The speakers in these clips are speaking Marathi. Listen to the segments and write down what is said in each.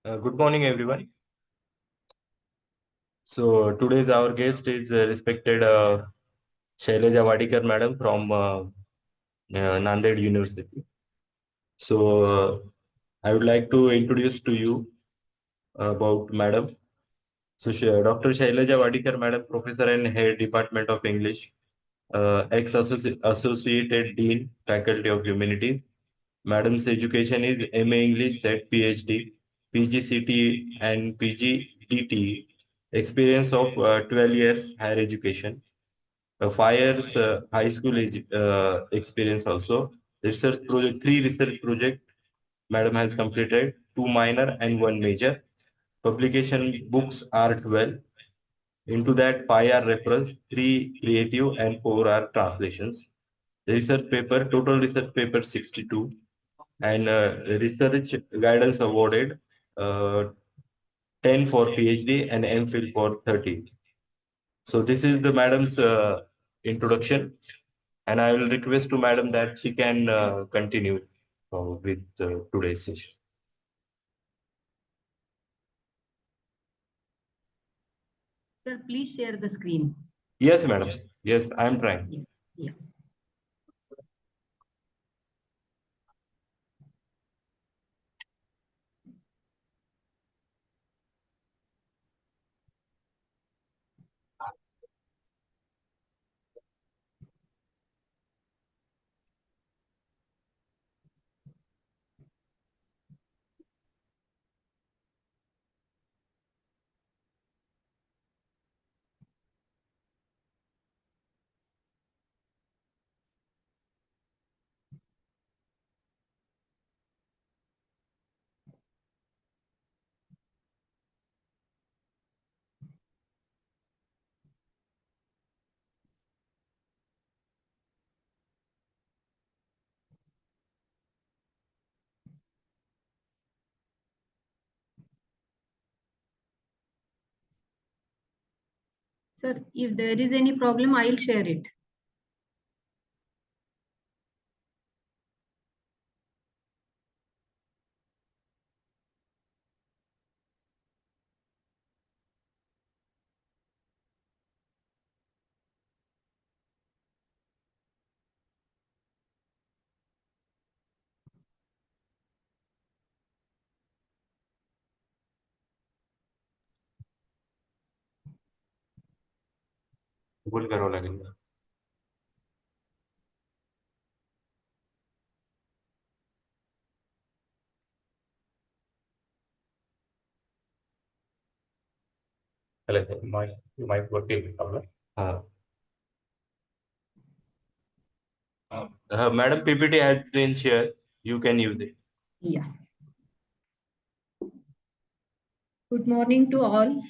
Good morning, everyone. So today's our guest is respected Shailaja Wadikar madam from Nanded University. So I would like to introduce to you about madam. So Dr. Shailaja Wadikar madam, professor and head Department of English, ex-associated dean, Faculty of Humanities. Madam's education is MA English, set PhD, PGCT and PGDT. Experience of 12 years higher education, 5 years high school experience also. Research project, 3 research project Madam has completed, 2 minor and 1 major. Publication books are 12. Into that, 5 are reference, 3 creative and 4 are translations. Research paper, total research paper 62 and research guidance awarded, uh, 10 for PhD and MPhil for 30. So this is the madam's introduction, and I will request to madam that she can continue with today's session. Sir, please share the screen. Yes, madam. Yes, I am trying. Yeah. Sir, if there is any problem, I'll share it. बोल करावं लागेल. Mic working. Madam, PPT has been shared. You can use it. Yeah. Good morning to all.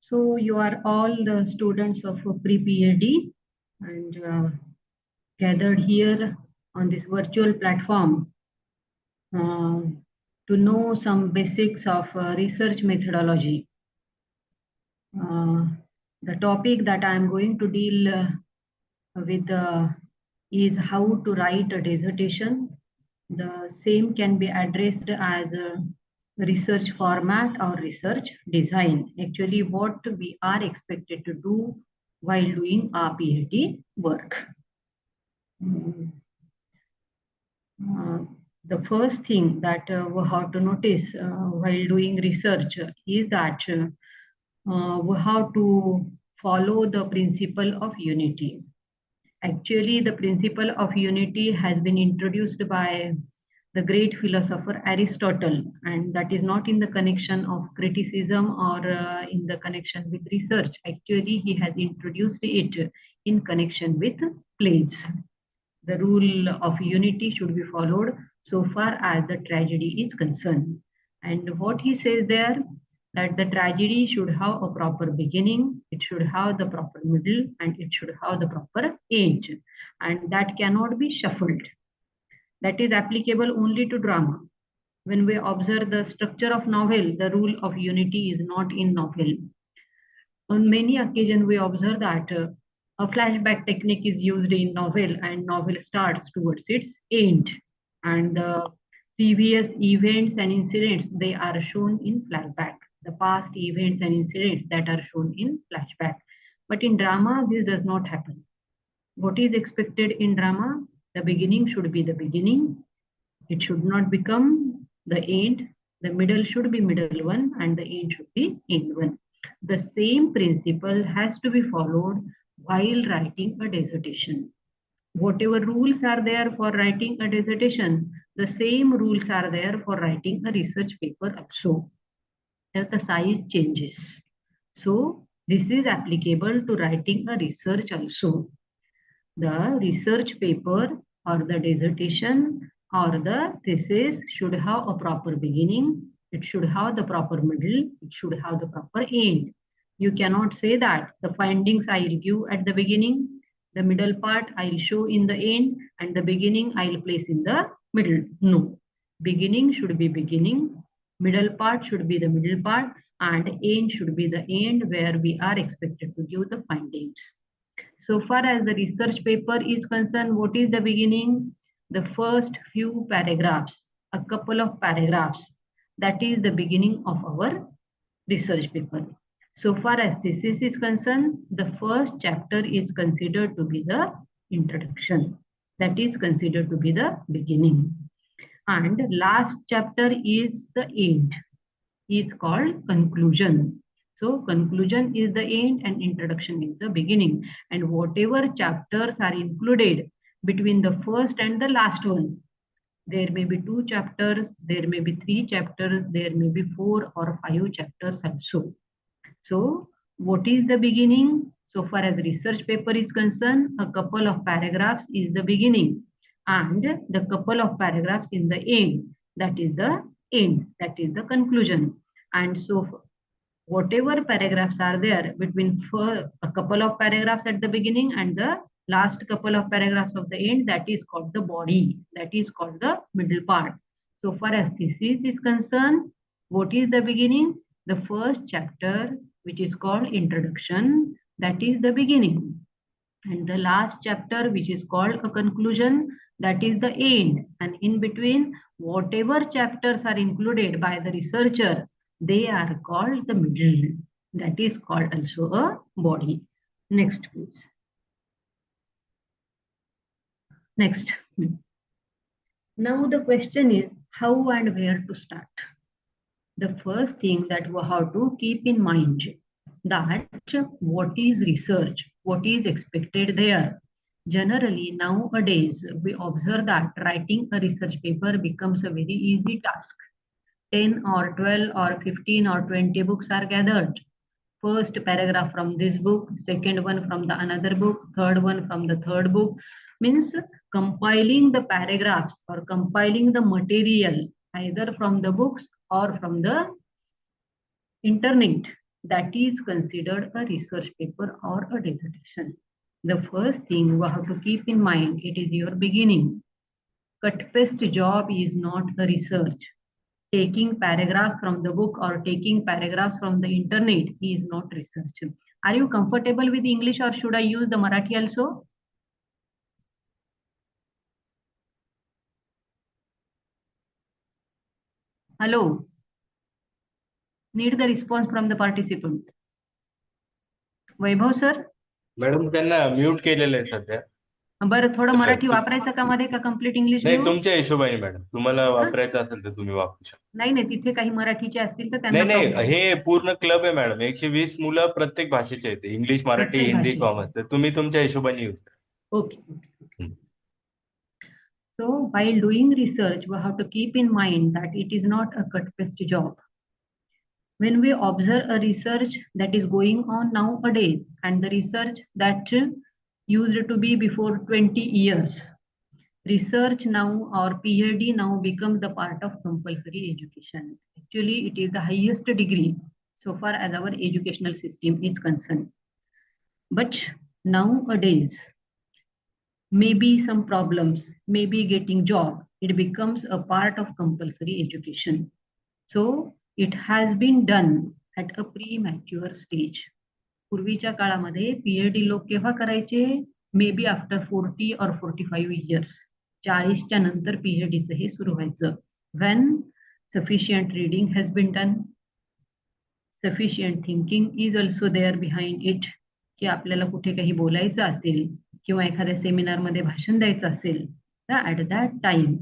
So you are all the students of pre-PhD and gathered here on this virtual platform to know some basics of research methodology. The topic that I am going to deal with is how to write a dissertation. The same can be addressed as a research format or research design. Actually, what we are expected to do while doing our PhD work. The first thing that we have to notice while doing research is that we have to follow the principle of unity. Actually, the principle of unity has been introduced by the great philosopher Aristotle, and that is not in the connection of criticism or in the connection with research. Actually, he has introduced it in connection with plays. The rule of unity should be followed so far as the tragedy is concerned. And what he says there, that the tragedy should have a proper beginning, it should have the proper middle, and it should have the proper end. And that cannot be shuffled. That is applicable only to drama. When we observe the structure of novel, the rule of unity is not in novel. On many occasions, we observe that a flashback technique is used in novel, and novel starts towards its end, and the previous events and incidents, they are shown in flashback. The past events and incidents that are shown in flashback. But in drama, this does not happen. What is expected in drama? The beginning should be the beginning. It should not become the end. The middle should be middle one, and the end should be end one. The same principle has to be followed while writing a dissertation. Whatever rules are there for writing a dissertation, the same rules are there for writing a research paper also. As the size changes. So this is applicable to writing a research also. The research paper or the dissertation or the thesis should have a proper beginning, it should have the proper middle, it should have the proper end. You cannot say that the findings I will give at the beginning, the middle part I will show in the end, and the beginning I will place in the middle. No. Beginning should be beginning, middle part should be the middle part, and end should be the end where we are expected to give the findings. So far as the research paper is concerned, what is the beginning? The first few paragraphs, a couple of paragraphs. That is the beginning of our research paper. So far as thesis is concerned, the first chapter is considered to be the introduction. That is considered to be the beginning. And last chapter is the end, is called conclusion. So conclusion is the end and introduction is the beginning. And whatever chapters are included between the first and the last one, there may be 2 chapters, there may be 3 chapters, there may be 4 or 5 chapters also. So what is the beginning? So far as research paper is concerned, a couple of paragraphs is the beginning and the couple of paragraphs in the end. That is the end, that is the conclusion. And so whatever paragraphs are there between a couple of paragraphs at the beginning and the last couple of paragraphs of the end, that is called the body, that is called the middle part. So far as thesis is concerned, what is the beginning? The first chapter, which is called introduction, that is the beginning. And the last chapter, which is called a conclusion, that is the end. And in between, whatever chapters are included by the researcher, they are called the middle. That is called also a body. Next, please. Next. Now the question is how and where to start. The first thing that we have to keep in mind that what is research, what is expected there. Generally, nowadays, we observe that writing a research paper becomes a very easy task. 10 or 12 or 15 or 20 books are gathered. First paragraph from this book, second one from the another book, third one from the third book. Means compiling the paragraphs or compiling the material either from the books or from the internet, that is considered a research paper or a dissertation. The first thing we have to keep in mind, it is your beginning. Cut paste job is not a research. Taking paragraph from the book or taking paragraphs from the internet is not research. Are you comfortable with English or should I use the Marathi also? Hello. Need the response from the participant. Vaibhav sir? Madam त्यांना म्यूट केलेलं आहे सध्या. बरं थोडं मराठी वापरायचं का मध्ये का कम्प्लीट इंग्लिश नाही घेऊ? तुमच्या हिशोबाने मॅडम, तुम्हाला वापरायचं असेल तर तुम्ही वापरू शकता. नाही नाही तिथे काही मराठीचे असतील तर नाही त्यांना नाही, हे पूर्ण क्लब आहे मॅडम. 120 मुलं प्रत्येक भाषेचे आहेत, इंग्लिश, मराठी, प्रत्येक हिंदी, भाषेचे. कॉमन. तर तुम्ही तुमच्या हिशोबाने यूज करा. Okay. So while doing research, we have to keep in mind that it is not a cut paste job. When we observe a research that is going on nowadays and the research that used to be before 20 years, research now or PhD now becomes the part of compulsory education. Actually, it is the highest degree so far as our educational system is concerned. But nowadays, maybe some problems, maybe getting job, it becomes a part of compulsory education. So it has been done at a premature stage. पूर्वीच्या काळामध्ये पीएचडी लोक केव्हा करायचे? May be after 40 or 45 years. 40च्या नंतर पीएचडीचं हे सुरू व्हायचं. When sufficient reading has been done, sufficient thinking is also there behind it, की आपल्याला कुठे काही बोलायचं असेल किंवा एखाद्या सेमिनारमध्ये भाषण द्यायचं असेल, तर at that time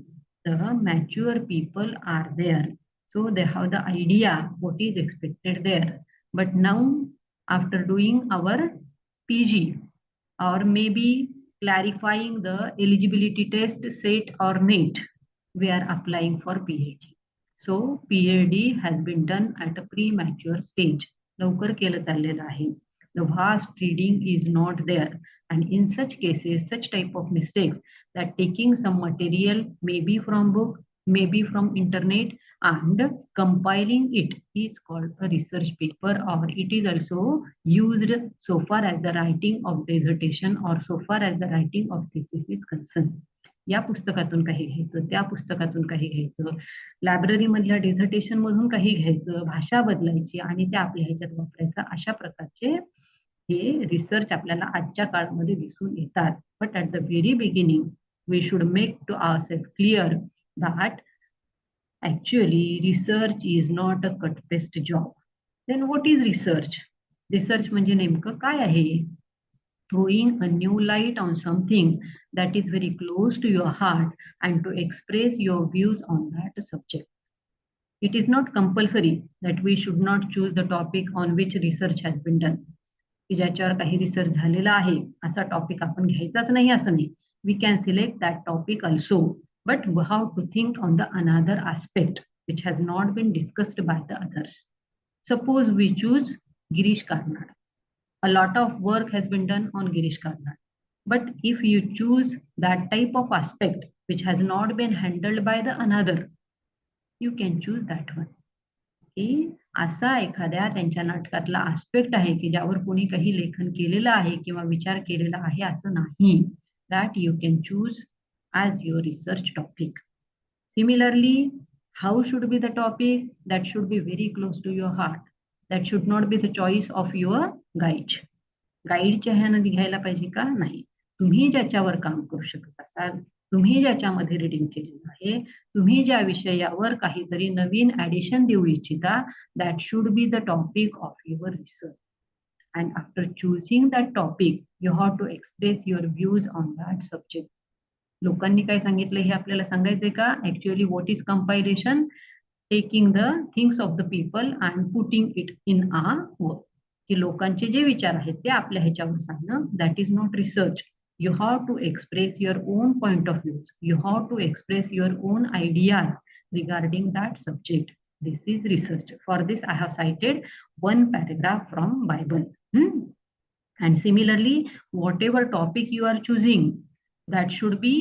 the mature people are there, so they have the idea what is expected there. But now, after doing our PG, or maybe clarifying the eligibility test, set or NET, we are applying for PhD. So PhD has been done at a premature stage. लवकर केलं चाललेलं आहे. The vast reading is not there, and in such cases, such type of mistakes, that taking some material, maybe from book, maybe from internet, and compiling it is called a research paper, or it is also used so far as the writing of dissertation or so far as the writing of thesis is concerned. या पुस्तकातून काही घ्यायचं, त्या पुस्तकातून काही घ्यायचं, लायब्ररी मधल्या डिझर्टेशन मधून काही घ्यायचं, भाषा बदलायची आणि त्या आपल्या ह्याच्यात वापरायचं, अशा प्रकारचे हे रिसर्च आपल्याला आजच्या काळामध्ये दिसून येतात. But at the very beginning we should make to ourself clear that actually research is not a cut paste job. Then what is research? Research म्हणजे नेमकं काय आहे? Throwing a new light on something that is very close to your heart and to express your views on that subject. It is not compulsory that we should not choose the topic on which research has been done. की ज्याच्यावर काही रिसर्च झालेला आहे असा टॉपिक आपण घ्यायचाच नाही असं नाही. We can select that topic also, but how to think on the another aspect which has not been discussed by the others. Suppose we choose Girish Karnad. A lot of work has been done on Girish Karnad. But if you choose that type of aspect which has not been handled by the another, you can choose that one. की असा एखाद्या त्यांच्या नाटकातला आस्पेक्ट आहे की ज्यावर कोणी काही लेखन केलेलं आहे किंवा विचार केलेला आहे असं नाही. That you can choose as your research topic. Similarly, how should be the topic? That should be very close to your heart. That should not be the choice of your guide. गाईडच्या ह्यानं घ्यायला पाहिजे का? नाही. तुम्ही ज्याच्यावर काम करू शकत असाल, तुम्ही ज्याच्यामध्ये रिडिंग केलेलं आहे, तुम्ही ज्या विषयावर काहीतरी नवीन ऍडिशन देऊ इच्छिता, that should be the topic of your research. And after choosing that topic, you have to express your views on that subject. लोकांनी काय सांगितलं हे आपल्याला सांगायचंय का? Actually what is compilation? Taking the things of the people and putting it in a work. की लोकांचे जे विचार आहेत ते आपल्या ह्याच्यावर सांगणं, that is not research. You have to express your own point of views. You have to express your own ideas regarding that subject. This is research. For this, I have cited one paragraph from Bible. And similarly, whatever topic you are choosing, that should be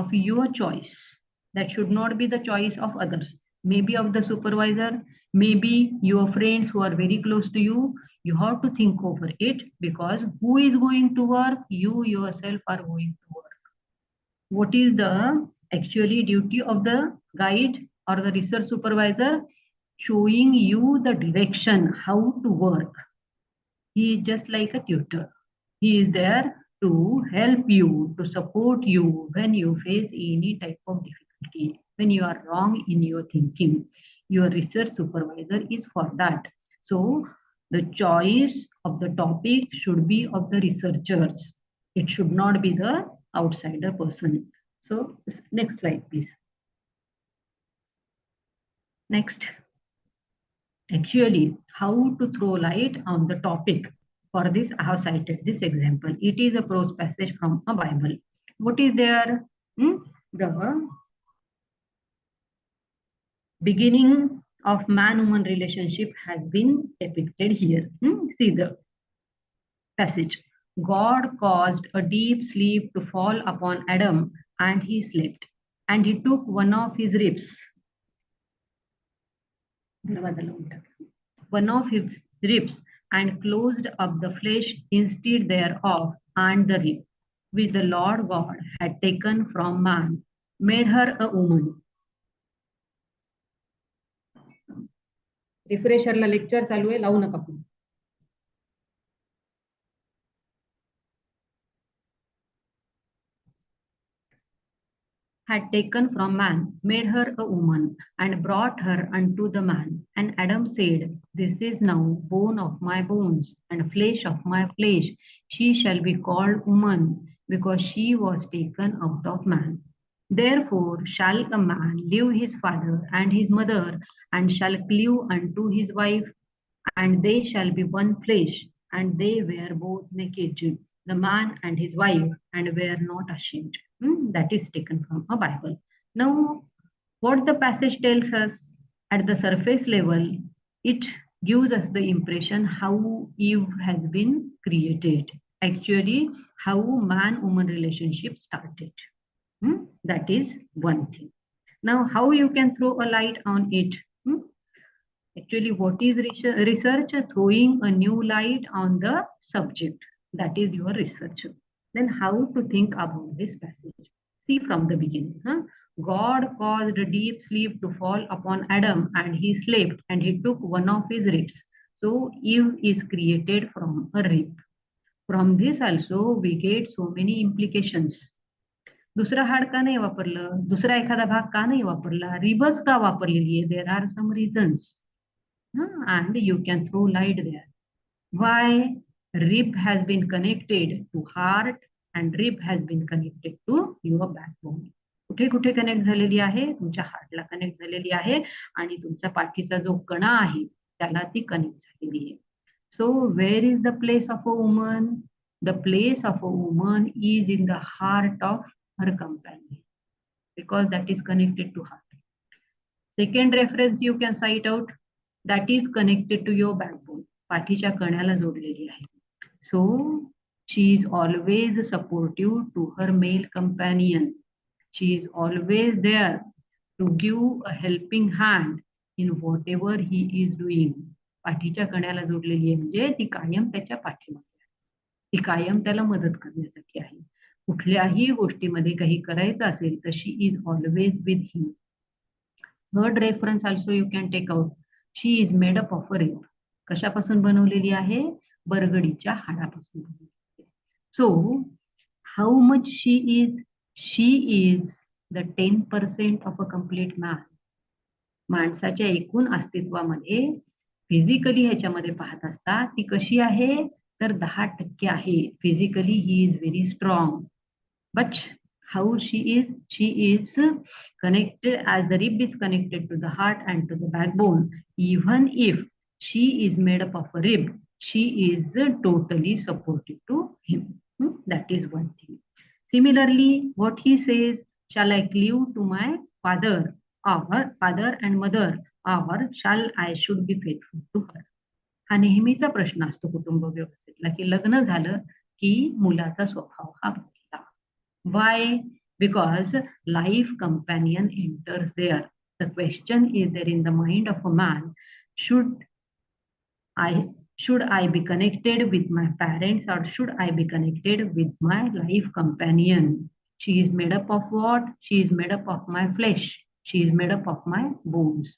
of your choice. That should not be the choice of others. Maybe of the supervisor, maybe your friends who are very close to you. You have to think over it, because who is going to work? You yourself are going to work. What is the actually duty of the guide or the research supervisor? Showing you the direction how to work. He is just like a tutor. He is there to help you, to support you when you face any type of difficulty, when you are wrong in your thinking. Your research supervisor is for that. So the choice of the topic should be of the researchers. It should not be the outsider person. So next slide, please. Next. Actually, how to throw light on the topic. For this, I have cited this example. It is a prose passage from a Bible. What is there? The beginning of man-woman relationship has been depicted here. See the passage. God caused a deep sleep to fall upon Adam, and he slept. And he took one of his ribs. One of his ribs, and closed up the flesh instead thereof, and the rib, which the Lord God had taken from man, made her a woman. रिफ्रेशरला लेक्चर चालू आहे, लावू नका. had taken from man, made her a woman, and brought her unto the man. And Adam said, This is now bone of my bones, and flesh of my flesh. She shall be called woman, because she was taken out of man. Therefore shall a man leave his father and his mother, and shall cleave unto his wife, and they shall be one flesh. And they were both naked, the man and his wife, and were not ashamed. That is taken from a Bible. Now, what the passage tells us at the surface level, it gives us the impression how Eve has been created. Actually, how man-woman relationship started. That is one thing. Now, how you can throw a light on it? Actually, what is research? Throwing a new light on the subject. That is your research. Then how to think about this passage? See from the beginning. God caused a deep sleep to fall upon Adam, and he slept, and he took one of his ribs. So Eve is created from a rib. From this also we get so many implications. दुसरं हाड का नाही वापरलं, दुसरा एखादा भाग का नाही वापरला, रिबच का वापरलेली आहे? There are some reasons. And you can throw light there. Why? Rib has been connected to heart and rib has been connected to your backbone. कुठे कुठे कनेक्ट झालेली आहे? तुमच्या हार्टला कनेक्ट झालेली आहे आणि तुमचा पाठीचा जो कणा आहे त्याला ती कनेक्ट झालेली आहे. So where is the place of a woman? The place of a woman is in the heart of her companion, because that is connected to heart. Second reference you can cite out, that is connected to your backbone. पाठीच्या कण्याला जोडलेली आहे. So she is always supportive to her male companion. She is always there to give a helping hand in whatever he is doing. पाठीच्या कण्याला जोडलेली आहे म्हणजे ती कायम त्याच्या पाठीमागे आहे. ती कायम त्याला मदत करण्यासाठी आहे. कुठल्याही गोष्टीमध्ये काही करायचं असेल तर she is always with him. Third reference also you can take out. She is made up of a rib. कशापासून बनवलेली आहे? बरगडीच्या हाडापासून बनवलेली आहे. So how much she is? She is the 10% of a complete man. माणसाच्या एकूण अस्तित्वामध्ये फिजिकली ह्याच्यामध्ये पाहत असता ती कशी आहे तर 10% आहे. Physically he is very strong. But how she is connected, as the rib is connected to the heart and to the backbone. Even if she is made up of a rib, she is totally supportive to him. That is one thing. Similarly, what he says, shall I cleave to my father and mother, or shall I should be faithful to her? हा नेहमीचा प्रश्न असतो कुटुंब व्यवस्थेतला की लग्न झालं की मुलाचा स्वभाव हा बदलला. Why? Because life companion enters there. The question is there in the mind of a man, should I be connected with my parents or should I be connected with my life companion? She is made up of what? She is made up of my flesh. She is made up of my bones.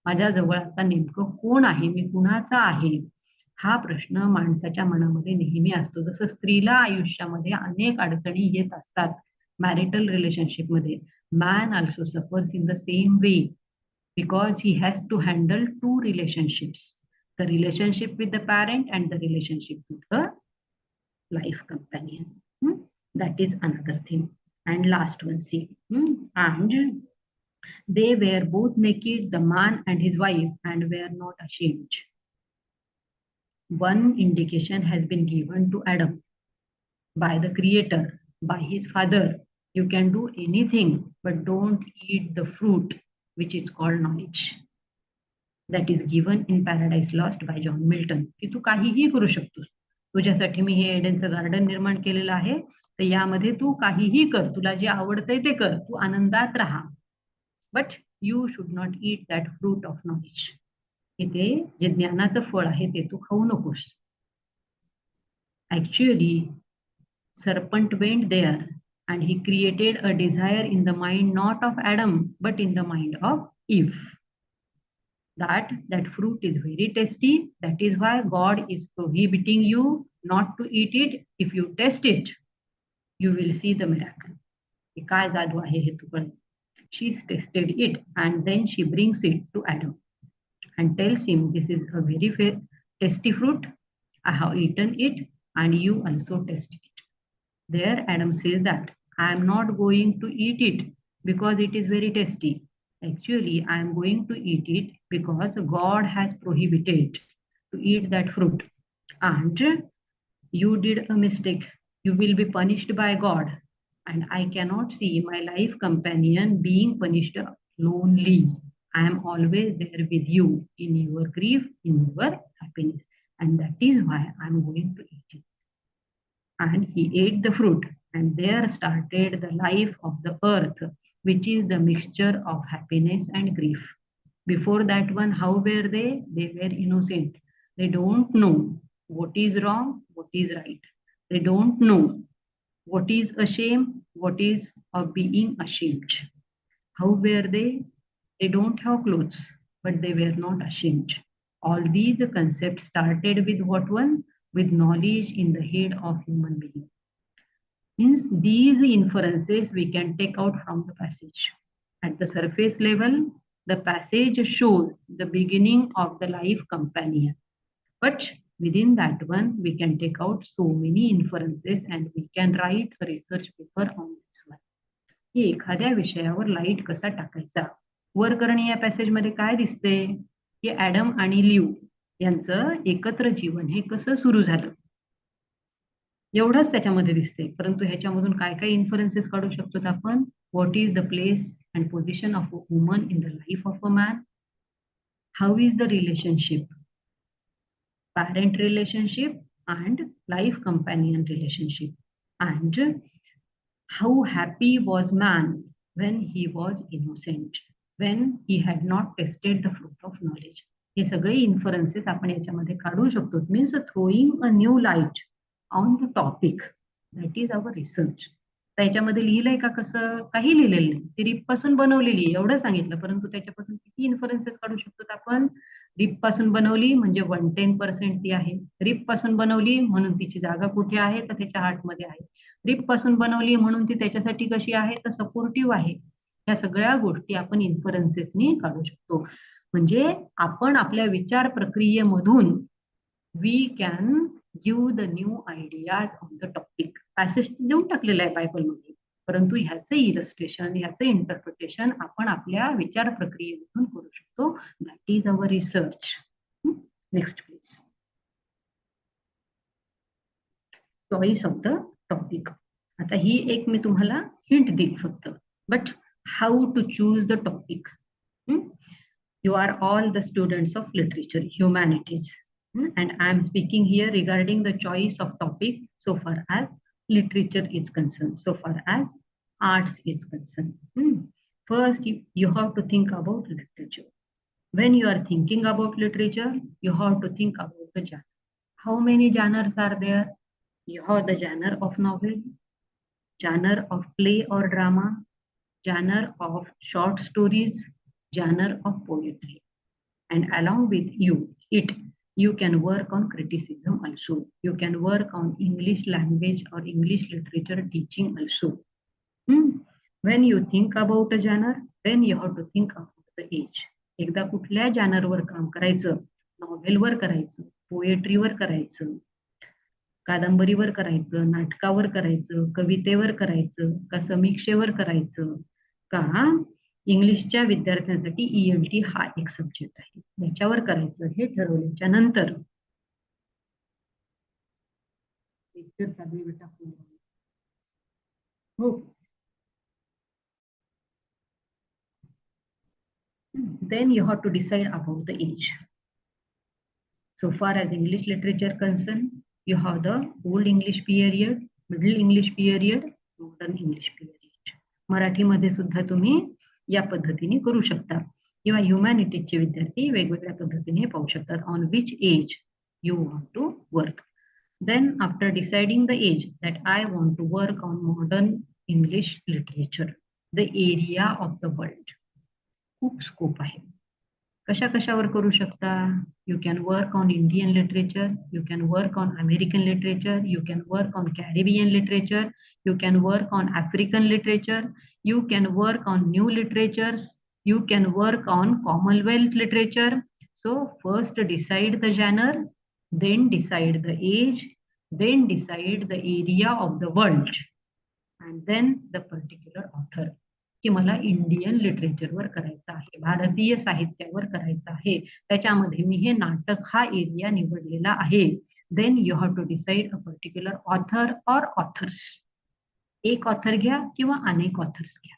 माझ्या जवळ आता नेमकं कोण आहे? मी कुणाचा आहे? हा प्रश्न माणसाच्या मनामध्ये नेहमी असतो. जसं स्त्रीला आयुष्यामध्ये अनेक अडचणी येत असतात मॅरिटल रिलेशनशिप मध्ये, man also suffers in the same way because he has to handle 2 relationships, the relationship with the parent and the relationship with the life companion. That is another thing. And last one, see, and they were both naked, the man and his wife, and were not ashamed. One indication has been given to Adam by the Creator, by his father. You can do anything, but don't eat the fruit which is called knowledge. That is given in Paradise Lost by John Milton. की तू काहीही करू शकतोस. तुझ्यासाठी मी हे एडनचं गार्डन निर्माण केलेलं आहे, तर यामध्ये तू काहीही कर, तुला जे आवडतंय ते कर, तू आनंदात राहा. But you should not eat that fruit of knowledge. इथे जे ज्ञानाचं फळ आहे ते तू खाऊ नकोस. Actually, serpent went there and he created a desire in the mind not of Adam but in the mind of Eve. That fruit is very tasty. That is why God is prohibiting you not to eat it. If you test it, you will see the miracle. काय जादू आहे हे तू कळेल. She's tasted it and then she brings it to Adam and tells him, this is a very tasty fruit. I have eaten it and you also taste it. There Adam says that I am not going to eat it because it is very tasty. Actually, I am going to eat it because God has prohibited to eat that fruit. And you did a mistake. You will be punished by God. And I cannot see my life companion being punished lonely. I am always there with you in your grief, in your happiness. And that is why I am going to eat it. And he ate the fruit. And there started the life of the earth, which is the mixture of happiness and grief. Before that one, how were they? They were innocent. They don't know what is wrong, what is right. They don't know what is a shame, what is of being ashamed. How were they? They don't have clothes, but they were not ashamed. All these concepts started with what one? With knowledge in the head of human being. Means these inferences we can take out from the passage. At the surface level, the passage shows the beginning of the life companion. But within that one, we can take out so many inferences and we can write a research paper on this one. की एखाद्या विषयावर लाईट कसा टाकायचा. वर करणी या पॅसेज मध्ये काय दिसते की ऍडम आणि लिव यांचं एकत्र जीवन हे कसं सुरू झालं एवढंच त्याच्यामध्ये दिसते. परंतु ह्याच्यामधून काय काय इन्फरन्सेस काढू शकतो आपण. What is the place and position of a woman in the life of a man. How is the relationship, parent relationship and life companion relationship, and how happy was man when he was innocent, when he had not tasted the fruit of knowledge. हे सगळे इन्फरन्सेस आपण याच्यामध्ये काढू शकतो. Means throwing a new light on the topic, that is our research. त्याच्यामध्ये लिहिलंय का कसं, काही लिहिलेलं नाही. ती रिप पासून बनवलेली आहे एवढं सांगितलं, परंतु त्याच्यापासून किती इन्फरन्सेस काढू शकतो आपण. रिप पासून बनवली म्हणजे 110% ती आहे. रिप पासून बनवली म्हणून तिची जागा कुठे आहे तर त्याच्या हार्टमध्ये आहे. रिप पासून बनवली म्हणून ती त्याच्यासाठी कशी आहे तर सपोर्टिव्ह आहे. या सगळ्या गोष्टी आपण इन्फरन्सेसनी काढू शकतो. म्हणजे आपण आपल्या विचार प्रक्रियेमधून we can give the new ideas on the topic. Passage देऊन टाकलेलं आहे बायबलमध्ये, परंतु ह्याचं इलस्ट्रेशन, ह्याचं इंटरप्रिटेशन आपण आपल्या विचार प्रक्रियेमधून करू शकतो. That is our research. Next please. Choice of the topic. आता ही एक मी तुम्हाला हिंट देईल फक्त. But how to choose the topic. You are all the students of literature, humanities, and I am speaking here regarding the choice of topic so far as literature is concerned, so far as arts is concerned. First, you have to think about literature. When you are thinking about literature, you have to think about the genre. How many genres are there? You have the genre of novel, genre of play or drama, genre of short stories, genre of poetry, and along with you can work on criticism also. You can work on English language or English literature teaching also. When you think about a genre, then you have to think about the age. एकदा कुठल्या genre वर काम करायचं, नॉव्हेलवर करायचं, पोएट्रीवर करायचं, कादंबरीवर करायचं, नाटकावर करायचं, कवितेवर करायचं, का समीक्षेवर करायचं, का इंग्लिशच्या विद्यार्थ्यांसाठी ELT हा एक सब्जेक्ट आहे याच्यावर करायचं, हे ठरवल्याच्या नंतर then you have to decide about the age. So far as English literature concerned, you have the old English period, middle English period, modern English period. मराठीमध्ये सुद्धा तुम्ही या पद्धतीने करू शकता, किंवा ह्युमॅनिटीजचे विद्यार्थी वेगवेगळ्या पद्धतीने पाहू शकतात. On which age you want to work. Then after deciding the age that I want to work on modern English literature, the area of the world, खूप स्कोप आहे. कशा कशावर करू शकता? You can work on Indian literature, you can work on American literature, you can work on Caribbean literature, you can work on African literature, you can work on new literatures, you can work on Commonwealth literature. So first decide the genre, then decide the age, then decide the area of the world, and then the particular author. की मला इंडियन लिटरेचरवर करायचं आहे, भारतीय साहित्यावर करायचं आहे, त्याच्यामध्ये मी हे नाटक हा एरिया निवडलेला आहे. Then you have to decide a particular author or authors. एक ऑथर घ्या किंवा अनेक ऑथर्स घ्या,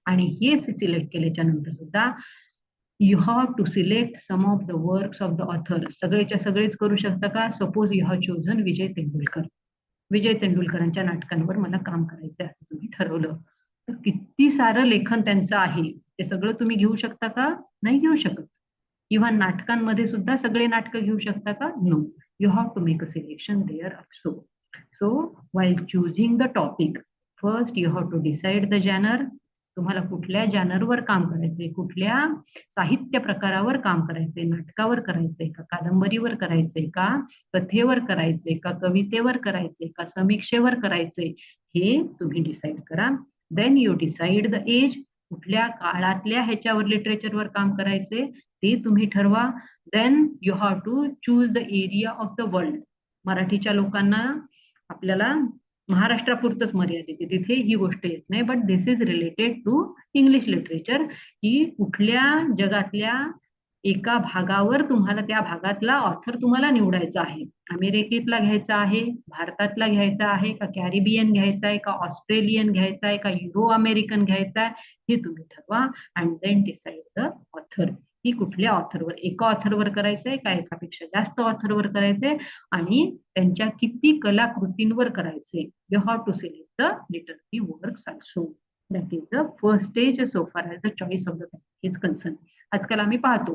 आणि हे सिलेक्ट केल्याच्या नंतर सुद्धा you have to select some of the works of the author. सगळेच्या सगळेच करू शकता का? Suppose you have chosen Vijay Tendulkar. Vijay तेंडुलकरांच्या नाटकांवर मला काम करायचं असं तुम्ही ठरवलं, तर किती सारं लेखन त्यांचं आहे ते सगळं तुम्ही घेऊ शकता का? नाही घेऊ शकत. किंवा नाटकांमध्ये सुद्धा सगळे नाटकं घेऊ शकता का? No. You have to make a selection there also. So while choosing the topic, first you have to decide the genre. तुम्हाला कुठल्या जॅनरवर काम करायचंय, कुठल्या साहित्य प्रकारावर काम करायचंय, नाटकावर करायचंय का, कादंबरीवर करायचंय का, कथेवर करायचंय का, कवितेवर करायचंय का, समीक्षेवर करायचंय, हे तुम्ही डिसाईड करा. Then you decide the age. कुठल्या काळातल्या ह्याच्यावर लिटरेचरवर काम करायचंय ते तुम्ही ठरवा. Then you have to choose the area of the world. मराठीच्या लोकांना आपल्याला महाराष्ट्रापुरतच मर्यादित आहे, तिथे ही गोष्ट येत नाही, but this is related to English literature, की कुठल्या जगातल्या एका भागावर तुम्हाला त्या भागातला ऑथर तुम्हाला निवडायचा आहे. अमेरिकेतला घ्यायचा आहे, भारतातला घ्यायचा आहे का, कॅरिबियन घ्यायचा आहे का, ऑस्ट्रेलियन घ्यायचा आहे का, युरो अमेरिकन घ्यायचा आहे, हे तुम्ही ठरवा. And then decide the author, की कुठल्या ऑथरवर, एका ऑथरवर करायचंय का एकापेक्षा जास्त ऑथरवर करायचंय, आणि त्यांच्या किती कलाकृतींवर करायचे. You have to select the literary works also. That is the first stage so far as the choice of the topic is concern. आजकाल आम्ही पाहतो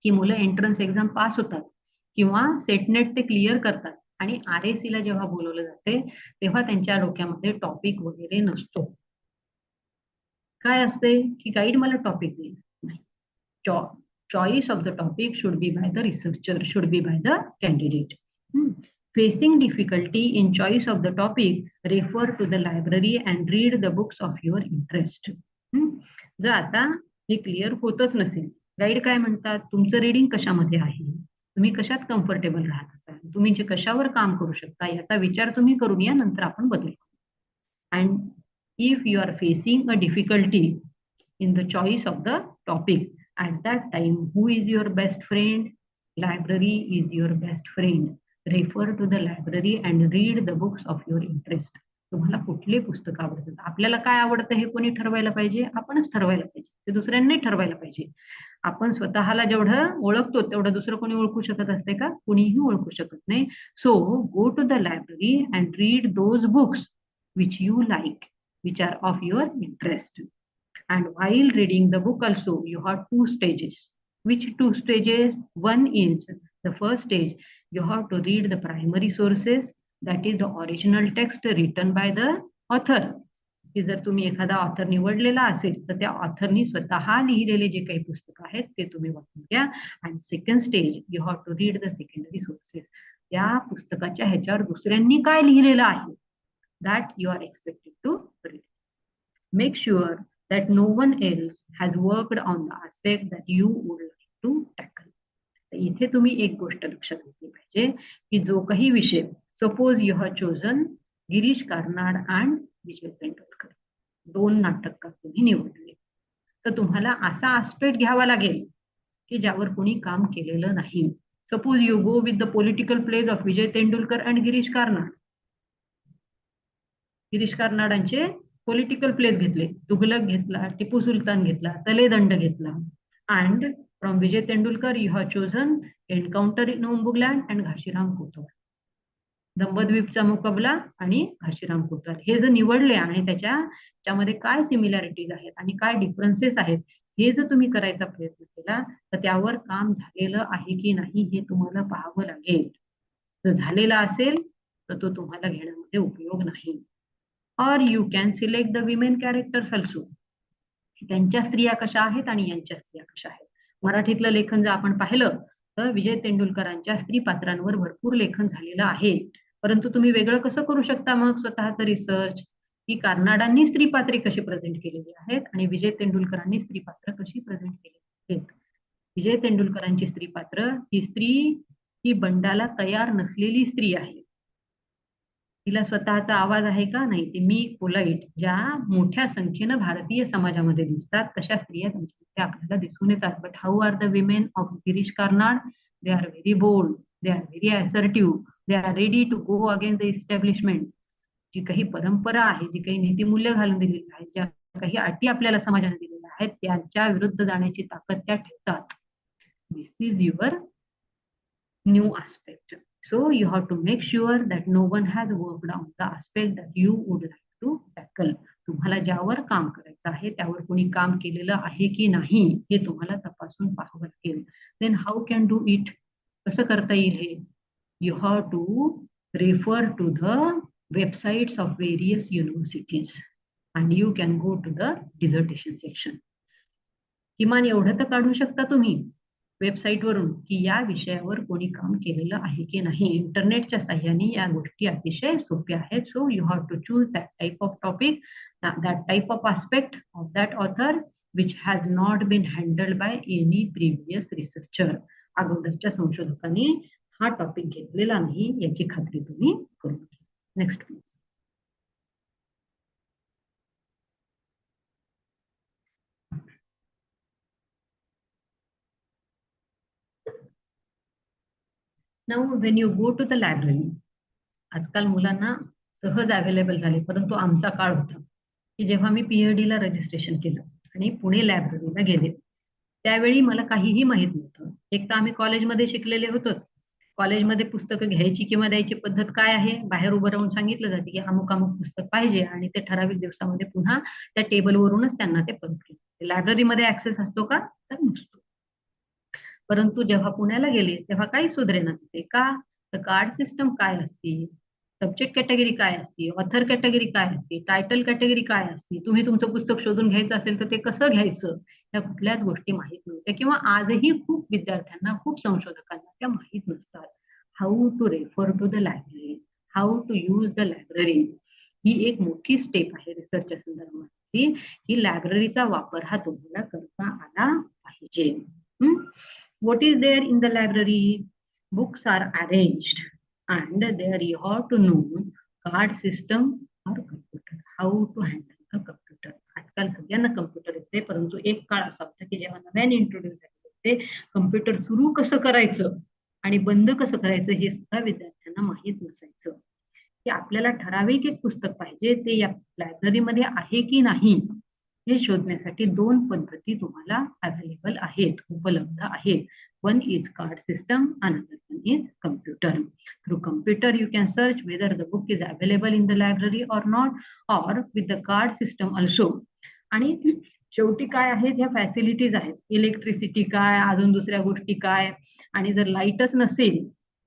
की मुलं एंट्रन्स एक्झाम पास होतात किंवा सेटनेट ते क्लिअर करतात, आणि RAC ला जेव्हा बोलवलं जाते तेव्हा त्यांच्या डोक्यामध्ये टॉपिक वगैरे नसतो. काय असते की गाईड मला टॉपिक देईल, नाही. Choice of the topic should be by the researcher, should be by the candidate. Facing difficulty in choice of the topic, refer to the library and read the books of your interest. जर आता हे क्लिअर होतच नसेल, गाईड काय म्हणतात, तुमचं रीडिंग कशामध्ये आहे, तुम्ही कशात कम्फर्टेबल राहत असाल, तुम्ही जे कशावर काम करू शकता याचा विचार तुम्ही करून या, नंतर आपण बदल करू. And if you are facing a difficulty in the choice of the topic, at that time who is your best friend? Library is your best friend. Refer to the library and read the books of your interest. तुम्हाला कुठले पुस्तक आवडतात, आपल्याला काय आवडतं हे कोणी ठरवायला पाहिजे? आपणच ठरवायला पाहिजे, ते दुसऱ्यांनी ठरवायला पाहिजे. आपण स्वतःला जेवढं ओळखतो तेवढं दुसरं कोणी ओळखू शकत असते का? कुणीही ओळखू शकत नाही. So go to the library and read those books which you like, which are of your interest. And while reading the book also, you have two stages. Which two stages? One is the first stage, you have to read the primary sources, that is the original text written by the author. की जर तुम्ही एखादा ऑथर निवडलेला असेल तर त्या ऑथरनी स्वतः लिहिलेले जे काही पुस्तक आहेत ते तुम्ही वाचून घ्या. And second stage, you have to read the secondary sources. त्या पुस्तकाच्या ह्याच्यावर दुसऱ्यांनी काय लिहिलेलं आहे, that you are expected to read. Make sure that no one else has worked on the aspect that you would like to tackle. इथे तुम्ही एक गोष्ट लक्षात घेतली पाहिजे की जो काही विषय, suppose you have chosen Girish Karnad and Vijay Tendulkar, दोन नाटककार तुम्ही निवडले, तर तुम्हाला असा आस्पेक्ट घ्यावा लागेल की ज्यावर कोणी काम केलेलं नाही. Suppose you go with the political plays of Vijay Tendulkar and Girish Karnad. Girish कार्नाडांचे पॉलिटिकल प्लेस घेतले, तुगलक घेतला, टिपू सुलतान घेतला, तलेदंड घेतला. And from Vijay Tendulkar you have chosen encounter in Umbugland and Ghashiram Kotwal, दंबद्वीपचा मुकाबला आणि घाशीराम कोतवाल, हे जर निवडले आणि त्याच्यामध्ये काय सिमिलॅरिटीज आहेत आणि काय डिफरन्सेस आहेत हे जर तुम्ही करायचा प्रयत्न केला तर त्यावर काम झालेलं आहे की नाही हे तुम्हाला पाहावं लागेल. जर झालेला असेल तर तो तुम्हाला घेण्यामध्ये उपयोग नाही. or you can select the women characters also. त्यांच्या स्त्रिया कशा आहेत आणि यांच्या स्त्रिया कशा आहेत. मराठीतलं लेखन जर आपण पाहिलं तर विजय तेंडुलकरांच्या स्त्री पात्रांवर भरपूर लेखन झालेलं आहे. परंतु तुम्ही वेगळं कसं करू शकता मग स्वतःचं रिसर्च, की कार्नाडांनी स्त्री पात्रे कशी प्रेझेंट केलेली आहेत आणि विजय तेंडुलकरांनी स्त्री पात्र कशी प्रेझेंट केलेली आहेत. विजय तेंडुलकरांची स्त्री पात्र ही स्त्री ही बंडाला तयार नसलेली स्त्री आहे. तिला स्वतःचा आवाज आहे का नाही, ती मी पोलाइट ज्या मोठ्या संख्येनं भारतीय समाजामध्ये दिसतात तशा स्त्रिया त्यांच्यामध्ये आपल्याला दिसून येतात. But how are the women of Girish Karnad? They are very bold, they are very assertive, they are ready to go against the establishment. जी काही परंपरा आहे, जी काही नीतिमूल्य घालून दिलेली आहे, ज्या काही अटी आपल्याला समाजाने दिलेल्या आहेत त्यांच्या विरुद्ध जाण्याची ताकद त्या ठेवतात. This is your new aspect. So you have to make sure that no one has worked on the aspect that you would like to tackle. तुम्हाला ज्यावर काम करायचं आहे त्यावर कोणी काम केलेलं आहे की नाही हे तुम्हाला तपासून पाहावं लागेल. Then how can do it? कसं करता येईल हे? You have to refer to the websites of various universities and you can go to the dissertation section. किमान एवढं तर काढू शकता तुम्ही वेबसाईटवरून की या विषयावर कोणी काम केलेलं आहे की नाही. इंटरनेटच्या साह्याने या गोष्टी अतिशय सोप्या आहेत. So you have to choose that type of topic, that type of aspect of that author which has not been handled by any previous researcher. अगोदरच्या संशोधकांनी हा टॉपिक घेतलेला नाही याची खात्री तुम्ही करून घ्या. Next please. Now when you go to the library, आजकाल मुलांना सहज अवेलेबल झाले, परंतु आमचा काळ होता की जेव्हा मी PhD ला रजिस्ट्रेशन केलं आणि पुणे लायब्ररीला गेले त्यावेळी मला काहीही माहित नव्हतं. एक तर आम्ही कॉलेजमध्ये शिकलेले होतो. कॉलेजमध्ये पुस्तकं घ्यायची किंवा द्यायची पद्धत काय आहे, बाहेर उभं राहून सांगितलं जाते की अमुक अमुक पुस्तक पाहिजे आणि ते ठराविक दिवसामध्ये पुन्हा त्या टेबलवरूनच त्यांना ते परत केलं. लायब्ररीमध्ये ऍक्सेस असतो का? तर नसतो. परंतु जेव्हा पुण्याला गेले तेव्हा काही सुधरेना तिथे. का? तर कार्ड सिस्टम काय असते, सब्जेक्ट कॅटेगरी काय असते, ऑथर कॅटेगरी काय असते, टायटल कॅटेगरी काय असते, तुम्ही तुमचं पुस्तक शोधून घ्यायचं असेल तर ते कसं घ्यायचं, या कुठल्याच गोष्टी माहीत नव्हत्या किंवा आजही खूप विद्यार्थ्यांना, खूप संशोधकांना त्या माहीत नसतात. How to refer to the library, how to use the library, ही एक मोठी स्टेप आहे रिसर्चच्या संदर्भात की लायब्ररीचा वापर हा तुम्हाला करता आला पाहिजे. What is there in the library? Books are arranged and there you have to know card system or computer, how to handle a computer. आजकाल सगळ्यांना कम्प्युटर येते, परंतु एक काळ असा होता की जेव्हा नव्याने इंट्रोड्यूस झाले होते कम्प्युटर सुरू कसं करायचं आणि बंद कसं करायचं हे सुद्धा विद्यार्थ्यांना माहीत नसायचं. की आपल्याला ठराविक एक पुस्तक पाहिजे ते या लायब्ररीमध्ये आहे की नाही हे शोधण्यासाठी दोन पद्धती तुम्हाला अवेलेबल आहेत, उपलब्ध आहेत. One is card system, another one is computer. Through computer you can search whether the book is available in the library or not, or with the card system also. आणि शेवटी काय आहेत ह्या फॅसिलिटीज आहेत, इलेक्ट्रिसिटी काय, अजून दुसऱ्या गोष्टी काय, आणि जर लाईटच नसेल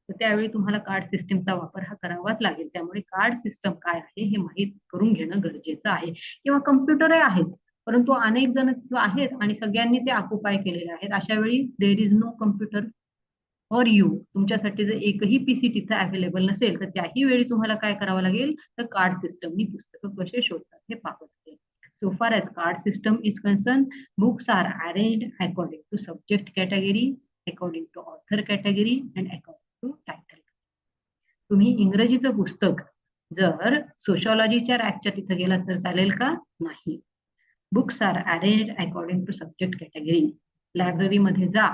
तर त्यावेळी तुम्हाला कार्ड सिस्टमचा वापर हा करावाच लागेल. त्यामुळे कार्ड सिस्टम काय आहे हे माहीत करून घेणं गरजेचं आहे. किंवा कम्प्युटरही आहेत परंतु अनेक जण आहेत आणि सगळ्यांनी ते ऑक्युपाय केलेले आहेत. अशा वेळी there is no computer for you. तुमच्यासाठी जर एकही पीसी तिथे अवेलेबल नसेल तर त्याही वेळी तुम्हाला काय करावं लागेल, तर कार्ड सिस्टमनी पुस्तकं कसे शोधतात हे पाहावं लागेल. So far as card system is concerned, books are arranged according to subject category, according to author category and according to title. तुम्ही इंग्रजीचं पुस्तक जर सोशॉलॉजीच्या रॅकच्या तिथे गेलात तर चालेल का? नाही. Books are arranged according to subject category. लायब्ररीमध्ये जा,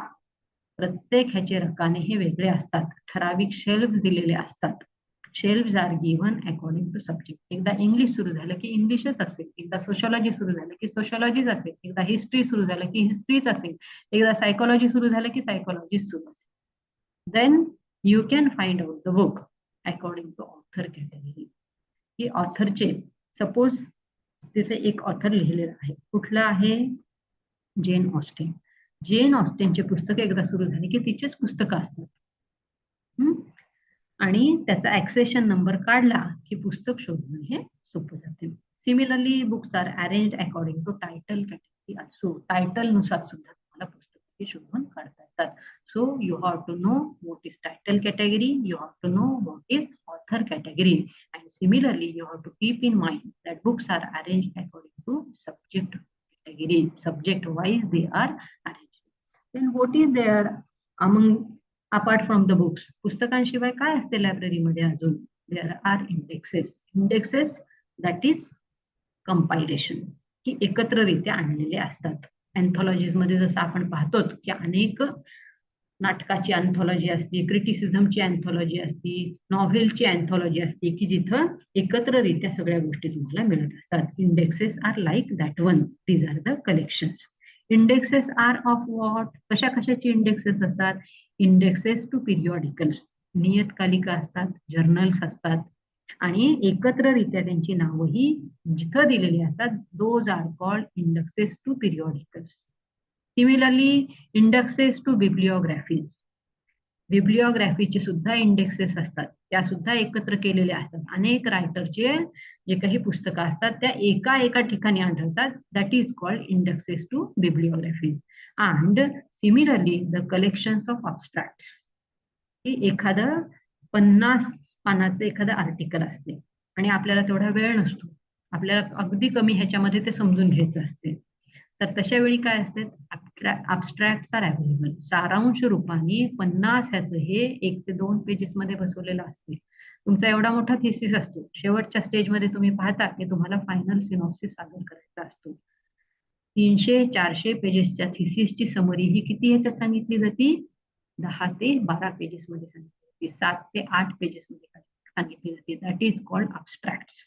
प्रत्येक ह्याचे रकाने हे वेगळे असतात, ठराविक शेल्फ्स दिलेले असतात. Shelves are given according to subject. एकदा इंग्लिश सुरू झालं की इंग्लिशच असेल, एकदा सोशॉलॉजी सुरू झालं की सोशॉलॉजीच असेल, एकदा हिस्ट्री सुरू झालं की हिस्ट्रीच असेल, एकदा सायकोलॉजी सुरू झालं की सायकोलॉजीच सुरू असेल. Then you can find out the book according to author category. की ऑथरचे सपोज तिथे एक ऑथर लिहिलेला आहे, कुठला आहे? Jane Austen. जेन ऑस्टिनचे पुस्तक एकदा सुरू झाले की तिचेच पुस्तकं असतात आणि त्याचा ऍक्सेशन नंबर काढला की पुस्तक शोधणं हे सोपं जाते. Similarly books are arranged according to title category. असो टायटल नुसार सुद्धा तुम्हाला पुस्तक हे शोधून काढता येतात. So you have to know what is title category, you have to know what is author category, and similarly you have to keep in mind that books are arrange according to subject category, subject wise they are arranged. Then what is there among, apart from the books, पुस्तकांशिवाय काय असते लायब्ररीमध्ये अजून? There are indexes. Indexes, that is compilation, की एकत्ररित्या आणलेले असतात. अँथॉलॉजीज मध्ये जसं आपण पाहतो की अनेक नाटकाची अँथॉलॉजी असते, क्रिटिसिझमची अँथॉलॉजी असते, नॉव्हेलची अँथॉलॉजी असते, की जिथं एकत्ररित्या सगळ्या गोष्टी तुम्हाला मिळत असतात. Indexes are like that one. These are the collections. Indexes are of what? कशा कशाची इंडेक्सेस असतात? इंडेक्सेस टू पिरियॉडिकल्स, नियतकालिका असतात, जर्नल्स असतात, आणि एकत्ररित्या त्यांची नावही जिथं दिलेली असतात. Those are called indexes to periodicals. Similarly indexes to bibliographies, बिब्लिओग्राफीचे सुद्धा इंडेक्सेस असतात, त्या सुद्धा एकत्र केलेल्या असतात. अनेक रायटरचे जे काही पुस्तकं असतात त्या एका एका ठिकाणी आढळतात. That is called indexes to bibliographies. And similarly the collections of abstracts, की एखादं 50 पानाचं एखादं आर्टिकल असते आणि आपल्याला तेवढा वेळ नसतो, आपल्याला अगदी कमी ह्याच्यामध्ये ते समजून घ्यायचं असते, तर तशा वेळी काय असते? अबस्ट्रॅक्ट्स आर अवेलेबल. सारांश रूपाने 50 ह्याचं हे 1 ते 2 पेजेस मध्ये बसवलेलं असते. तुमचा एवढा मोठा थिसिस असतो, शेवटच्या स्टेजमध्ये तुम्ही पाहता की तुम्हाला फायनल सिनॉप्सिस सादर करायचा असतो. 300-400 पेजेसच्या थिसिसची समरी ही किती ह्याच्यात सांगितली जाते? 10 ते 12 पेजेस मध्ये सांगितली जाते, 7 ते 8 पेजेस मध्ये सांगितली जाते. That is called abstracts.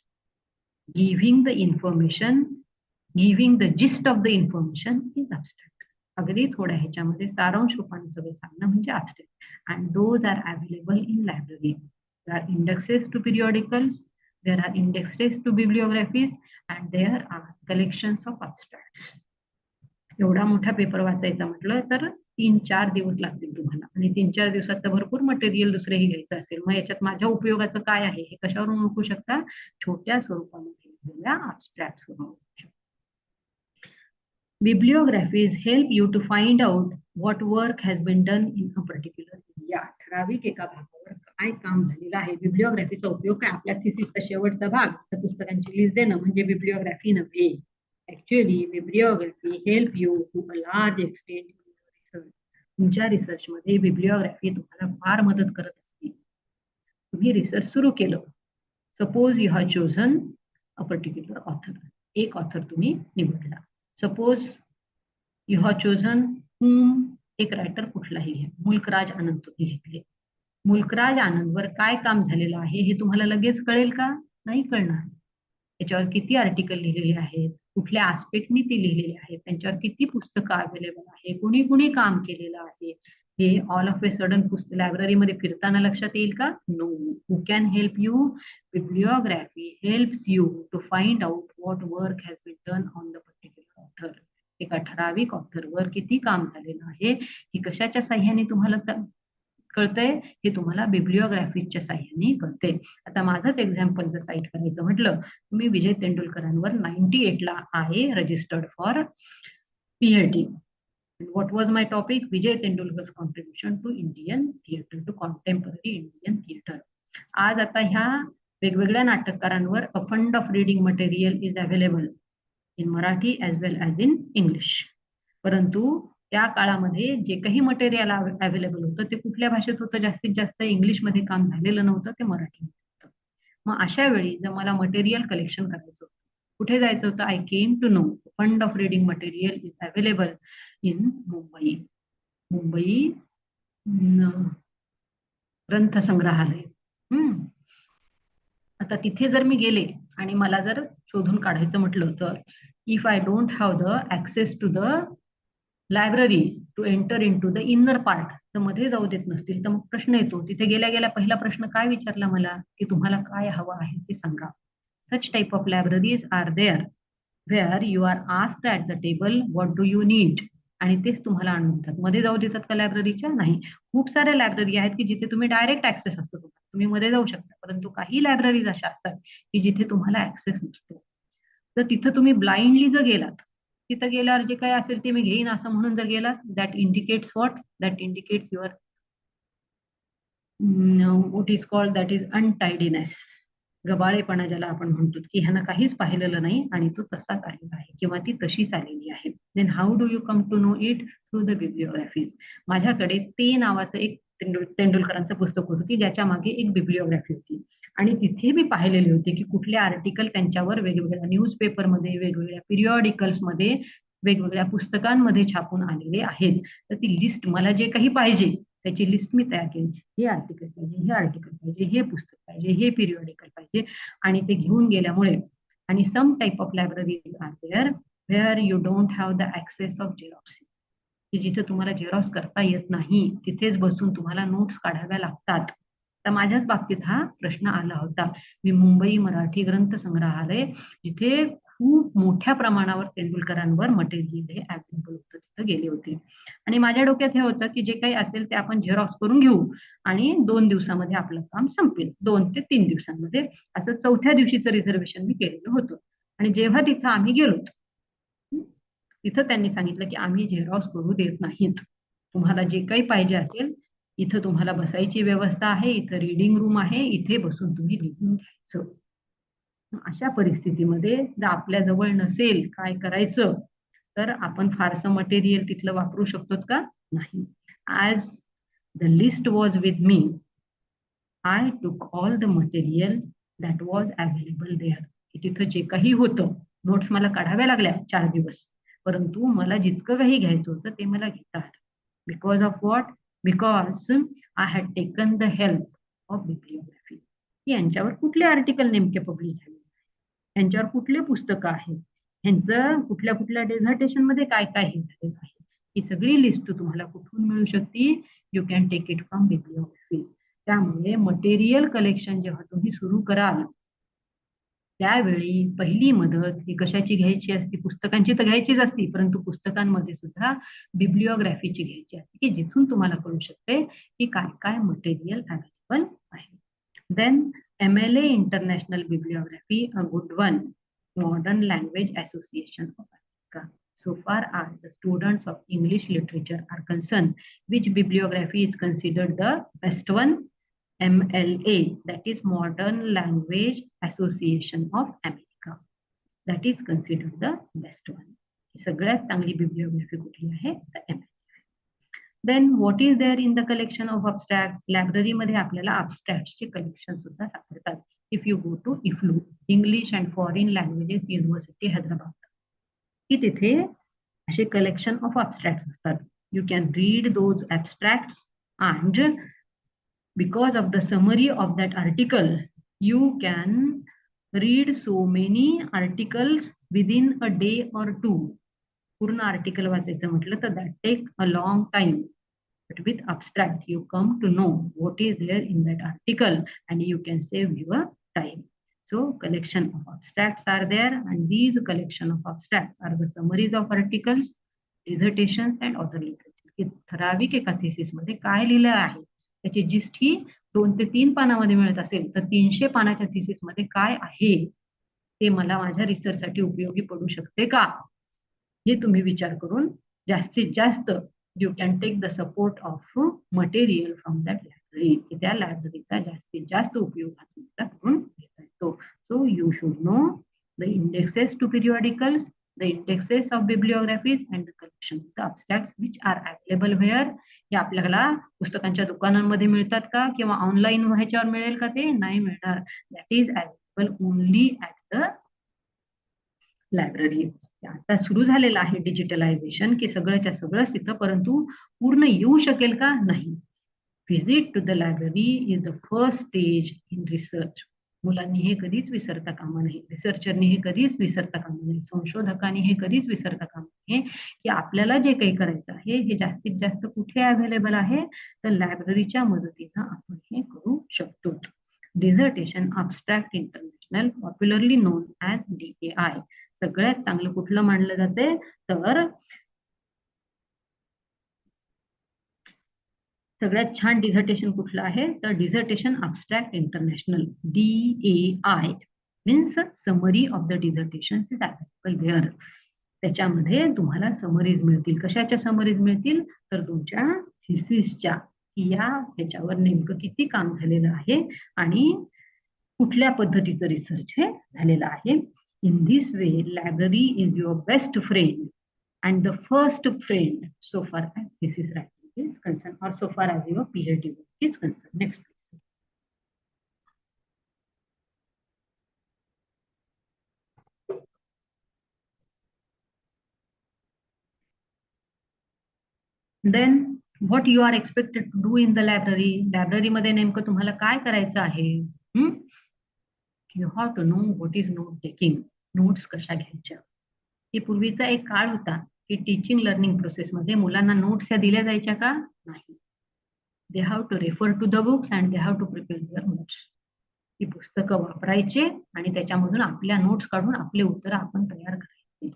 Giving the information, giving the gist of the information is abstract. अगदी थोड्या ह्याच्यामध्ये सारांश रूपाने सगळं सांगणं म्हणजे abstract. And those are available in library. There are indexes to periodicals, there are indexes to bibliographies, and there are collections of abstracts. एवढा मोठा पेपर वाचायचा म्हटलं तर 3-4 दिवस लागतील तुम्हाला, आणि 3-4 दिवसात तर भरपूर मटेरियल दुसरेही घ्यायचं असेल. मग याच्यात माझ्या उपयोगाचं काय आहे हे कशावरून ओळखू शकता? छोट्या स्वरूपामध्ये लिहिलेल्या अबस्ट्रॅक्ट्स वरून ओळखू शकता. Bibliographies help you to find out what work has been done in a particular area. ठराविक एका भागावर काय काम झालेलं आहे. बिब्लिओग्राफीचा उपयोग काय? आपल्या थिसिसचा शेवटचा भाग, तर पुस्तकांची लिस्ट देणं म्हणजे बिब्लिओग्राफी नव्हे. Actually bibliography help you to a large extent in research. तुमच्या रिसर्च मध्ये बिब्लिओग्राफी तुम्हाला फार मदत करत असते. तुम्ही रिसर्च सुरू केलं, suppose you have chosen a particular author, एक ऑथर तुम्ही निवडला. Suppose you have chosen whom, एक रायटर कुठलाही घ्या, मुल्कराज आनंद तुम्ही घेतले. मुल्कराज आनंदवर काय काम झालेलं आहे हे तुम्हाला लगेच कळेल का? नाही कळणार. त्याच्यावर किती आर्टिकल लिहिलेले आहेत, कुठल्या आस्पेक्टनी ती लिहिलेली आहेत, त्यांच्यावर किती पुस्तकं अवेलेबल आहे, कुणी कुणी काम केलेलं आहे, हे ऑल ऑफ ए सडन लायब्ररीमध्ये फिरताना लक्षात येईल का? No. Who can help you? Bibliography helps you to find out what work has been done on the particular author. एका ठराविक ऑथरवर किती काम झालेलं आहे ही कशाच्या साह्याने तुम्हाला कळतंय? हे तुम्हाला बिब्लिओग्राफीच्या साह्याने कळते. आता माझंच एक्झाम्पल जर साईट करायचं म्हटलं, तुम्ही विजय तेंडुलकरांवर 98 ला आहे registered for PhD. What was my topic? Vijay Tendulkar's contribution to Indian theatre, to contemporary Indian theatre. आज आता ह्या वेगवेगळ्या नाटककारांवर a fund of reading material is available in Marathi as well as in English. परंतु त्या काळामध्ये जे काही मटेरियल अवेलेबल होतं ते कुठल्या भाषेत होतं? जास्तीत जास्त इंग्लिशमध्ये काम झालेलं नव्हतं, ते मराठीमध्ये होतं. मग अशा वेळी जर मला मटेरियल कलेक्शन करायचं होतं, कुठे जायचं होतं? I came to know fund of reading material is available in Mumbai. Mumbai ग्रंथ संग्रहालय. आता तिथे जर मी गेले आणि मला जर शोधून काढायचं म्हटलं तर, if I don't have the access to the library to enter in to the inner part, तर मध्ये जाऊ देत नसतील, तर मग प्रश्न येतो. तिथे गेल्या गेल्या पहिला प्रश्न काय विचारला मला? की तुम्हाला काय हवं आहे ते सांगा. Such type of libraries are there where you are asked at the table what do you need, आणि तेच तुम्हाला आणून देतात. मध्ये जाऊ देतात का लायब्ररीच्या? नाही. खूप साऱ्या लायब्ररी आहेत की जिथे तुम्ही डायरेक्ट ऍक्सेस असतो, तुम्ही मध्ये जाऊ शकता. परंतु काही लायब्ररीज अशा असतात की जिथे तुम्हाला ऍक्सेस नसतो. तर तिथं तुम्ही ब्लाइंडली जर गेलात तिथं गेल्यावर जे काही असेल ते मी घेईन असं म्हणून जर गेला, that indicates what, that indicates your what is called, that is untidiness, गबाळेपणा ज्याला आपण म्हणतो, की ह्यानं काहीच पाहिलेलं नाही आणि तो तसाच आलेला आहे किंवा ती तशीच आलेली आहे. Then how do you come to know it? Through the bibliographies. माझ्याकडे ते नावाचं एक तेंडुलकरांचं पुस्तक होतं की ज्याच्या मागे एक बिब्लिओग्राफी होती आणि तिथे मी पाहिलेले होते की कुठले आर्टिकल त्यांच्यावर वेगवेगळ्या न्यूजपेपरमध्ये, वेगवेगळ्या पिरियॉडिकल्समध्ये, वेगवेगळ्या पुस्तकांमध्ये छापून आलेले आहेत. तर ती लिस्ट मला जे काही पाहिजे त्याची लिस्ट मी तयार केली. हे आर्टिकल पाहिजे, हे आर्टिकल पाहिजे, हे पुस्तक पाहिजे, हे पिरियॉडिकल पाहिजे आणि ते घेऊन गेल्यामुळे, आणि some type of libraries are there where you don't have the access of xerox, की जिथे तुम्हाला झेरॉक्स करता येत नाही, तिथेच बसून तुम्हाला नोट्स काढाव्या लागतात. तर माझ्याच बाबतीत हा प्रश्न आला होता. मी मुंबई मराठी ग्रंथ संग्रहालय, जिथे खूप मोठ्या प्रमाणावर तेंडुलकरांवर मटेरियल हे अवेलेबल होतं, तिथं गेले होते आणि माझ्या डोक्यात हे होतं की जे काही असेल ते आपण झेरॉक्स करून घेऊ आणि 2 दिवसामध्ये आपलं काम संपेल, 2 ते 3 दिवसांमध्ये. असं चौथ्या दिवशीचं रिझर्वेशन मी केलेलं होतं आणि जेव्हा तिथं आम्ही गेलो, तिथं त्यांनी सांगितलं की आम्ही झेरॉक्स करू देत नाहीत, तुम्हाला जे काही पाहिजे असेल इथं तुम्हाला बसायची व्यवस्था आहे, इथं रीडिंग रूम आहे, इथे बसून तुम्ही लिहून घ्यायचं. अशा परिस्थितीमध्ये जर आपल्या जवळ नसेल काय करायचं, तर आपण फारसं मटेरियल तिथलं वापरू शकतो का? नाही. As the list was with me, I took all the material that was available there. तिथं जे काही होतं, नोट्स मला काढाव्या लागल्या 4 दिवस, परंतु मला जितकं काही घ्यायचं होतं ते मला घेता आलं. Because of what? Because I had taken the help of bibliography. यांच्यावर कुठले आर्टिकल नेमके पब्लिश झाले, यांच्यावर कुठले पुस्तकं आहेत, ह्यांचं कुठल्या कुठल्या डेझर्टेशन मध्ये काय काय हे झालेलं आहे, ही सगळी लिस्ट तुम्हाला कुठून मिळू शकते? You can take it from bibliographies. त्यामुळे मटेरियल कलेक्शन जेव्हा तुम्ही सुरू कराल, त्यावेळी पहिली मदत ही कशाची घ्यायची असते? पुस्तकांची तर घ्यायचीच असती, परंतु पुस्तकांमध्ये सुद्धा बिब्लिओग्राफीची घ्यायची असते, की जिथून तुम्हाला कळू शकते की काय काय मटेरियल अवेलेबल आहे. Then MLA International Bibliography, a good one, Modern Language Association of America. So far as the students of English literature are concerned, which bibliography is considered the best one? MLA, that is Modern Language Association of America. That is considered the best one. सगळ्यात चांगली बिब्लिओग्राफी कुठली आहे? तर MLA. Then what is there in the collection of abstracts? लायब्ररीमध्ये आपल्याला अबस्ट्रॅक्ट्सचे कलेक्शन सुद्धा सापडतात. If you go to EFLU, English and foreign languages university Hyderabad, की तिथे असे कलेक्शन ऑफ अबस्ट्रॅक्ट्स असतात. You can read those abstracts and because of the summary of that article, you can read so many articles within a day or two. पूर्ण आर्टिकल वाचायचं म्हटलं तर that take a long time, but with abstract you come to know what is there in that article and you can save your time. So collection of abstracts are there, and these collection of abstracts are the summaries of articles, dissertations and other literature. की ठराविक एका thesis मध्ये काय लिहिलं आहे त्याची जिस्ट ही 2 ते 3 पानामध्ये मिळत असेल, तर 300 पानाच्या thesis मध्ये काय आहे ते मला माझ्या रिसर्चसाठी उपयोगी पडू शकते का, हे तुम्ही विचार करून जास्तीत जास्त you can take the support of material from that library, की त्या लायब्ररीचा जास्तीत जास्त उपयोग तुम्हाला करून घेता येतो. So you should know the indexes to periodicals, the indexes of bibliographies and the collection of the abstracts which are available where. हे आपल्याला पुस्तकांच्या दुकानांमध्ये मिळतात का किंवा ऑनलाईन ह्याच्यावर मिळेल का? ते नाही मिळणार. That is available only at the library. आता सुरू झालेलं आहे डिजिटलायझेशन, की सगळंच्या सगळंच तिथं, परंतु पूर्ण येऊ शकेल का? नाही. Visit to the library is the first stage in research. मुलांनी हे कधीच विसरता कामा नये, रिसर्चरनी हे कधीच विसरता कामा नये, संशोधकांनी हे कधीच विसरता कामा नये, की आपल्याला जे काही करायचं आहे हे जास्तीत जास्त कुठे अवेलेबल आहे? तर लायब्ररीच्या मदतीनं आपण हे करू शकतो. Dissertation abstract international, popularly known as DAI, सगळ्यात चांगलं कुठलं मानलं जाते? तर सगळ्यात छान डिझर्टेशन कुठलं आहे? तर dissertation abstract international, DAI means summary of the dissertation is available there. त्याच्यामध्ये तुम्हाला समरीज मिळतील. कशाच्या समरीज मिळतील? तर तुमच्या थिसिसच्या, की या ह्याच्यावर नेमकं किती काम झालेलं आहे आणि कुठल्या पद्धतीचं रिसर्च हे झालेलं आहे. In this way library is your best friend and the first friend so far as thesis writing is concerned, or so far as your PhD work is concerned. Next please. Then what you are expected to do in the library? Library मध्ये नेमकं तुम्हाला काय करायचं आहे? You have to know what is note taking. Notes कशा घ्यायच्या. ही पूर्वीचा एक काळ होता की टीचिंग लर्निंग प्रोसेस मध्ये मुलांना नोट्स या दिल्या जायच्या का? नाही. They have to refer to the books and they have to prepare their notes. ती पुस्तकं वापरायचे आणि त्याच्यामधून आपल्या नोट्स काढून आपले उत्तर आपण तयार करायचे.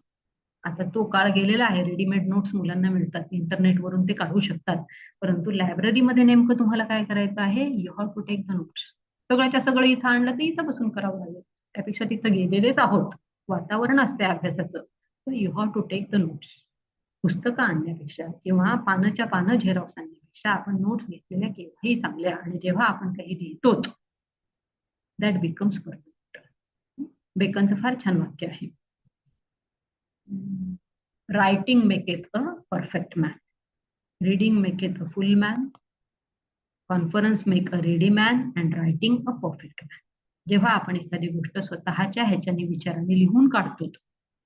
आता तो काळ गेलेला आहे. रेडीमेड नोट्स मुलांना मिळतात, इंटरनेटवरून ते काढू शकतात. परंतु लायब्ररीमध्ये नेमकं तुम्हाला काय करायचं आहे? You have to take the notes. सगळ्याच्या सगळं इथं आणलं तर इथं बसून करावं लागेल. त्यापेक्षा तिथं गेलेलेच आहोत, वातावरण असते अभ्यासाचं. तर you have to take the notes. पुस्तकं आणण्यापेक्षा किंवा पानाच्या पानं झेरॉक्स आणण्यापेक्षा आपण नोट्स घेतलेल्या केव्हाही चांगल्या, आणि जेव्हा आपण काही लिहितो दॅट बिकम्स परफेक्ट. बेकनचं फार छान वाक्य आहे. Writing maketh a perfect man, reading maketh a full man, conference make a ready man, and writing a perfect man. जेव्हा आपण एखादी गोष्ट स्वतःच्या ह्याच्याने विचाराने लिहून काढतो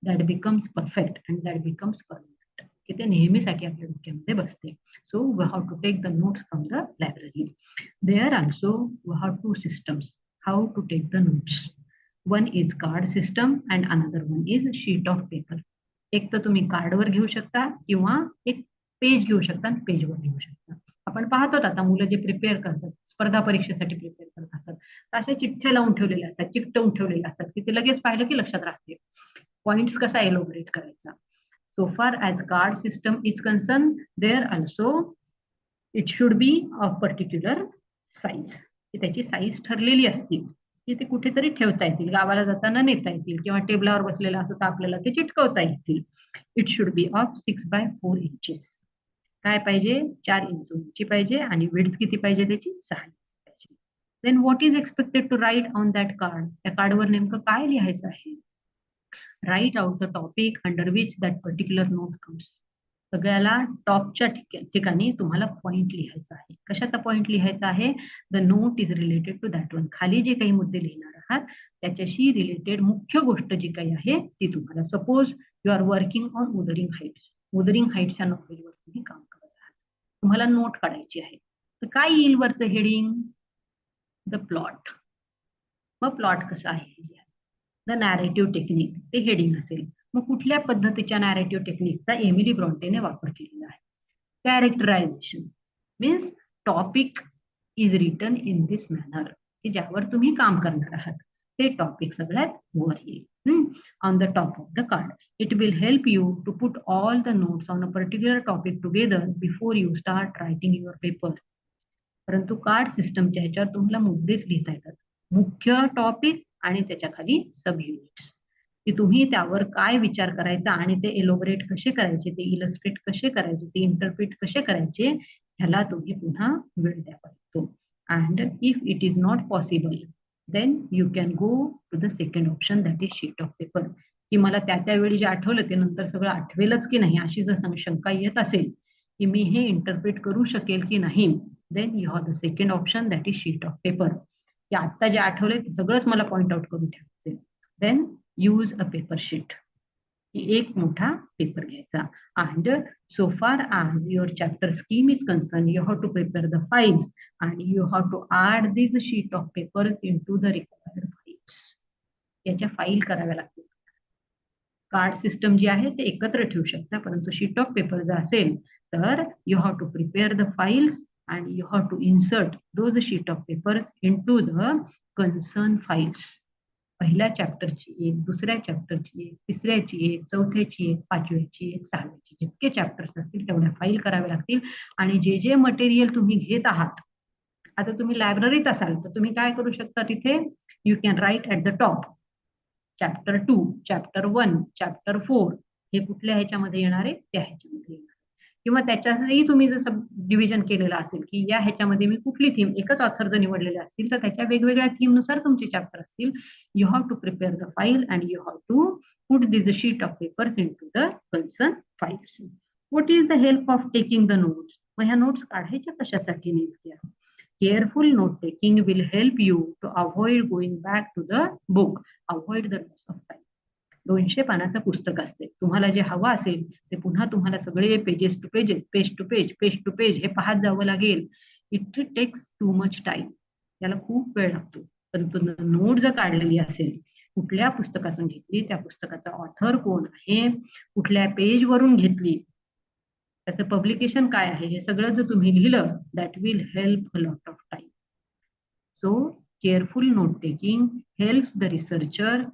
that becomes perfect and that becomes perfect, की ते नेहमीसाठी आपल्या डोक्यामध्ये बसते. So we have to take the notes from the library. There also we have two systems how to take the notes. One is card system and another one is sheet of paper. एक तर तुम्ही कार्डवर घेऊ शकता किंवा एक पेज घेऊ शकता आणि पेजवर घेऊ शकता. आपण पाहतो आता मुलं जे प्रिपेअर करतात, स्पर्धा परीक्षेसाठी प्रिपेअर करत असतात, अशा चिठ्ठ्या लावून ठेवलेल्या असतात, चिकटवून ठेवलेल्या असतात, की ते लगेच पाहिलं की लक्षात राहते. पॉइंट्स कसा एलोबरेट करायचा. So far as card system is concern, there also it should be of particular size. की त्याची साईज ठरलेली असते, की ते कुठेतरी ठेवता येतील, गावाला जाताना नेता येतील, किंवा टेबलावर बसलेला असतो तर आपल्याला ते चिटकवता येतील. It should be of 6x4 inches. काय पाहिजे? 4 इंच उंची पाहिजे आणि विड्थ किती पाहिजे त्याची? 6 इंच पाहिजे. Then what is expected to write on that card? त्या कार्डवर नेमकं काय लिहायचं आहे? Write out the topic under which that particular note comes. सगळ्याला टॉपच्या ठिकाणी तुम्हाला पॉइंट लिहायचा आहे. कशाचा पॉइंट लिहायचा आहे? The note is related to that one. खाली जे काही मुद्दे लिहिणार आहात त्याच्याशी रिलेटेड मुख्य गोष्ट जी काही आहे ती तुम्हाला. Suppose you are working on Wuthering Heights. Wuthering Heights या नॉव्हेलवर तुम्ही काम करत आहात, तुम्हाला नोट काढायची आहे. तर काय येईल वरचं हेडिंग? The plot. मग प्लॉट कसा आहे? द नॅरेटिव्ह टेक्निक, ते हेडिंग असेल. मग कुठल्या पद्धतीच्या नॅरेटिव्ह टेक्निकचा एमिली ब्रॉन्टेने वापर केलेला आहे? Characterisation means topic is written in this manner, की ज्यावर तुम्ही काम करणार आहात ते टॉपिक सगळ्यात वर येईल on the top of the card. It will help you to put all the notes on a particular topic together before you start writing your paper. परंतु कार्ड सिस्टमच्या ह्याच्यावर तुम्हाला मुद्देच लिहिता येतात, मुख्य टॉपिक आणि त्याच्या खाली सब युनिट्स, की तुम्ही त्यावर काय विचार करायचा आणि ते एलोबरेट कसे करायचे, ते इलस्ट्रेट कसे करायचे, ते इंटरप्रिट कसे करायचे, ह्याला तुम्ही पुन्हा वेळ द्यावा लागतो. And if it is not possible then you can go to the second option that is sheet of paper. की मला त्यावेळी जे आठवलं ते नंतर सगळं आठवेलच की नाही अशी जर शंका येत असेल की मी हे इंटरप्रिट करू शकेल की नाही, then you have the second option that is sheet of paper. की आता जे आठवले ते सगळंच मला पॉइंट आउट करून ठेवायचे. Then use a paper sheet. एक मोठा पेपर घ्यायचा. And so far as your chapter scheme is concern you have to prepare the files and you have to add this sheet of papers in to the required files. याच्या फाईल कराव्या लागतील. कार्ड सिस्टम जी आहे ते एकत्र ठेवू शकता, परंतु शीट ऑफ पेपर जर असेल तर you have to prepare the files and you have to insert those sheet of papers into the concern files. पहिल्या चॅप्टरची एक, दुसऱ्या चॅप्टरची एक, तिसऱ्याची एक, चौथ्याची एक, पाचव्याची एक, सहाव्याची, जितके चॅप्टर्स असतील तेवढ्या फाईल कराव्या लागतील. आणि जे जे मटेरियल तुम्ही घेत आहात, आता तुम्ही लायब्ररीत असाल तर तुम्ही काय करू शकता, तिथे you can write at the top chapter 2, chapter 1, chapter 4, हे कुठल्या ह्याच्यामध्ये येणार आहे, त्या ह्याच्यामध्ये येणार. किंवा त्याच्यातही तुम्ही जसं डिव्हिजन केलेलं असेल की या ह्याच्यामध्ये मी कुठली थीम, एकच ऑथर जर निवडलेले असतील तर त्याच्या वेगवेगळ्या थीम नुसार तुमचे चॅप्टर असतील. You have to prepare the file and you have to put this sheet of papers in to the concern files. What is the help of taking the notes? मग ह्या नोट्स काढायच्या कशासाठी नेमक्या? Careful note taking will help you to avoid going back to the book, avoid the loss of time. 200 पानाचं पुस्तक असते, तुम्हाला जे हवं असेल ते पुन्हा तुम्हाला सगळे pages to pages, page to page हे पाहत जावं लागेल. It takes too much time, त्याला खूप वेळ लागतो. परंतु नोट जर काढलेली असेल, कुठल्या पुस्तकातून घेतली, त्या पुस्तकाचा ऑथर कोण आहे, कुठल्या पेज वरून घेतली, त्याचं पब्लिकेशन काय आहे, हे सगळं जर तुम्ही लिहिलं, that will help a lot of time. So careful note taking helps the researcher.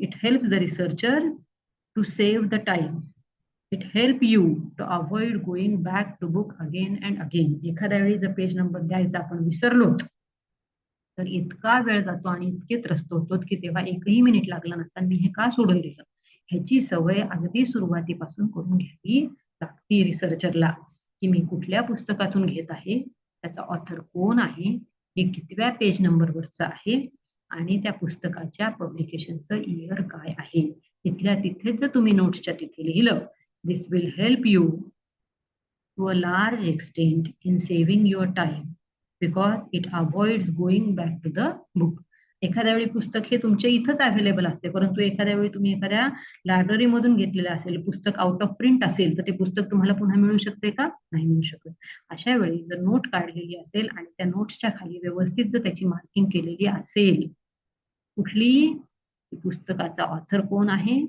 It helps the researcher to save the time. It help you to avoid going back to book again and again. एखाद्या वेळी जर पेज नंबर द्यायचा आपण विसरलो तर इतका वेळ जातो आणि इतके त्रस्त होतो की तेव्हा एकही मिनिट लागला नसता मी हे का सोडून दिलं. ह्याची सवय अगदी सुरुवातीपासून करून घ्यावी लागती रिसर्चरला, की मी कुठल्या पुस्तकातून घेत आहे, त्याचा ऑथर कोण आहे, हे कितव्या पेज नंबरवरचं आहे आणि त्या पुस्तकाच्या पब्लिकेशनचं इयर काय आहे. तिथल्या तिथेच जर तुम्ही नोट्सच्या तिथे लिहिलं, this will help you to a large extent in saving your time because it avoids going back to the book. एखाद्या वेळी पुस्तक हे तुमच्या इथंच अवेलेबल असते, परंतु एखाद्या वेळी तुम्ही एखाद्या लायब्ररीमधून घेतलेलं असेल, पुस्तक आउट ऑफ प्रिंट असेल, तर ते पुस्तक तुम्हाला पुन्हा मिळू शकते का? नाही मिळू शकत. अशा वेळी जर नोट काढलेली असेल आणि त्या नोट्सच्या खाली व्यवस्थित जर त्याची मार्किंग केलेली असेल, कुठली पुस्तकाचा ऑथर कोण आहे,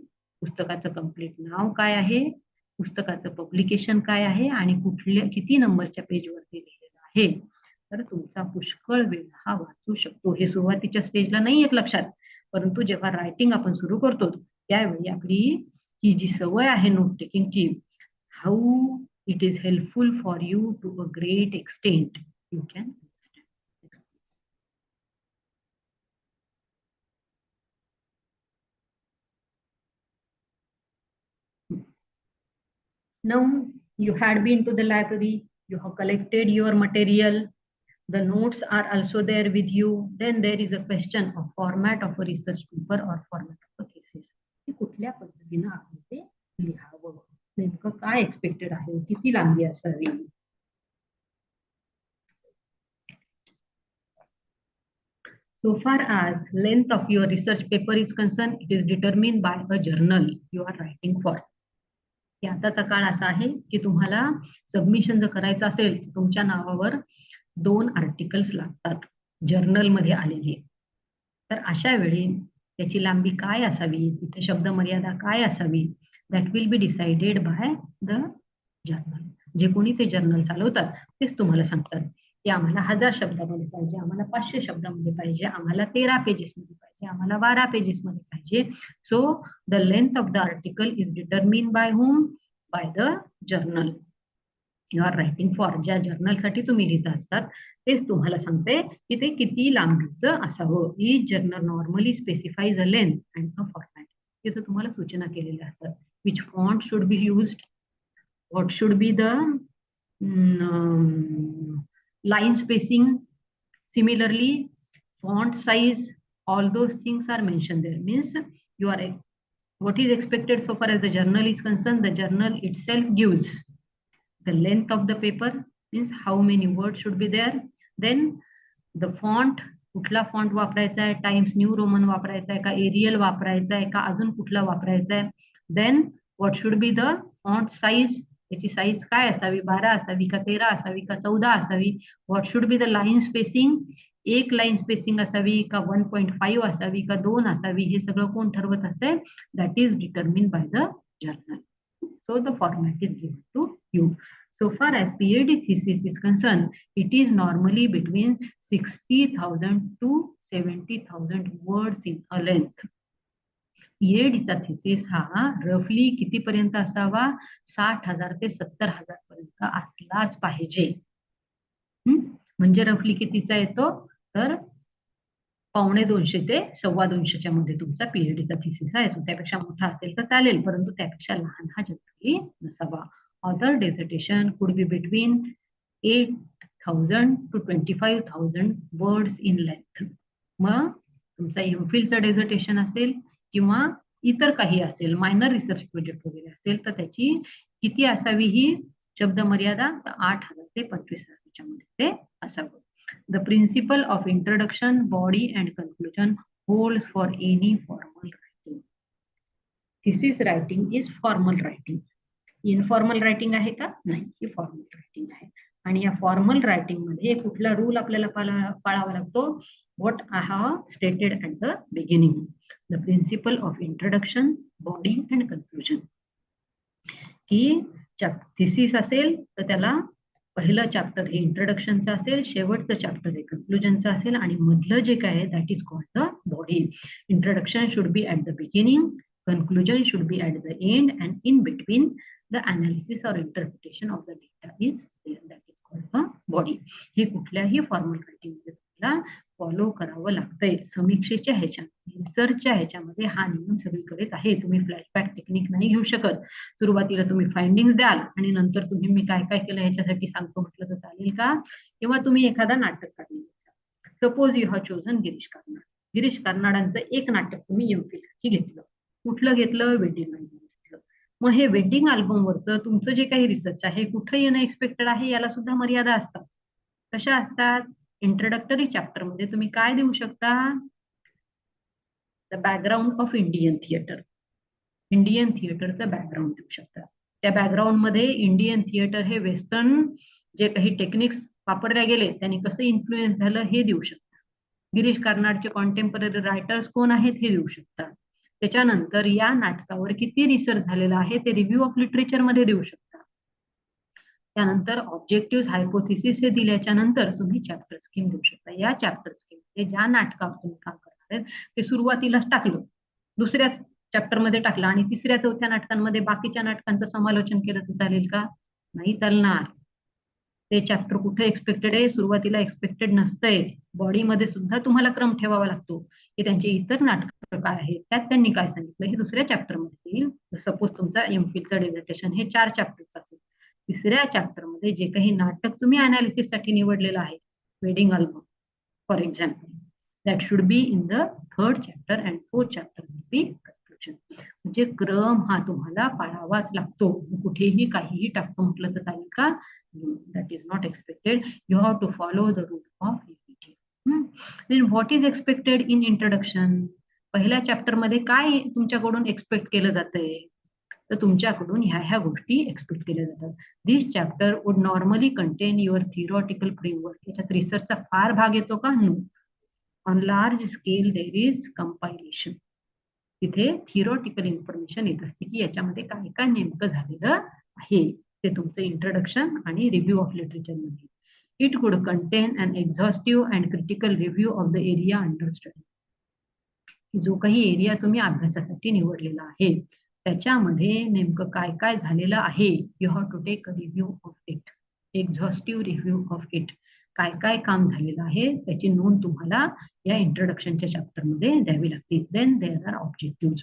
पुस्तकाचं कंप्लीट नाव काय आहे, पुस्तकाचं पब्लिकेशन काय आहे आणि कुठल्या किती नंबरच्या पेजवरती लिहिलेलं आहे, तर तुमचा पुष्कळ वेळ हा वाचू शकतो. हे सुरुवातीच्या स्टेजला नाही येत लक्षात, परंतु जेव्हा रायटिंग आपण सुरू करतो त्यावेळी आपली ही जी सवय आहे नोट टेकिंगची, how it is helpful for you to a great extent, you can understand. Now you had been to the library, you have collected your material, the notes are also there with you. Then there is a question of format of a research paper or format of a thesis. की कुठल्या पद्धतीने आपण ते लिहावं, नेमकं काय एक्सपेक्टेड आहे, किती लांबी असावी. So far as length of your research paper is concerned, it is determined by a journal you are writing for. की आताचा काळ असा आहे की तुम्हाला सबमिशन जर करायचं असेल, तुमच्या नावावर 2 आर्टिकल्स लागतात जर्नल मध्ये आलेली. तर अशा वेळी त्याची लांबी काय असावी, तिथे शब्द मर्यादा काय असावी, that will B decided bye the journal. जे कोणी ते जर्नल चालवतात तेच तुम्हाला सांगतात की आम्हाला 1000 शब्दामध्ये पाहिजे, आम्हाला 500 शब्दामध्ये पाहिजे, आम्हाला 13 पेजेस मध्ये पाहिजे, आम्हाला 12 पेजेस मध्ये पाहिजे. So the length of the article is determine by whom? By the journal you are writing for. ज्या जर्नलसाठी तुम्ही लिहित असतात तेच तुम्हाला सांगते की ते किती लांबीचं असावं. Each journal normally specifies a length and a format. तिथे तुम्हाला सूचना केलेल्या असतात. Which font should be used, what should be the line spacing, similarly font size, all those things are mentioned there. Means you are what is expected so far as the journal is concerned, the journal itself gives the length of the paper, means how many words should be there, then the font, कुठला फॉन्ट वापरायचा आहे, टाइम्स न्यू रोमन वापरायचा आहे का, एरियल वापरायचा आहे का, अजून कुठला वापरायचा आहे. Then what should be the font size, त्याची साईज काय असावी, 12 असावी का 13 असावी का 14 असावी. What should be the line spacing, एक लाईन स्पेसिंग असावी का 1.5 असावी का 2 असावी, हे सगळं कोण ठरवत असते, that is determine by the journal. So the format is given to you. So far as PhD thesis is concerned, it is normally between 60,000 to 70,000 words in a length. PhD चा thesis हा रफली किती पर्यंत असावा, 60,000 ते 70,000 पर्यंत असलाच पाहिजे. म्हणजे रफली कितीचा येतो, तर 250 ते 225 मध्ये तुमचा पीएचडीचा थिसिस आहे. तो त्यापेक्षा मोठा असेल तर चालेल, परंतु त्यापेक्षा लहान हा जनरली नसावा. Author dissertation could be between 8,000 to 25,000 words in length. मग तुमचा एमफिलचं डेझर्टेशन असेल किंवा इतर काही असेल, मायनर रिसर्च प्रोजेक्ट वगैरे असेल, तर त्याची किती असावी ही शब्द मर्यादा? 8,000 ते 25,000 मध्ये ते असावं. The principle of introduction, body and conclusion holds for any formal writing. Thesis writing is formal writing. Informal writing आहे का? नाही, ही फॉर्मल रायटिंग आहे. आणि या फॉर्मल रायटिंग मध्ये कुठला रूल आपल्याला पाळावा लागतो? What I have stated at the beginning, the principle of introduction, body and conclusion. की थिसिस असेल तर त्याला पहिलं चॅप्टर हे इंट्रोडक्शनचं असेल, शेवटचं चॅप्टर हे कन्क्लुजनचं असेल, आणि मधलं जे काय आहे that is called the body. Introduction should be at the beginning, conclusion should be at the end, and in between the analysis or interpretation of the data is there, that is called the body. हे कुठल्याही फॉर्मल रायटिंग मध्ये तुम्हाला फॉलो करावं लागतंय. समीक्षेच्या ह्याच्यामध्ये, रिसर्चच्या ह्याच्यामध्ये हा नियम सगळीकडेच आहे. तुम्ही फ्लॅशबॅक टेक्निक नाही घेऊ शकत. सुरुवातीला तुम्ही फाइंडिंग्स द्याल आणि नंतर तुम्ही मी काय काय केलं ह्याच्यासाठी सांगतो म्हटलं तर चालेल का? किंवा तुम्ही एखादा नाटक काढलं. Suppose you have chosen Girish Karnad. Girish कार्नाडांचं एक नाटक तुम्ही एमफिल साठी घेतलं. कुठलं घेतलं? वेडिंग अल्बम घेतलं. मग हे वेडिंग अल्बमवरचं तुमचं जे काही रिसर्च आहे कुठे येणं एक्सपेक्टेड आहे याला सुद्धा मर्यादा असतात. कशा असतात? इंट्रोडक्टरी चॅप्टर मध्ये तुम्ही काय देऊ शकता? The background of Indian theatre. Indian थिएटरचं बॅकग्राऊंड देऊ शकता. त्या बॅकग्राऊंड मध्ये इंडियन थिएटर हे वेस्टर्न जे काही टेक्निक्स वापरल्या गेले त्यांनी कसं इन्फ्लुएन्स झालं हे देऊ शकता. गिरीश कार्नाडचे कॉन्टेम्पररी रायटर्स कोण आहेत हे देऊ शकता. त्याच्यानंतर या नाटकावर किती रिसर्च झालेला आहे ते रिव्ह्यू ऑफ लिटरेचर मध्ये देऊ शकता. त्यानंतर ऑब्जेक्टिव्ह, हायपोथिसिस हे दिल्याच्या नंतर तुम्ही चॅप्टर स्कीम देऊ शकता. या चॅप्टर स्कीम मध्ये ज्या नाटकावर तुम्ही काम करणार आहेत ते सुरुवातीलाच टाकलं, दुसऱ्याच चॅप्टर मध्ये टाकलं आणि तिसऱ्या चौथ्या नाटकांमध्ये बाकीच्या नाटकांचं समालोचन केलं तर चालेल का? नाही चालणार. ते चॅप्टर कुठे एक्सपेक्टेड आहे? सुरुवातीला एक्सपेक्टेड नसतंय. बॉडीमध्ये सुद्धा तुम्हाला क्रम ठेवावा लागतो की त्यांचे इतर नाटक काय आहेत, त्यात त्यांनी काय सांगितलं हे दुसऱ्या चॅप्टर मध्ये येईल. सपोज तुमचा एमफिलचं डेझर्टेशन हे 4 चॅप्टरचं असेल, तिसऱ्या चॅप्टर मध्ये जे काही नाटक तुम्ही अनालिसिस साठी निवडलेलं आहे, wedding album for example, that should be in the 3rd chapter and 4th chapter will be conclusion. म्हणजे क्रम हा तुम्हाला पाळावाच लागतो. कुठेही काहीही टाकतो म्हटलं तर चालेल का? That is not expected. You have to follow the rule of unity. Then what is expected in introduction? पहिल्या चॅप्टर मध्ये काय तुमच्याकडून एक्सपेक्ट केलं जातंय? तर तुमच्याकडून ह्या गोष्टी एक्सपेक्ट केल्या जातात. This chapter would normally contain your theoretical framework. याच्यात रिसर्चचा फार भाग येतो का? No. On large scale there is compilation. तिथे थिओरिटिकल इन्फॉर्मेशन येत असते की याच्यामध्ये काय काय नेमकं झालेलं आहे. ते तुमचं इंट्रोडक्शन आणि रिव्ह्यू ऑफ लिटरेचर मध्ये. It could contain an exhaustive and critical review of the area under study. जो काही एरिया तुम्ही अभ्यासासाठी निवडलेला आहे त्याच्यामध्ये नेमकं काय काय झालेलं आहे. You have to take a review of it, exhaustive review of it. काय काय काम झालेलं आहे त्याची नोंद तुम्हाला या इंट्रोडक्शनच्या चॅप्टर मध्ये द्यावी लागते. Then there are objective.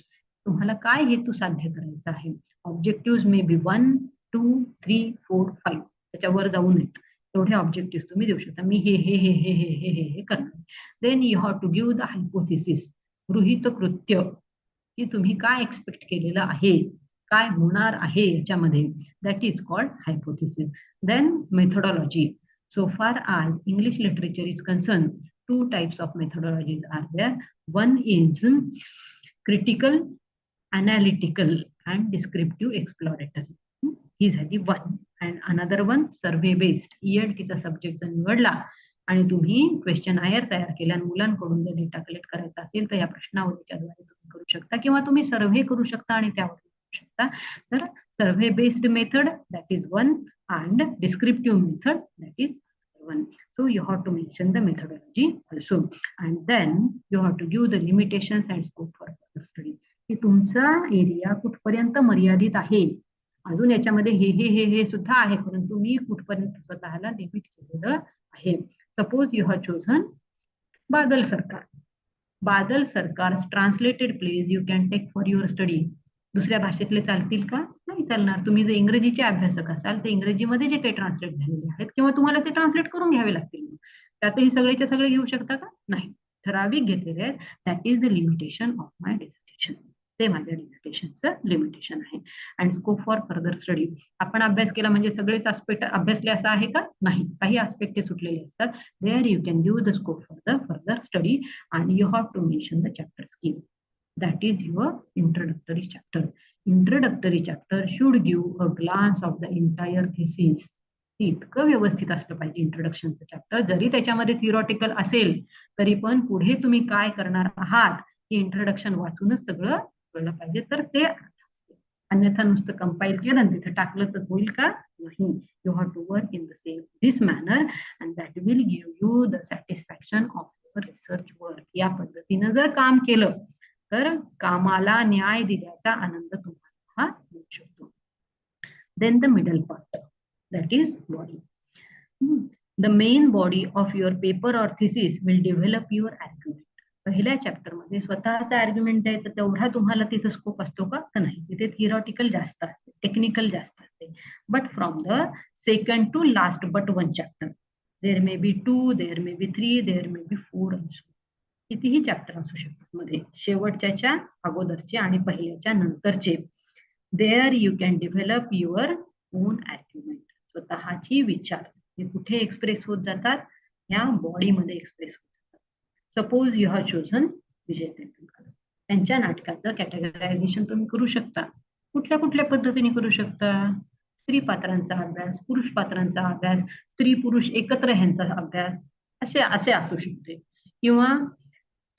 तुम्हाला काय हेतू साध्य करायचा आहे. Objective may be 1, 2, 3, 4, 5. त्याच्यावर जाऊ नयेत. एवढे ऑब्जेक्टिव्ह तुम्ही देऊ शकता. मी हे हे हे हे हे हे हे हे करणार. Then you have to give the hypothesis, गृहीत कृत्य, की तुम्ही काय एक्सपेक्ट केलेलं आहे, काय होणार आहे याच्यामध्ये. That is called hypothesis. Then methodology. So far as English literature is concerned, 2 types of methodologies are there. One is critical, analytical, and descriptive exploratory. ही झाली one. And another one survey based. ELTचा सब्जेक्ट जर निवडला आणि तुम्ही क्वेश्चनायर तयार केला आणि मुलांकडून जर डेटा कलेक्ट करायचा असेल तर या प्रश्नावलीच्या द्वारे तुम्ही करू शकता किंवा तुम्ही सर्व्हे करू शकता आणि त्यावर करू शकता. तर survey based method that is one and descriptive method that is one. So you have to mention the methodology also, and then you have to give the limitations and scope for further study. की तुमचा एरिया कुठपर्यंत मर्यादित आहे, अजून याच्यामध्ये हे हे हे हे सुद्धा आहे, परंतु मी कुठपर्यंत स्वतःला लिमिट केलेलं आहे. Suppose you have chosen Badal Sarkar. Badal Sarkar's translated plays you can take for your study. दुसऱ्या भाषेतले चालतील का? नाही चालणार. तुम्ही जर इंग्रजीचे अभ्यासक असाल तर इंग्रजीमध्ये जे काही ट्रान्सलेट झालेले आहेत किंवा तुम्हाला ते ट्रान्सलेट करून घ्यावे लागतील. त्यातही सगळेच्या सगळे घेऊ शकता का? नाही. ठराविक घेतलेले आहेत. That is the limitation of my dissertation. ते माझ्या डिझर्टेशनचं लिमिटेशन आहे. And scope for further study. आपण अभ्यास केला म्हणजे सगळेच आस्पेक्ट अभ्यासले असं आहे का? नाही. काही आस्पेक्ट सुटलेले असतात. There you can give the scope for the further study and you have to mention the chapter scheme. That is your introductory chapter. Introductory chapter should give a glance of the entire thesis. इतकं व्यवस्थित असलं पाहिजे इंट्रोडक्शनचं चॅप्टर. जरी त्याच्यामध्ये थिओरॉटिकल असेल तरी पण पुढे तुम्ही काय करणार आहात हे इंट्रोडक्शन वाचूनच सगळं कळलं पाहिजे, तर ते अन्यथा नुसतं कंपाईल केलं तिथे टाकलं तर होईल का? नाही. You have to work in the same this manner and that will give you the satisfaction of research work. या पद्धतीनं जर काम केलं तर कामाला न्याय दिल्याचा आनंद तुम्हाला मिळू शकतो. Then the middle part, that is body. The main body of your paper or thesis will develop your argument. पहिल्या चॅप्टर मध्ये स्वतःचा आर्ग्युमेंट द्यायचा तेवढा तुम्हाला तिथं स्कोप असतो का? तर नाही. तिथे थिअरॉटिकल जास्त असते, टेक्निकल जास्त असते. But from the second to last but one chapter there may be 2, there may be 3, there may be 4 also. कितीही चॅप्टर असू शकतात मध्ये, शेवटच्या अगोदरचे आणि पहिल्याच्या नंतरचे. There you can develop your own argument. स्वतःची विचार हे कुठे एक्सप्रेस होत जातात? या बॉडीमध्ये एक्सप्रेस होत जातात. Suppose you have chosen Vijay Tendulkar. त्यांच्या नाटकाचं कॅटेगरायझेशन तुम्ही करू शकता. कुठल्या कुठल्या पद्धतीने करू शकता? स्त्री पात्रांचा अभ्यास, पुरुष पात्रांचा अभ्यास, स्त्री पुरुष एकत्र ह्यांचा अभ्यास, असे असू शकते. किंवा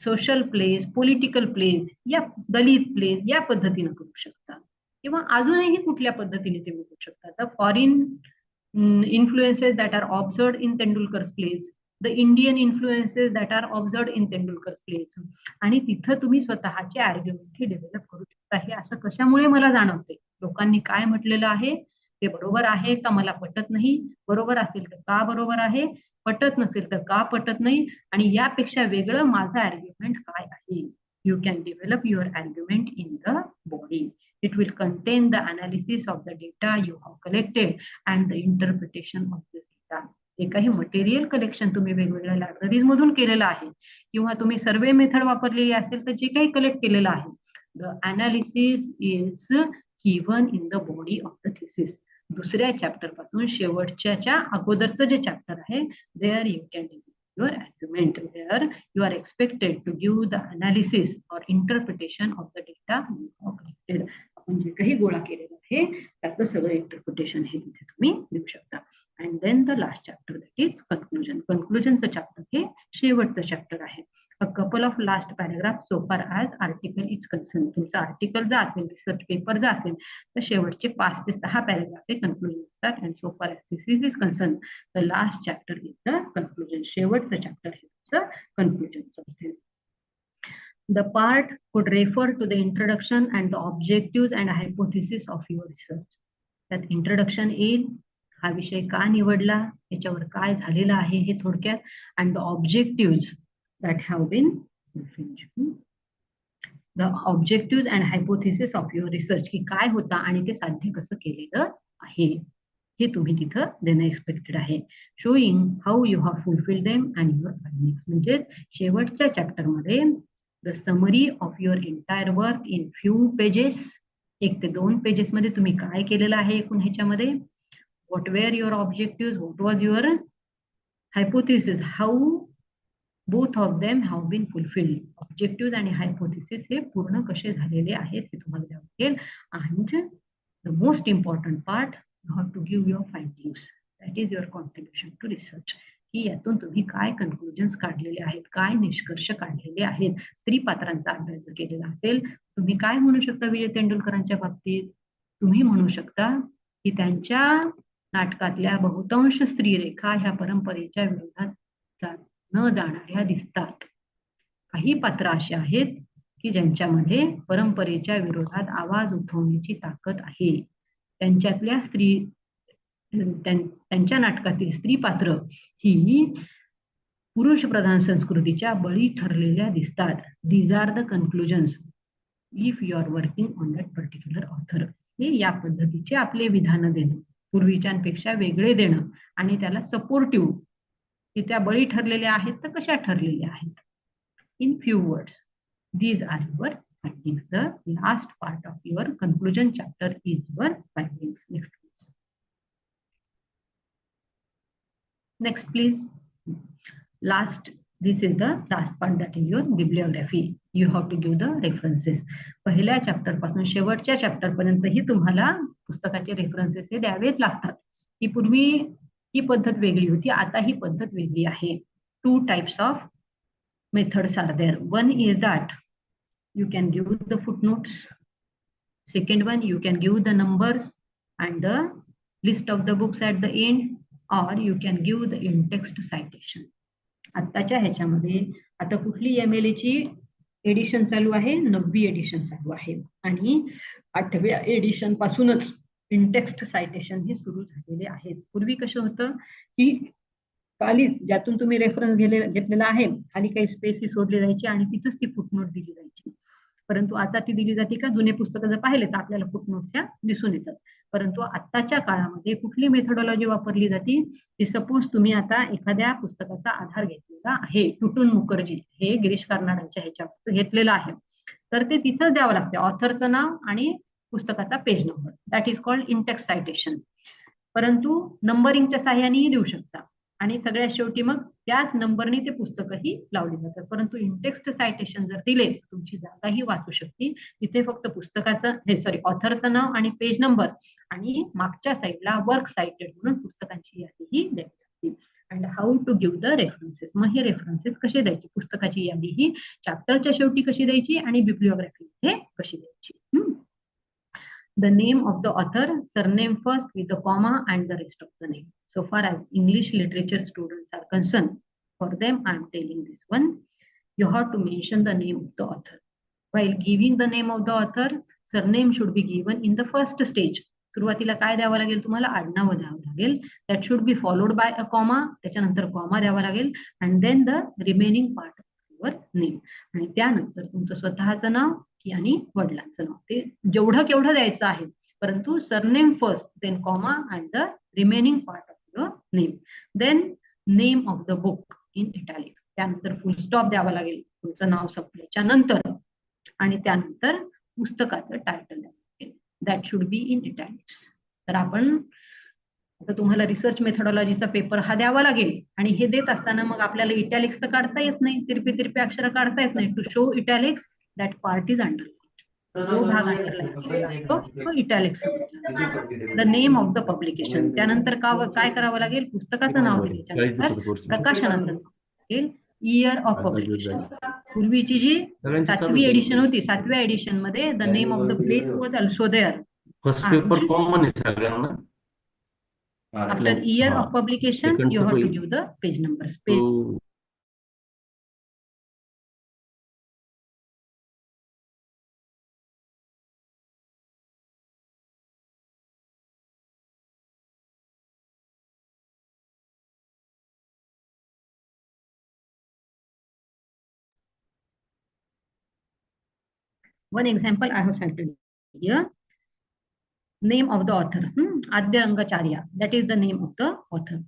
सोशल प्लेज, पॉलिटिकल प्लेज, या दलित प्लेज या पद्धतीने करू शकता. किंवा अजूनही कुठल्या पद्धतीने ते करू शकता. The foreign influences that are observed in Tendulkar's plays, the Indian influences that are observed in Tendulkar's plays. आणि तिथं तुम्ही स्वतःचे आर्ग्युमेंट हे डेव्हलप करू शकता. हे असं कशामुळे मला जाणवते? लोकांनी काय म्हटलेलं आहे ते बरोबर आहे का? मला पटत नाही. बरोबर असेल तर का बरोबर आहे, पटत नसेल तर का पटत नाही, आणि यापेक्षा वेगळं माझं आर्ग्युमेंट काय आहे. You can develop your argument in the body. It will content the analysis of the data you have collected and the interpretation of this data. जे काही मटेरियल कलेक्शन तुम्ही वेगवेगळ्या लायब्ररीज मधून केलेलं आहे किंवा तुम्ही सर्वे मेथड वापरलेली असेल तर जे काही कलेक्ट केलेलं आहे, the analysis is given in the body of the thesis. दुसऱ्या चॅप्टर पासून शेवटच्या अगोदरचं जे चॅप्टर आहे, there you can your argument. There you are expected to give the analysis or interpretation of the data you have collected. आपण जे काही गोळा केलेलं आहे त्याचं सगळं इंटरप्रिटेशन हे तिथे तुम्ही देऊ शकता. And then the last chapter that is conclusion. कन्क्लुजनचं चॅप्टर हे शेवटचं चॅप्टर आहे. a couple of last paragraphs so far as article is concerned. तुमचा आर्टिकल जर असेल, रिसर्च पेपर जर असेल तर शेवटचे 5 ते 6 पॅराग्राफ हे कन्क्लुजन असतात. And so far as thesis is concern the last chapter is the conclusion. शेवटचं चॅप्टर हे तुमचं कन्क्लुजनचं असेल. The part could refer to the introduction and the objectives and hypothesis of your research. त्यात इंट्रोडक्शन येईल, हा विषय का निवडला, याच्यावर काय झालेलं आहे हे थोडक्यात, and the objectives that have been fulfilled. The objectives and hypothesis of your research, की काय होता आणि ते साध्य कसं केलेलं आहे हे तुम्ही तिथं देणं एक्सपेक्टेड आहे. Showing how you have fulfilled them and your findings. म्हणजेच शेवटच्या चॅप्टर मध्ये the summary of your entire work in few pages, 1 ते 2 पेजेस मध्ये तुम्ही काय केलेलं आहे एकूण ह्याच्यामध्ये. What were your objective, what was your hypothesis, how both of them have been fulfilled. Objective आणि हायपोथिसिस हे पूर्ण कसे झालेले आहेत हे तुम्हाला द्यावं लागेल. And the most important part, you have to give your findings. That is your contribution to research. की यातून तुम्ही काय कन्क्लुजन्स काढलेले आहेत, काय निष्कर्ष काढलेले आहेत. स्त्री पात्रांचा अभ्यास जर केलेला असेल, तुम्ही काय म्हणू शकता विजय तेंडुलकरांच्या बाबतीत? तुम्ही म्हणू शकता की त्यांच्या नाटकातल्या बहुतांश स्त्रीरेखा ह्या परंपरेच्या विरोधात न जाणाऱ्या दिसतात. काही पात्र अशी आहेत की ज्यांच्यामध्ये परंपरेच्या विरोधात आवाज उठवण्याची ताकद आहे. त्यांच्यातल्या त्यांच्या नाटकातील स्त्री पात्र ही पुरुष प्रधान संस्कृतीच्या बळी ठरलेल्या दिसतात. These are the conclusions if you are working on that particular author. हे या पद्धतीचे आपले विधान देणं, पूर्वीच्यांपेक्षा वेगळे देणं आणि त्याला सपोर्टिव्ह, की त्या बळी ठरलेल्या आहेत तर कशा ठरलेल्या आहेत. In few words, these are your findings. The last part of your conclusion chapter is your findings. Next please. Next please. Last, this is the last part, that is your bibliography. You have to give the references. पहिल्या चॅप्टर पासून शेवटच्या चॅप्टर पर्यंत ही तुम्हाला पुस्तकाचे रेफरन्सेस हे द्यावेच लागतात. ही पूर्वी ही पद्धत वेगळी होती, आता ही पद्धत वेगळी आहे. Two types of methods are there. One is that you can give the footnotes. Second one, you can give the numbers and the list of the books at the end, or you can give the in-text citation. आत्ताच्या ह्याच्यामध्ये आता कुठली MLA ची एडिशन चालू आहे, 9वी एडिशन चालू आहे आणि 8व्या एडिशन पासूनच इंटेक्स्ट सायटेशन हे सुरू झालेले आहेत. पूर्वी कसं होतं की खाली ज्यातून तुम्ही रेफरन्स घेतलेला आहे खाली काही स्पेस सोडली जायची आणि तिथंच ती फुटनोट दिली जायची. परंतु आता ती दिली जाते का, जुने पुस्तकं जर पाहिले तर आपल्याला फुटनोट्स दिसून येतात. परंतु आत्ताच्या काळामध्ये कुठली मेथोडॉलॉजी वापरली जाते, की सपोज तुम्ही आता एखाद्या पुस्तकाचा आधार घेतलेला आहे, टुटून मुखर्जी हे गिरीश कार्नाडांच्या ह्याच्यावर घेतलेलं आहे, तर ते तिथं द्यावं लागते ऑथरचं नाव आणि पुस्तकाचा page number. That is called in-text citation. परंतु नंबरिंगच्या साह्यानेही देऊ शकता आणि सगळ्यात शेवटी मग त्याच नंबरने ते पुस्तकही लावली जातात. परंतु इंटेक्स्ट सायटेशन जर दिले तुमची जागाही वाचू शकते. तिथे फक्त पुस्तकाचं ऑथरचं नाव आणि पेज नंबर आणि मागच्या साईडला वर्क साइटेड म्हणून पुस्तकांची यादीही द्यावी लागते. And how to give the references. मग हे रेफरन्सेस कसे द्यायचे, पुस्तकाची यादी ही चॅप्टरच्या शेवटी कशी द्यायची आणि बिब्लिओग्राफी हे कशी द्यायची. The name of the author, surname first with the comma and the rest of the name. So far as English literature students are concerned, for them I am telling this one. You have to mention the name of the author. While giving the name of the author, surname should be given in the first stage. सुरुवातीला काय द्यावं लागेल तुम्हाला, आडनाव द्यावं लागेल. That should be followed by a comma, त्याच्यानंतर कॉमा द्यावा लागेल and then the remaining part of your name. आणि त्यानंतर तुमचं स्वतःचं नाव आणि वडिलांचं नाव, ते जेवढं केवढं द्यायचं आहे. परंतु surname first, then comma and the remaining part of your name. Then name of the book in italics. त्यानंतर फुल स्टॉप द्यावा लागेल तुमचं नाव संपल्याच्या नंतर आणि त्यानंतर पुस्तकाचं टायटल द्यावं लागेल. That should be in इटॅलिक्स. तर आपण आता तुम्हाला रिसर्च मेथोडॉलॉजीचा पेपर हा द्यावा लागेल आणि हे देत असताना मग आपल्याला इटॅलिक्स तर काढता येत नाही, तिरपे अक्षर काढता येत नाही. To show italics that part is underlined. जो भाग अंडरलाईन केलेला असतो तो इटॅलिक्स. The name of the publication. त्यानंतर काय करावं लागेल, पुस्तकाचं नाव दिल्याच्यानंतर प्रकाशनाचं नाव लागेल, इयर ऑफ पब्लिकेशन. पूर्वीची जी 7वी एडिशन होती, 7व्या एडिशन मध्ये the name of the place was also there. Paper common आहे सगळ्यांना. After year of publication you have to give the page numbers. One example I have cited here. Name of the author, Adya Rangacharya. That is the name of the author.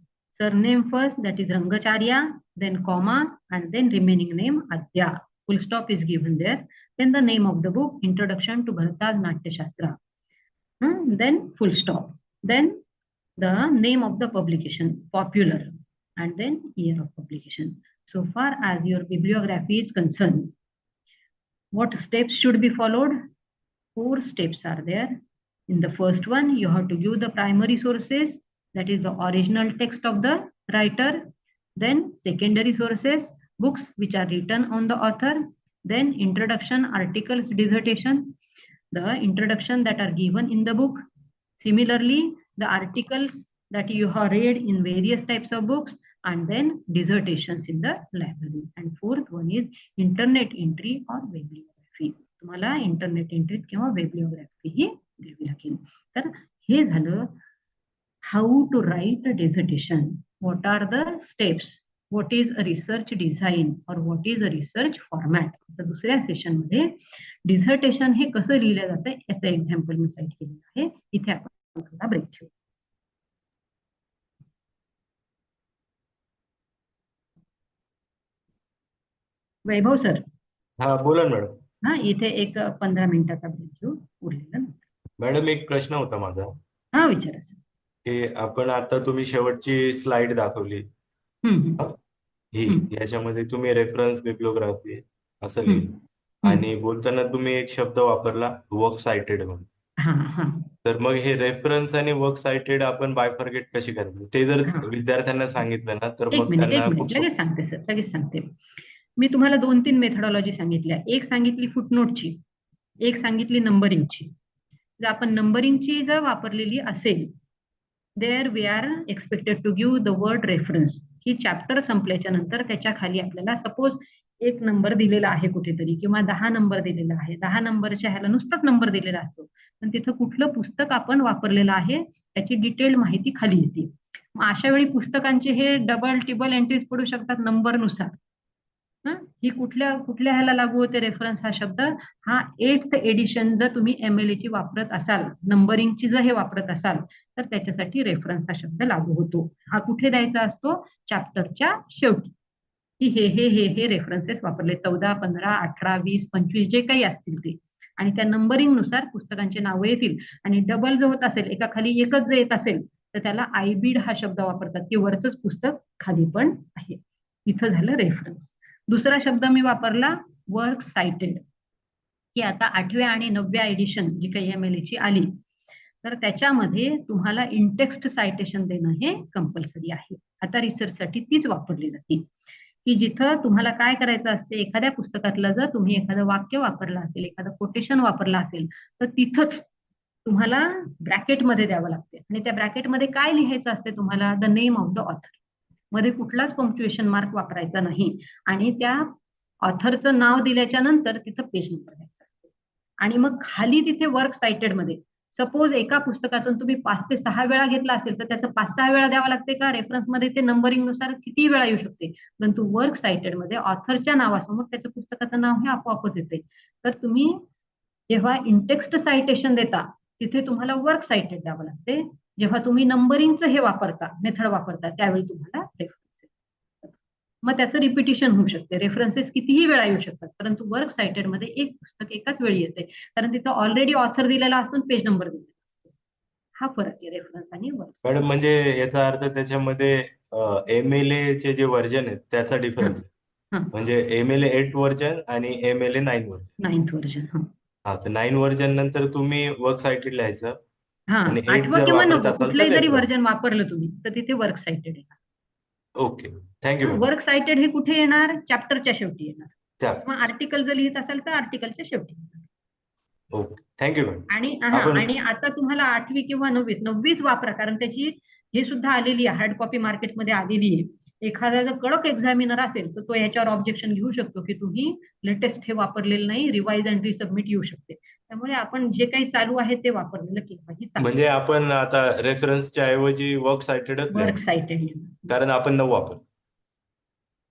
Surname first, that is Rangacharya, then comma, and then remaining name Adya. Full stop is given there. Then the name of the book, Introduction to Bharata's Natya Shastra. Then full stop. Then the name of the publication, Popular, and then year of publication. So far as your bibliography is concerned, what steps should be followed? 4 steps are there. In the first one, you have to give the primary sources, that is the original text of the writer. Then secondary sources, books which are written on the author. Then introduction, articles, dissertation, the introduction that are given in the book. Similarly, the articles that you have read in various types of books, and then dissertations in the libraries. And fourth one is internet entry or bibliography. तुम्हाला इंटरनेट एंट्रीज किंवा बिब्लिओग्राफी ही द्यावी लागेल. तर हे झालं how to write a dissertation. What are the steps what is a research design or what is a research format. तर दुसऱ्या सेशनमध्ये डिझर्टेशन हे कसं लिहिलं जातं याचं एक्झाम्पल मी साईट केलेलं आहे. इथे आपण थोडा ब्रेक घेऊ. वैभव सर. हा बोला ना मॅडम. हा, इथे एक 15 मिनिटाचा ब्रेक घेऊ उरलेला. मॅडम एक प्रश्न होता माझा, हा विचारा सर. की आपण आता तुम्ही शेवटची स्लाइड दाखवली हम्म, हा, ही हम्म, याच्यामध्ये तुम्ही रेफरन्स बिब्लिओग्राफी असं लिहिलं हम्म, हम्म. आणि बोलताना तुम्ही एक शब्द वापरला वर्क सायटेड म्हणून. हा हा तर मग हे रेफरन्स आणि वर्क सायटेड आपण बायफर्गेट कशी करायची ते जर हा. विद्यार्थ्यांना सांगितलं ना तर एक मग मिनिट एक त्यांना खूप मिनिट लगेच सोपं. सांगते सर, लगेच सांगते. मी तुम्हाला 2-3 मेथडॉलॉजी सांगितल्या. एक सांगितली फुटनोटची, एक सांगितली नंबरिंगची. जर आपण नंबरिंगची जर वापरलेली असेल, there we are expected to give the word reference. ही चॅप्टर संपल्याच्या नंतर त्याच्या खाली आपल्याला सपोज एक नंबर दिलेला आहे कुठेतरी किंवा 10 नंबर दिलेला आहे. 10 नंबरच्या ह्याला नुसताच नंबर दिलेला असतो, पण तिथं कुठलं पुस्तक आपण वापरलेलं आहे त्याची डिटेल्ड माहिती खाली येते. मग अशा वेळी पुस्तकांचे हे डबल टिबल एंट्रीज पडू शकतात नंबरनुसार. ही कुठल्या कुठल्या ह्याला लागू होते रेफरन्स हा शब्द? हा 8th एडिशन जर तुम्ही MLA ची वापरत असाल, नंबरिंगची जर हे वापरत असाल, तर त्याच्यासाठी रेफरन्स हा शब्द लागू होतो. हा कुठे द्यायचा असतो? चॅप्टरच्या शेवटी, की हे रेफरन्सेस वापरले 14, 15, 18, 20, 25 जे काही असतील ते, आणि त्या नंबरिंग नुसार पुस्तकांचे नावं येतील. आणि डबल जर होत असेल, एका खाली एकच जर येत असेल, तर त्याला आयबीड हा शब्द वापरतात, की वरचंच पुस्तक खाली पण आहे. इथं झालं रेफरन्स. दुसरा शब्द मी वापरला वर्क सायटेड, की आता 8व्या आणि 9व्या एडिशन जी काही MLA ची आली, तर त्याच्यामध्ये तुम्हाला इंटेक्स्ट सायटेशन देणं हे कंपल्सरी आहे. आता रिसर्चसाठी तीच वापरली जाते, की जिथं तुम्हाला काय करायचं असते, एखाद्या पुस्तकातलं जर तुम्ही एखादं वाक्य वापरलं असेल, एखादं कोटेशन वापरलं असेल, तर तिथंच तुम्हाला ब्रॅकेटमध्ये द्यावं लागते. आणि त्या ब्रॅकेटमध्ये काय लिहायचं असते तुम्हाला? The name of the author. मध्ये कुठलाच पंक्च्युएशन मार्क वापरायचा नाही. आणि त्या ऑथरचं नाव दिल्याच्या नंतर तिथं पेज नंबर द्यायचा असतो. आणि मग खाली तिथे वर्क सायटेड मध्ये सपोज एका पुस्तकातून तुम्ही 5 ते 6 वेळा घेतला असेल, तर त्याचं 5-6 वेळा द्यावं लागते का? रेफरन्स मध्ये ते नंबरिंग नुसार किती वेळा येऊ शकते. परंतु वर्क सायटेड मध्ये ऑथरच्या नावासमोर त्याच्या पुस्तकाचं नाव हे आपोआपच येते. तर तुम्ही जेव्हा इंटेक्स्ट सायटेशन देता, तिथे तुम्हाला वर्क सायटेड द्यावं लागते. जेव्हा तुम्ही नंबरिंगचं हे वापरता, मेथड वापरता, त्यावेळी तुम्हाला रेफरन्स. मग त्याचं रिपिटिशन होऊ शकते. रेफरन्सेस कितीही वेळा येऊ शकतात, परंतु वर्क सायटेड मध्ये एक पुस्तक एकाच वेळी येते, कारण तिथं ऑलरेडी ऑथर दिलेला असतो, पेज नंबर दिलेला असतो. हा फरक आहे रेफरन्स आणि वर्क. मॅडम म्हणजे याचा अर्थ त्याच्यामध्ये MLA चे जे व्हर्जन आहेत त्याचा हा डिफरन्स आहे. हा म्हणजे MLA 8 व्हर्जन आणि MLA 9 व्हर्जन. 9th version. हा हा, तर 9 व्हर्जन नंतर तुम्ही वर्क सायटेड लिहायचं हा आणि 8 8वं जर किंवा वापरत 9वं असाल तर कुठलंही जरी रेफरन्स. व्हर्जन वापरलं तुम्ही, तर तिथे वर्क सायटेड येणार. Okay, thank you madam. Work sighted हे कुठे येणार? चॅप्टरच्या शेवटी येणार, त्या किंवा आर्टिकल जर लिहित असाल तर आर्टिकलच्या शेवटी येणार. Okay, thank you madam. आणि आपण आणि आता तुम्हाला 8वी किंवा 9वीच वापरा, कारण त्याची हे सुद्धा आलेली आहे, हार्ड कॉपी मार्केटमध्ये आलेली आहे. एखादा जर कडक एक्झामिनर असेल, तर तो याच्यावर ऑब्जेक्शन घेऊ शकतो, की तुम्ही लेटेस्ट हे वापरलेलं नाही, रिवाइज अँड रिसबमिट येऊ शकते. त्यामुळे आपण जे काही चालू आहे ते वापरलेलं केव्हाही चालू. म्हणजे आपण आता रेफरन्सच्या ऐवजी वर्क सायटेडच वर्क लिहायचं सायटेड कारण आपण 9 वापर आपण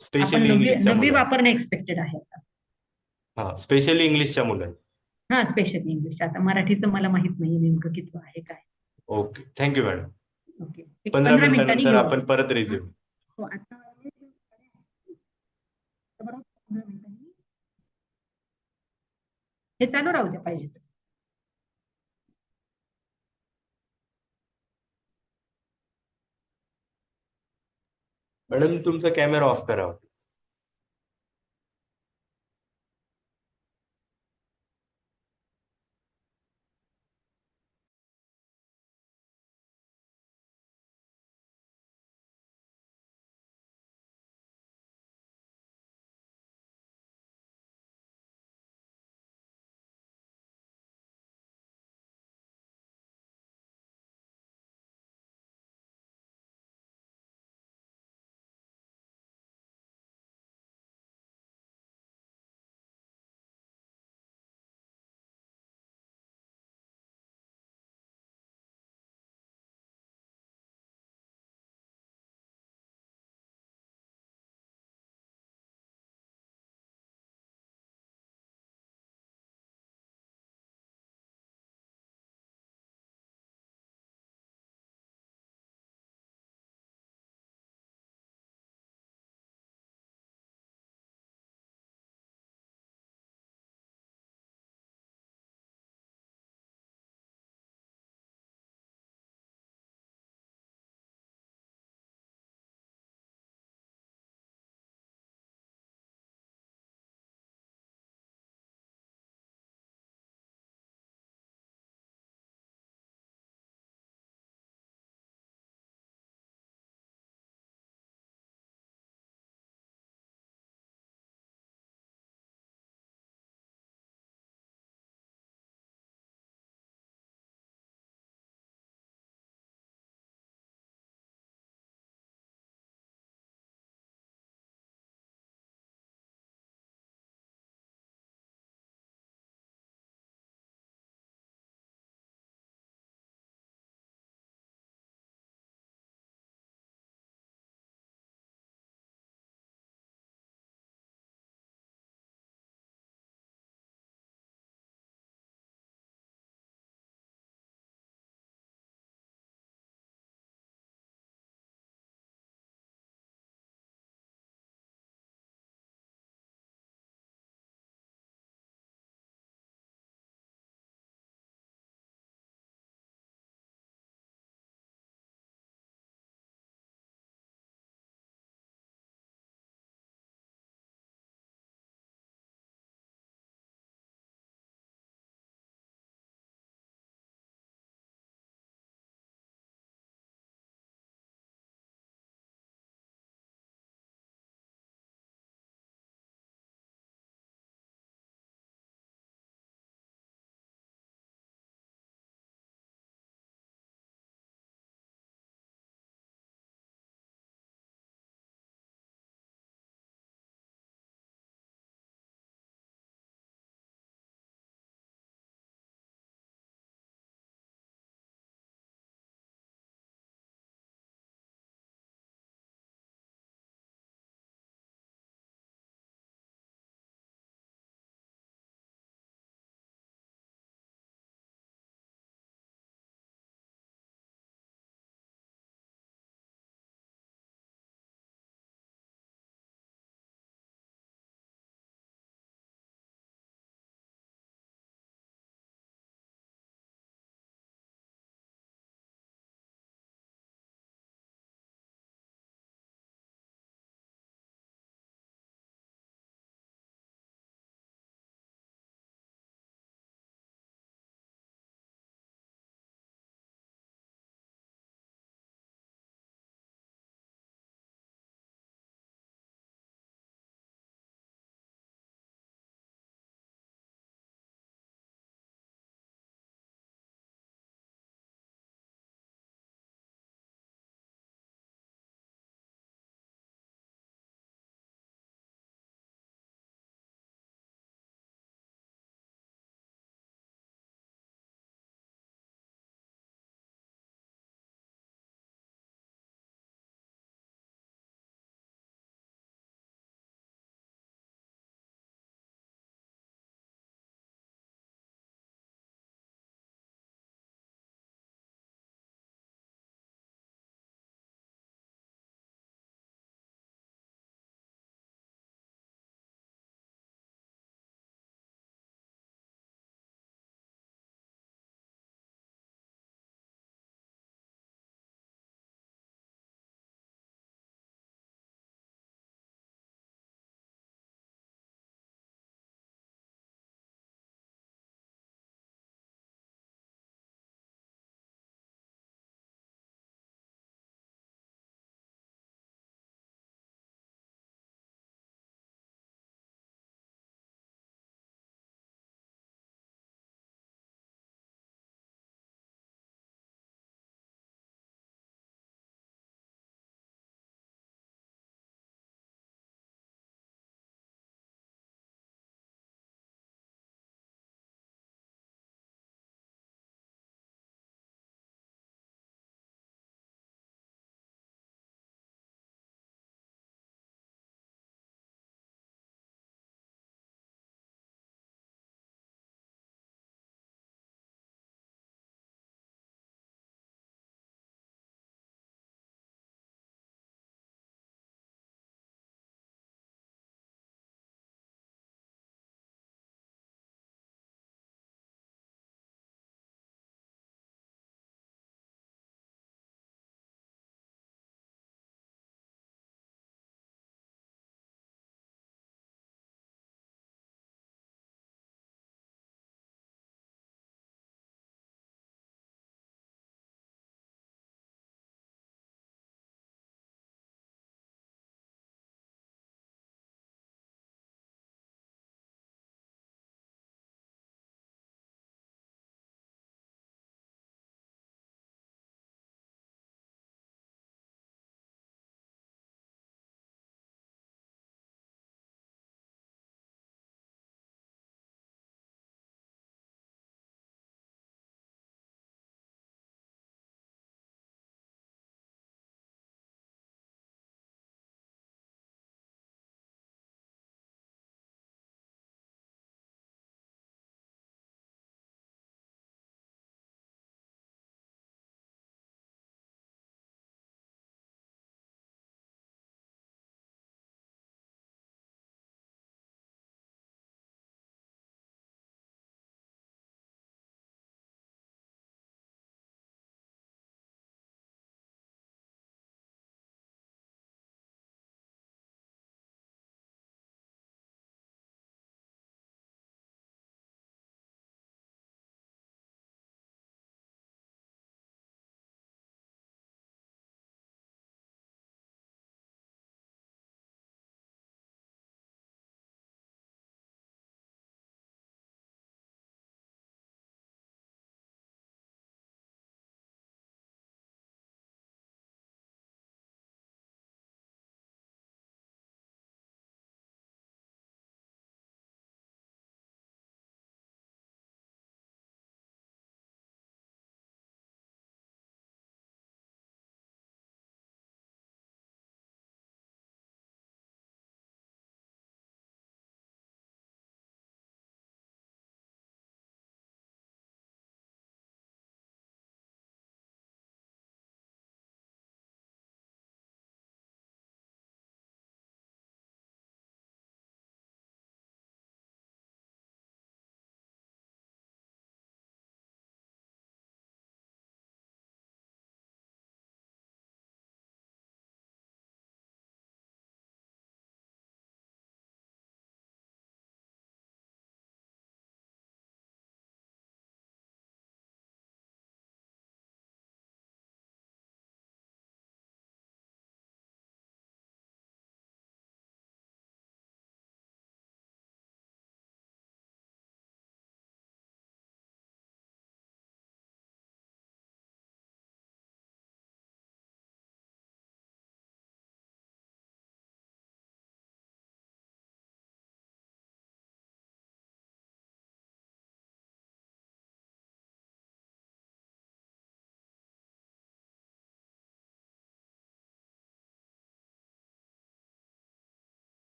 स्पेशली 9वी इंग्लिशच्या 9वी मुलांना. वापरणं एक्सपेक्टेड आहे आता. हा, स्पेशली इंग्लिशच्या मुलांना. हा, स्पेशल इंग्लिश. आता मराठीचं मला माहित नाही नेमकं किती आहे काय. Okay, thank you madam. ओके, एक 15 15 मिनिटांनी मिनिटानंतर घेऊ आपण आपण. परत हा? रिझ्यूम. हो, आता बरोबर 15 मिनिटांनी हे चालू राहू द्या पाहिजे तर. मॅडम तुमचा कॅमेरा ऑफ करा.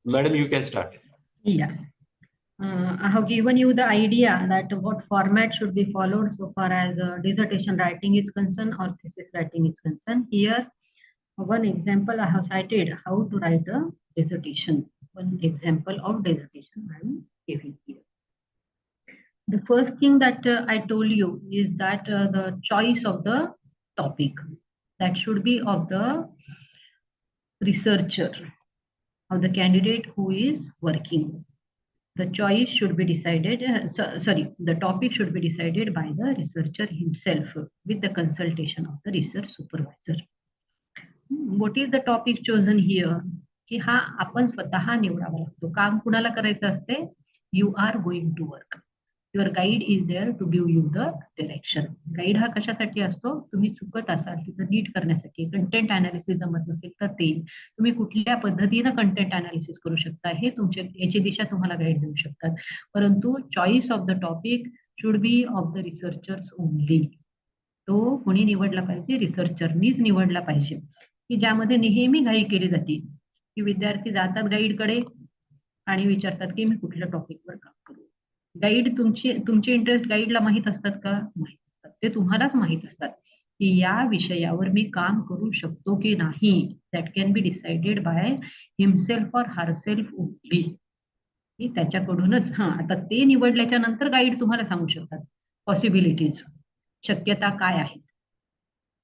Madam, you can start. Yeah. I have given you the idea that what format should be followed so far as dissertation writing is concerned or thesis writing is concerned. Here, one example I have cited how to write a dissertation. One example of dissertation I am giving here. The first thing that I told you is that the choice of the topic that should be of the researcher, of the candidate who is working. The choice should be decided, the topic should be decided by the researcher himself with the consultation of the research supervisor. What is the topic chosen here? की हा आपण स्वतः निवडावा लागतो. काम कुणाला करायचं असते? You are going to work. Your guide is there to give you the direction. Guide हा कशासाठी असतो? तुम्ही चुकत असाल तिथं नीट करण्यासाठी, कंटेंट अनालिसिस जमत नसेल तर ते, तुम्ही कुठल्या पद्धतीनं कंटेंट अनालिसिस करू शकता हे तुमचे याची दिशा तुम्हाला गाईड देऊ शकतात. परंतु choice of the topic should be of the researchers only. तो कोणी निवडला पाहिजे? रिसर्चरनीच निवडला पाहिजे, की ज्यामध्ये नेहमी घाई केली जाते की विद्यार्थी जातात गाईडकडे आणि विचारतात की मी कुठल्या टॉपिकवर काम करू. गाईड तुमचे इंटरेस्ट गाईडला माहीत असतात का? माहीत असतात. ते तुम्हालाच माहीत असतात की या विषयावर मी काम करू शकतो की नाही. That can be decided by himself or herself only. त्याच्याकडूनच आता ते निवडल्याच्या नंतर गाईड तुम्हाला सांगू शकतात पॉसिबिलिटीज, शक्यता काय आहेत,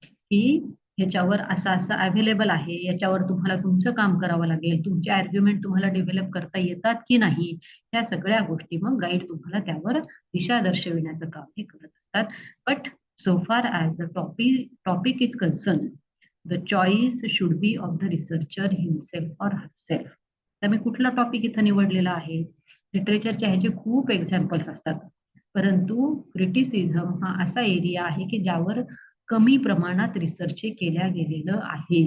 की ह्याच्यावर असं अवेलेबल आहे, याच्यावर तुम्हाला तुमचं काम करावं लागेल, तुमचे आर्ग्युमेंट तुम्हाला डेव्हलप करता येतात की नाही, या सगळ्या गोष्टी मग गाईड तुम्हाला त्यावर दिशा दर्शविण्याचं काम हे करत असतात. But so far as the topic is concerned, the choice should be of the researcher himself or herself. तर मी कुठला टॉपिक इथं निवडलेला आहे? लिटरेचरच्या ह्याचे खूप एक्झाम्पल्स असतात, परंतु क्रिटिसिझम हा असा एरिया आहे की ज्यावर कमी प्रमाणात रिसर्च केल्या गेलेलं आहे.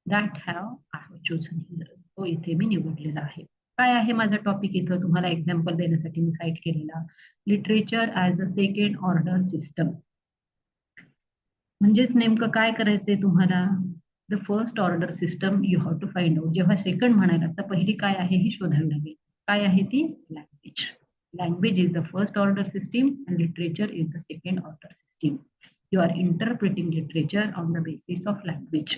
That have I have chosen here. तो इथे मी निवडलेला आहे. काय आहे माझा टॉपिक इथं तुम्हाला एक्झाम्पल देण्यासाठी मी साईट केलेला? Literature as a second order system. म्हणजेच नेमकं काय करायचंय तुम्हाला? The first order system you have to find out. जेव्हा सेकंड म्हणायला तर पहिली काय आहे ही शोधावी लागेल. काय आहे ती? Language. Language is the first order system and literature is the second order system. You are interpreting literature on the basis of language.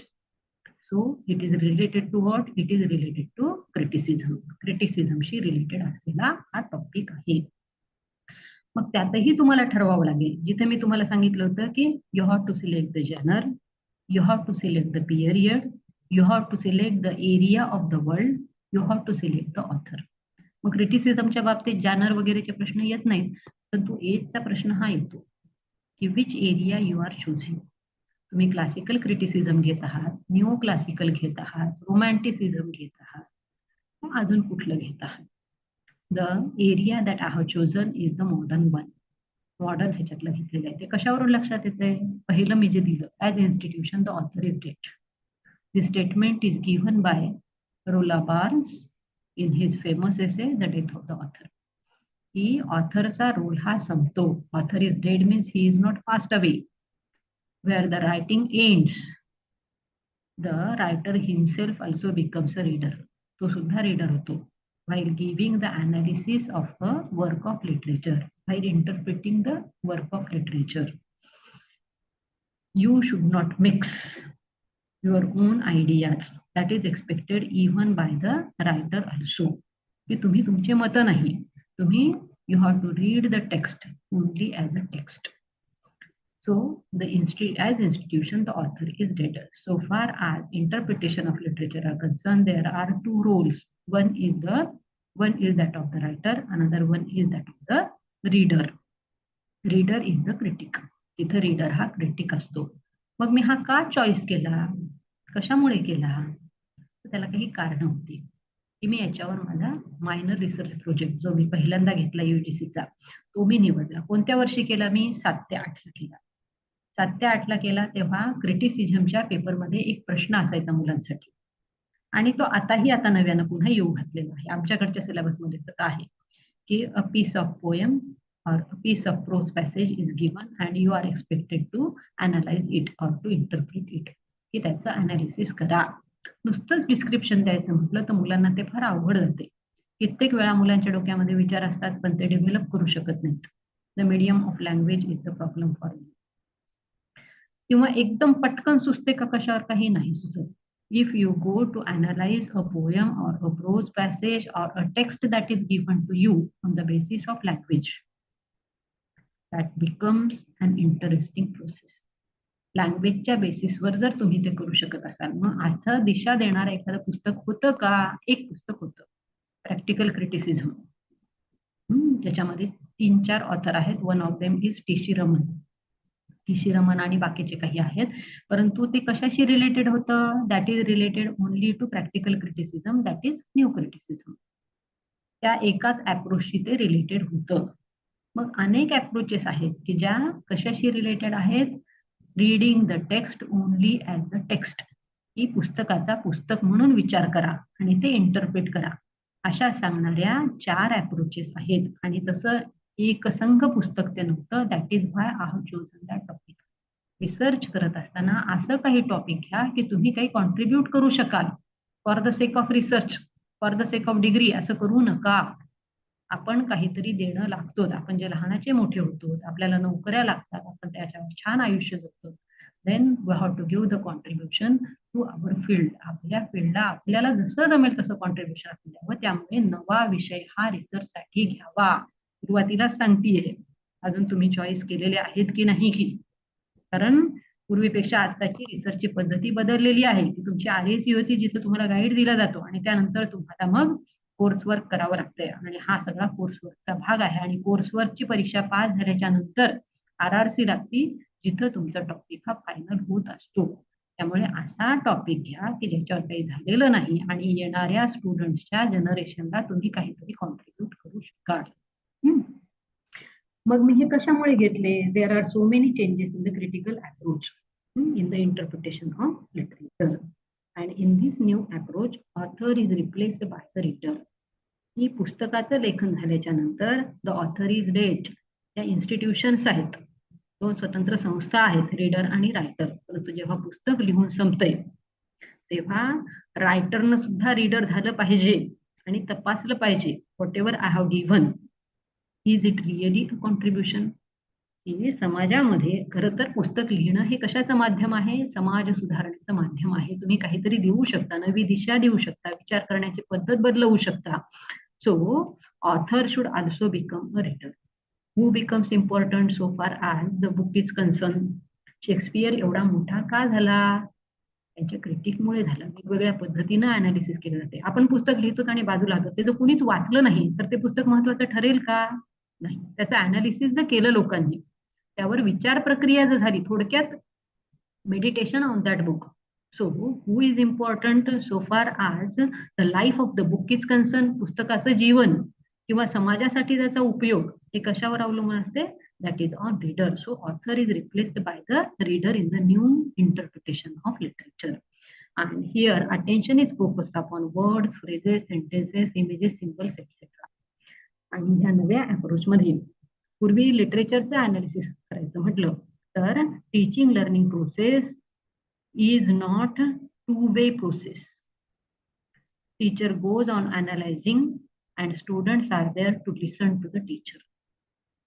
So it is related to what? It is related to criticism. Criticismशी रिलेटेड असलेला हा टॉपिक आहे. मग त्यातही तुम्हाला ठरवावं लागेल. जिथे मी तुम्हाला सांगितलं होतं की you have to select the journal, you have to select the period, you have to select the area of the world, you have to select the author. मग क्रिटिसिझमच्या बाबतीत जॅनर वगैरेचे प्रश्न येत नाहीत, परंतु एजचा प्रश्न हा येतो की विच एरिया यू आर चूझिंग. तुम्ही क्लासिकल क्रिटिसिझम घेत आहात, न्यू क्लासिकल घेत आहात, रोमॅन्टिसिझम घेत आहात, मग अजून कुठलं घेत आहात? The area that I have chosen is the modern one. Modern ह्याच्यातलं घेतलेलं आहे. ते कशावरून लक्षात येते? पहिलं मी जे दिलं, as institution the author is dead. This statement is given bye रोला Barnes in his famous essay The Death of the Author. की ऑथरचा रोल हा संपतो. Author is dead means he is not passed away. Where the writing ends, the writer himself also becomes a reader. तो सुद्धा रीडर होतो. while giving the analysis of a work of literature, while interpreting the work of literature. You should not mix your own ideas. That is expected even by the writer also. की तुम्ही तुमचे मत नाही, तुम्ही you have to read the text only as a text. So as institution the author is dead. So far as interpretation of literature are concerned, there are two roles. One is that of the writer, another one is that of the reader. Reader is the critic. इथं रीडर हा क्रिटिक असतो. मग मी हा का चॉईस केला? कशामुळे केला? त्याला काही कारण होती की मी याच्यावर माझा मायनर रिसर्च प्रोजेक्ट जो मी पहिल्यांदा घेतला UGCचा तो मी निवडला. कोणत्या वर्षी केला मी? 7 ते 8 ला केला. 7 ते 8 ला केला तेव्हा क्रिटिसिझमच्या पेपरमध्ये एक प्रश्न असायचा मुलांसाठी, आणि तो आता नव्यानं पुन्हा येऊ घातलेला आहे. आमच्याकडच्या सिलेबसमध्ये तर आहे की a piece of poem or a piece of prose passage is given and you are expected to analyze it or to interpret it. की त्याचं अनालिसिस करा. नुसतंच डिस्क्रिप्शन द्यायचं म्हटलं तर मुलांना ते फार अवघड जाते. कित्येक वेळा मुलांच्या डोक्यामध्ये विचार असतात पण ते डेव्हलप करू शकत नाहीत. The medium of language is the problem for me. किंवा एकदम पटकन सुचते का कशावर काही नाही सुचत. If you go to analyze a poem or a prose passage or a text that is given to you on the basis of language, that becomes an interesting process. लँग्वेजच्या बेसिसवर जर तुम्ही ते करू शकत असाल, मग असं दिशा देणारं एखादं पुस्तक होतं का? एक पुस्तक होतं, प्रॅक्टिकल क्रिटिसिझम. त्याच्यामध्ये 3-4 ऑथर आहेत. One of them is T C. Raman आणि बाकीचे काही आहेत. परंतु ते कशाशी रिलेटेड होतं? That is related only to practical criticism, that is new criticism. त्या एकाच अप्रोचशी ते रिलेटेड होतं. मग अनेक अप्रोचेस आहेत की ज्या कशाशी रिलेटेड आहेत? Reading the text only as the text, ही पुस्तकाचा पुस्तक म्हणून विचार करा आणि ते इंटरप्रेट करा, अशा सांगणाऱ्या 4 अप्रोचेस आहेत. आणि तसं एकसंघ पुस्तक ते नव्हतं. That is why I have chosen that topic. Research करत असताना असं काही टॉपिक घ्या की तुम्ही काही कॉन्ट्रीब्यूट करू शकाल. For the sake of research, for the sake of degree असं करू नका. आपण काहीतरी देणं लागतोच. आपण जे लहानाचे मोठे होतो, आपल्याला नोकऱ्या लागतात, आपण त्याच्यावर छान आयुष्य जगतो. Then we have to give the contribution to our field. आपल्या फील्डला आपल्याला जसं जमेल तसं कॉन्ट्रीब्युशन आपण द्यावं. त्यामुळे नवा विषय हा रिसर्चसाठी घ्यावा. सुरुवातीलाच सांगतेय, अजून तुम्ही चॉईस केलेले आहेत की नाही की. कारण पूर्वीपेक्षा आताची रिसर्चची पद्धती बदललेली आहे की तुमची RAC होती जिथे तुम्हाला गाईड दिला जातो आणि त्यानंतर तुम्हाला मग कोर्सवर्क करावं लागतंय. आणि हा सगळा कोर्सवर्कचा भाग आहे. आणि कोर्सवर्कची परीक्षा पास झाल्याच्या नंतर RRC लागती, जिथं तुमचा टॉपिक हा फायनल होत असतो. त्यामुळे असा टॉपिक घ्या की ज्याच्यावर काही झालेलं नाही आणि येणाऱ्या स्टुडंट्सच्या जनरेशनला तुम्ही काहीतरी कॉन्ट्रीब्यूट करू शकाल. मग मी हे कशामुळे घेतले? There are so many changes in the critical approach in the interpretation of literature. And in this new approach author is replaced by the reader. ही पुस्तकाचं लेखन झाल्याच्या नंतर द ऑथर इज डेड. या इन्स्टिट्यूशन्स आहेत, 2 स्वतंत्र संस्था आहेत, रीडर आणि रायटर. परंतु जेव्हा पुस्तक लिहून संपतंय तेव्हा रायटरनं सुद्धा रीडर झालं पाहिजे आणि तपासलं पाहिजे what ever I have given, is it really a contribution. हे समाजामध्ये खरं तर पुस्तक लिहिणं हे कशाचं माध्यम आहे? समाज सुधारण्याचं माध्यम आहे. तुम्ही काहीतरी देऊ शकता, नवी दिशा देऊ शकता, विचार करण्याची पद्धत बदलवू शकता. So author should also become a reader. Who becomes important so far as the book is concern? Shakespeare एवढा मोठा का झाला? त्यांच्या क्रिटिकमुळे झालं. वेगवेगळ्या पद्धतीनं अनालिसिस केलं जाते. आपण पुस्तक लिहितो आणि बाजूला लावतो, ते जर कुणीच वाचलं नाही तर ते पुस्तक महत्वाचं ठरेल का? नाही. त्याचं अनालिसिस जर केलं लोकांनी, त्यावर विचार प्रक्रिया जर झाली, थोडक्यात meditation on that book. So who is important so far as the life of the book is concern? पुस्तकाचं जीवन किंवा समाजासाठी त्याचा उपयोग हे कशावर अवलंबून असते? That is on reader. So author is replaced by the reader in the new interpretation of literature. And here attention is focused upon words, phrases, sentences, images, symbols, etc. आणि ह्या नव्या अप्रोच मध्ये पूर्वी लिटरेचरचं अनालिसिस करायचं म्हटलं तर teaching learning process is not two way process. Teacher goes on analysing and students are there to listen to the teacher.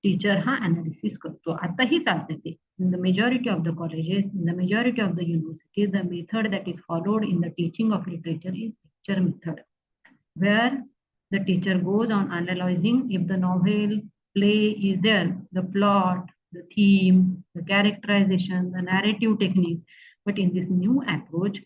Teacher हा अनालिसिस करतो. आताही चालते ते. In the majority of the colleges, in the majority of the universities, the method that is followed in the teaching of literature is lecture method, where the teacher goes on analyzing if the novel, play is there, the plot, the theme, the characterization, the narrative technique. But in this new approach,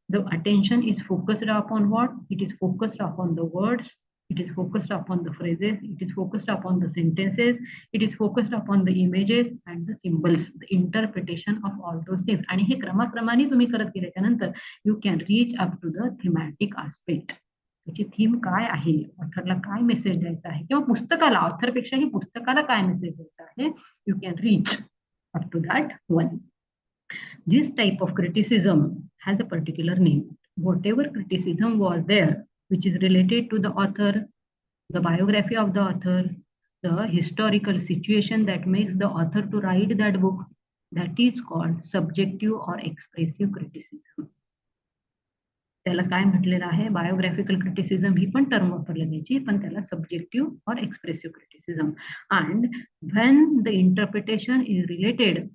the attention is focused upon what? It is focused upon the words, it is focused upon the phrases, it is focused upon the sentences, it is focused upon the images and the symbols, the interpretation of all those things. आणि हे क्रमाक्रमाने तुम्ही करत गेल्याच्या नंतर you can reach up to the thematic aspect. त्याची थीम काय आहे, ऑथरला काय मेसेज द्यायचा आहे, किंवा पुस्तकाला, ऑथरपेक्षाही पुस्तकाला काय मेसेज द्यायचा आहे, you can reach up to that one. This type of criticism has a particular name. Whatever criticism was there which is related to the author, the biography of the author, the historical situation that makes the author to write that book, that is called subjective or expressive criticism. त्याला काय म्हटलेलं आहे, बायोग्राफिकल क्रिटिसिझम ही पण टर्म वापरली जायची, पण त्याला subjective or expressive criticism. And when the interpretation is related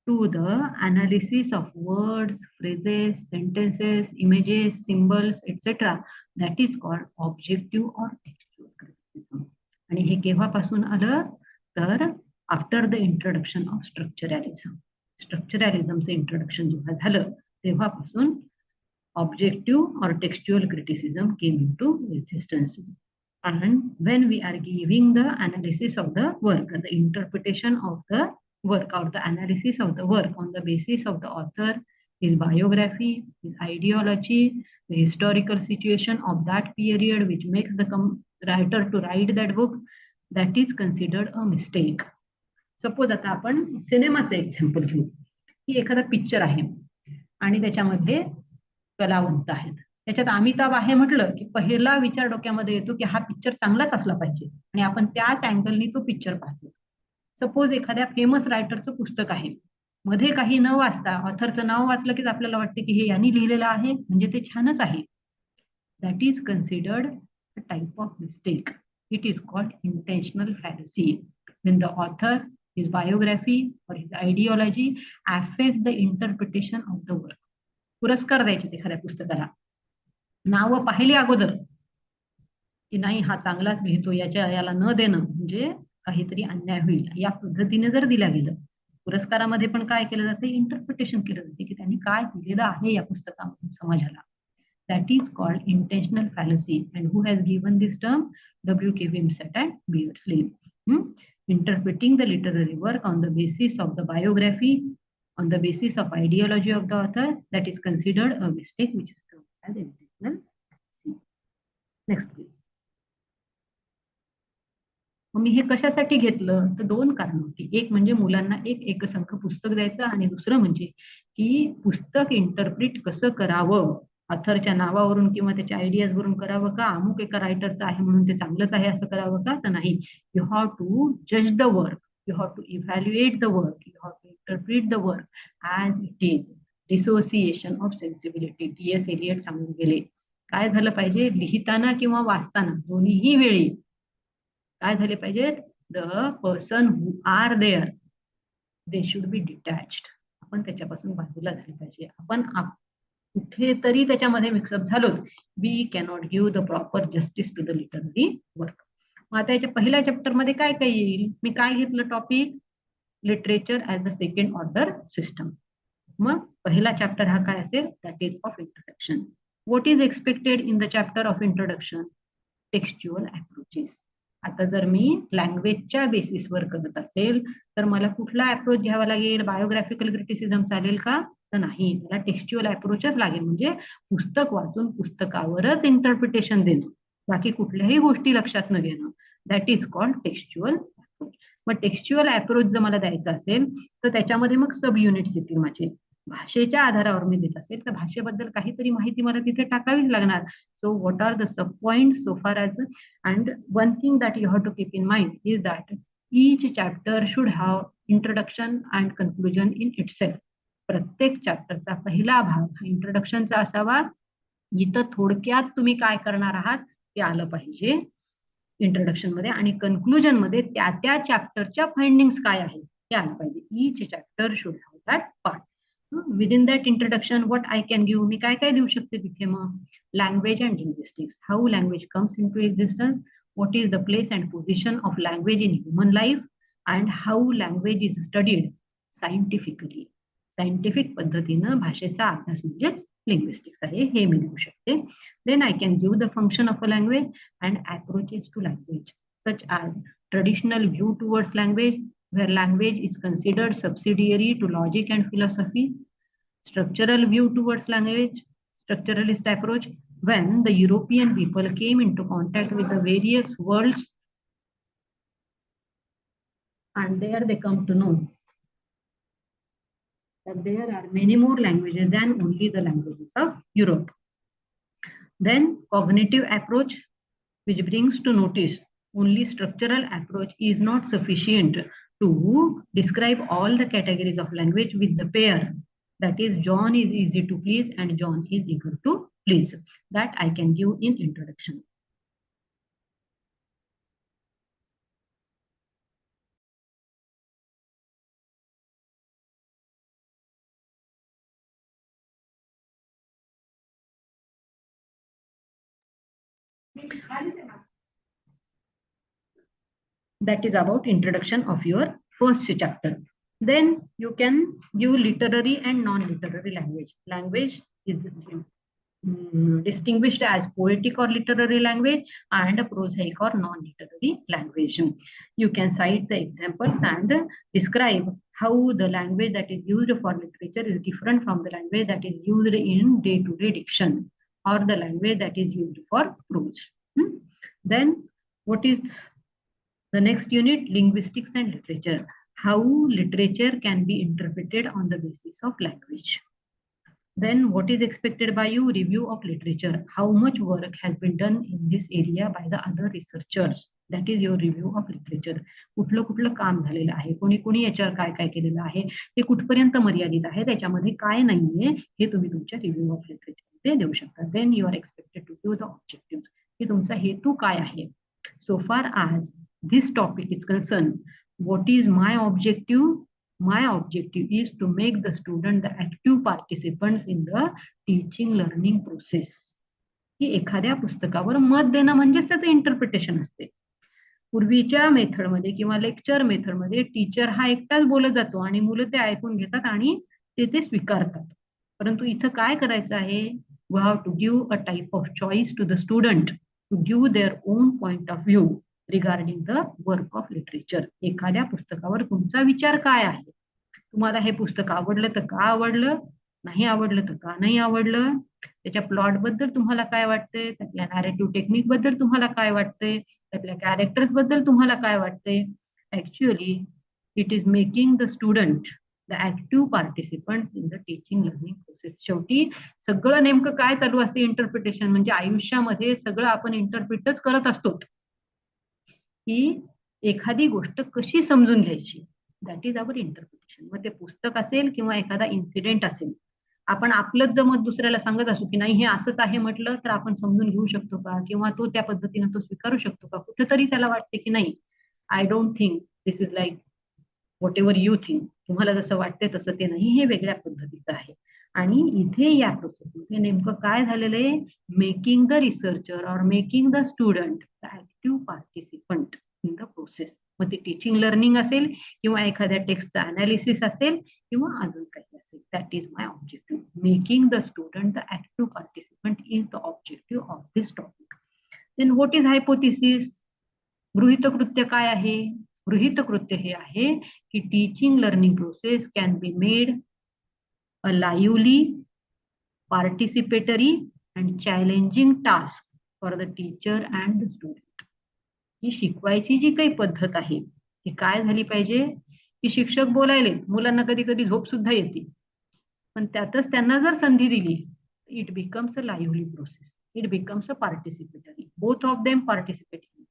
to the analysis of words, phrases, sentences, images, symbols, etc. That is called objective or textual criticism. आणि हे केव्हापासून आलं तर after the introduction of structuralism. स्ट्रक्चरॅलिझमचं इंट्रोडक्शन जेव्हा झालं तेव्हापासून objective or textual criticism came into existence. And when we are giving the analysis of the work, the interpretation of the work or the analysis of the work on the basis of the author, his biography, his ideology, the historical situation of that period which makes the writer to write that book, that is considered a mistake. Suppose आता आपण सिनेमाचं एक्झाम्पल घेऊ की एखादा पिक्चर आहे आणि त्याच्यामध्ये कलावंत आहेत. त्याच्यात अमिताभ आहे म्हटलं की पहिला विचार डोक्यामध्ये येतो की हा पिक्चर चांगलाच असला पाहिजे आणि आपण त्याच अँगलनी तो पिक्चर पाहतो. सपोज एखाद्या फेमस रायटरचं पुस्तक आहे, मध्ये काही न वाचता ऑथरचं नाव वाचलं की आपल्याला वाटते की हे यांनी लिहिलेलं आहे म्हणजे ते छानच आहे. That is considered a type of mistake. It is called intentional fallacy. when the author, his biography or his ideology affect the interpretation of the work. पुरस्कार द्यायचे एखाद्या पुस्तकाला, नाव पाहिले अगोदर की नाही हा चांगलाच लिहितो, याला न देणं म्हणजे काहीतरी अन्याय होईल, या पद्धतीने जर दिल्या गेलं. पुरस्कारामध्ये पण काय केलं जाते, इंटरप्रिटेशन केलं जाते की त्यांनी काय दिलेलं आहे या पुस्तकामध्ये समाजाला. That is called intentional fallacy. And who has given this term? W.K. Wimsatt and Beardsley. Interpreting the literary work on the basis of the biography, on the basis of ideology of the author, that is considered a mistake, which is termed as intentional fallacy. Next, please. मी हे कशासाठी घेतलं तर दोन कारण होती. एक म्हणजे मुलांना एक एकसंख पुस्तक द्यायचं आणि दुसरं म्हणजे की पुस्तक इंटरप्रिट कसं करावं, ऑथरच्या नावावरून किंवा त्याच्या आयडियाज वरून करावं का, अमुक एका रायटरचं आहे म्हणून ते चांगलंच आहे असं करावं का, तर नाही. यू हॅव टू जज the work, you have to evaluate the work, you have to interpret the work as it is. Dissociation of sensibility, T.S. Eliot सांगून गेले. काय झालं पाहिजे, लिहिताना किंवा वाचताना दोन्हीही वेळी काय झाले पाहिजेत, the person who are there they should be detached. आपण त्याच्यापासून बाजूला झाले पाहिजे. आपण कुठेतरी त्याच्यामध्ये मिक्सअप झालो, we cannot give the proper justice to the literary work. मग आता याच्या पहिल्या चॅप्टर मध्ये काय काय येईल, मी काय घेतलं topic, literature as the second order system. मग पहिला चॅप्टर हा काय असेल, that is of introduction. What is expected in the chapter of introduction? Textual approaches. आता जर मी लँग्वेजच्या बेसिसवर करत असेल तर मला कुठला अप्रोच घ्यावा लागेल, बायोग्राफिकल क्रिटिसिझम चालेल का, तर नाही, मला टेक्स्च्युअल अप्रोचच लागेल. म्हणजे पुस्तक वाचून पुस्तकावरच इंटरप्रिटेशन देणं, बाकी कुठल्याही गोष्टी लक्षात न घेणं, that is called textual approach. मग टेक्स्च्युअल अप्रोच जर मला द्यायचा असेल तर त्याच्यामध्ये मग सब युनिट्स येतील माझे. भाषेच्या आधारावर मी देत असेल तर भाषेबद्दल काहीतरी माहिती मला तिथे टाकावीच लागणार. So what are the sub point so far as, and one thing that you have to keep in mind is that each chapter should have introduction and conclusion in itself. प्रत्येक चॅप्टरचा पहिला भाग हा इंट्रोडक्शनचा असावा, जिथं थोडक्यात तुम्ही काय करणार आहात ते आलं पाहिजे इंट्रोडक्शन मध्ये, आणि कन्क्लुजन मध्ये त्या चॅप्टरच्या फाइंडिंग्स काय आहेत ते आलं पाहिजे. Each chapter should have that part. Within that introduction what I can give, मी काय काय देऊ शकते तिथे, मग language and linguistics, how language comes into existence, what is the place and position of language in human life, and how language is studied scientifically. Scientific पद्धतीनं भाषेचा अभ्यास म्हणजेच लिंग्विस्टिक्स आहे, हे मी देऊ शकते. Then I can give the function of a language and approaches to language, such as traditional view towards language, where language is considered subsidiary to logic and philosophy. Structural view towards language, structuralist approach, when the European people came into contact with the various worlds and there they come to know that there are many more languages than only the languages of Europe. Then cognitive approach, which brings to notice only structural approach is not sufficient to describe all the categories of language with the pair That is, John is easy to please and John is eager to please. That I can give in introduction. That is about introduction of your first chapter. Then you can give literary and non-literary language. Language is distinguished as poetic or literary language and prosaic or non-literary language. You can cite the examples and describe how the language that is used for literature is different from the language that is used in day-to-day diction or the language that is used for prose. Then what is the next unit? Linguistics and literature. How literature can be interpreted on the basis of language. Then what is expected by you? Review of literature. How much work has been done in this area by the other researchers? That is your review of literature. कुठलं कुठलं काम झालेलं आहे, कोणी कोणी याच्यावर काय काय केलेलं आहे, ते कुठपर्यंत मर्यादित आहे, त्याच्यामध्ये काय नाहीये हे तुम्ही तुमच्या रिव्ह्यू ऑफ लिटरेचर मध्ये देऊ शकता. Then you are expected to give the objective, की तुमचा हेतू काय आहे. So far as this topic is concerned, what is my objective? My objective is to make the student the active participants in the teaching learning process. की एखाद्या पुस्तकावर मत देणं म्हणजेच त्याचं इंटरप्रिटेशन असते. पूर्वीच्या मेथडमध्ये किंवा लेक्चर मेथडमध्ये टीचर हा एकटाच बोलत जातो आणि मुलं ते ऐकून घेतात आणि ते स्वीकारतात. परंतु इथं काय करायचं आहे? We have to give a type of choice to the student to give their own point of view regarding the work of literature. एखाद्या पुस्तकावर तुमचा विचार काय आहे? तुम्हाला हे पुस्तक आवडलं तर का आवडलं, नाही आवडलं तर का नाही आवडलं, त्याच्या प्लॉट बद्दल तुम्हाला काय वाटतंय, त्यातल्या नॅरेटिव्ह टेक्निक बद्दल तुम्हाला काय वाटतंय, त्यातल्या कॅरेक्टर्स बद्दल तुम्हाला काय वाटतंय. Actually it is making the student the active participants in the teaching learning process. शेवटी सगळं नेमकं काय चालू असते? इंटरप्रिटेशन. म्हणजे आयुष्यामध्ये सगळं आपण इंटरप्रिटच करत असतो की एखादी गोष्ट कशी समजून घ्यायची. That is our interpretation. मग ते पुस्तक असेल किंवा एखादा इन्सिडेंट असेल, आपण आपलंच जमत दुसऱ्याला सांगत असू की नाही हे असंच आहे म्हटलं तर आपण समजून घेऊ शकतो का, किंवा तो त्या पद्धतीने तो स्वीकारू शकतो का. कुठेतरी त्याला वाटते की नाही, I don't think this is like what ever you think. तुम्हाला जसं वाटते तसं ते नाही, हे वेगळ्या पद्धतीचं आहे. आणि इथे या प्रोसेसमध्ये नेमकं काय झालेलं आहे? मेकिंग द रिसर्चर और making the student the active participant in the process. मग ते टीचिंग लर्निंग असेल किंवा एखाद्या टेक्स्टचं अनालिसिस असेल किंवा अजून काही असेल. That is my objective. Making the student the active participant is the objective of this topic. Then what is hypothesis? गृहीतकृत्य काय आहे? गृहीतकृत्य हे आहे की teaching learning process can be made a lively, participatory and challenging task for the teacher and the student. ही शिकवायची जी काही पद्धत आहे ती काय झाली पाहिजे? की शिक्षक बोलायले, मुलांना कधी कधी झोप सुद्धा येते, पण त्यातच त्यांना जर संधी दिली, it becomes a lively process, it becomes a participatory, both of them participating.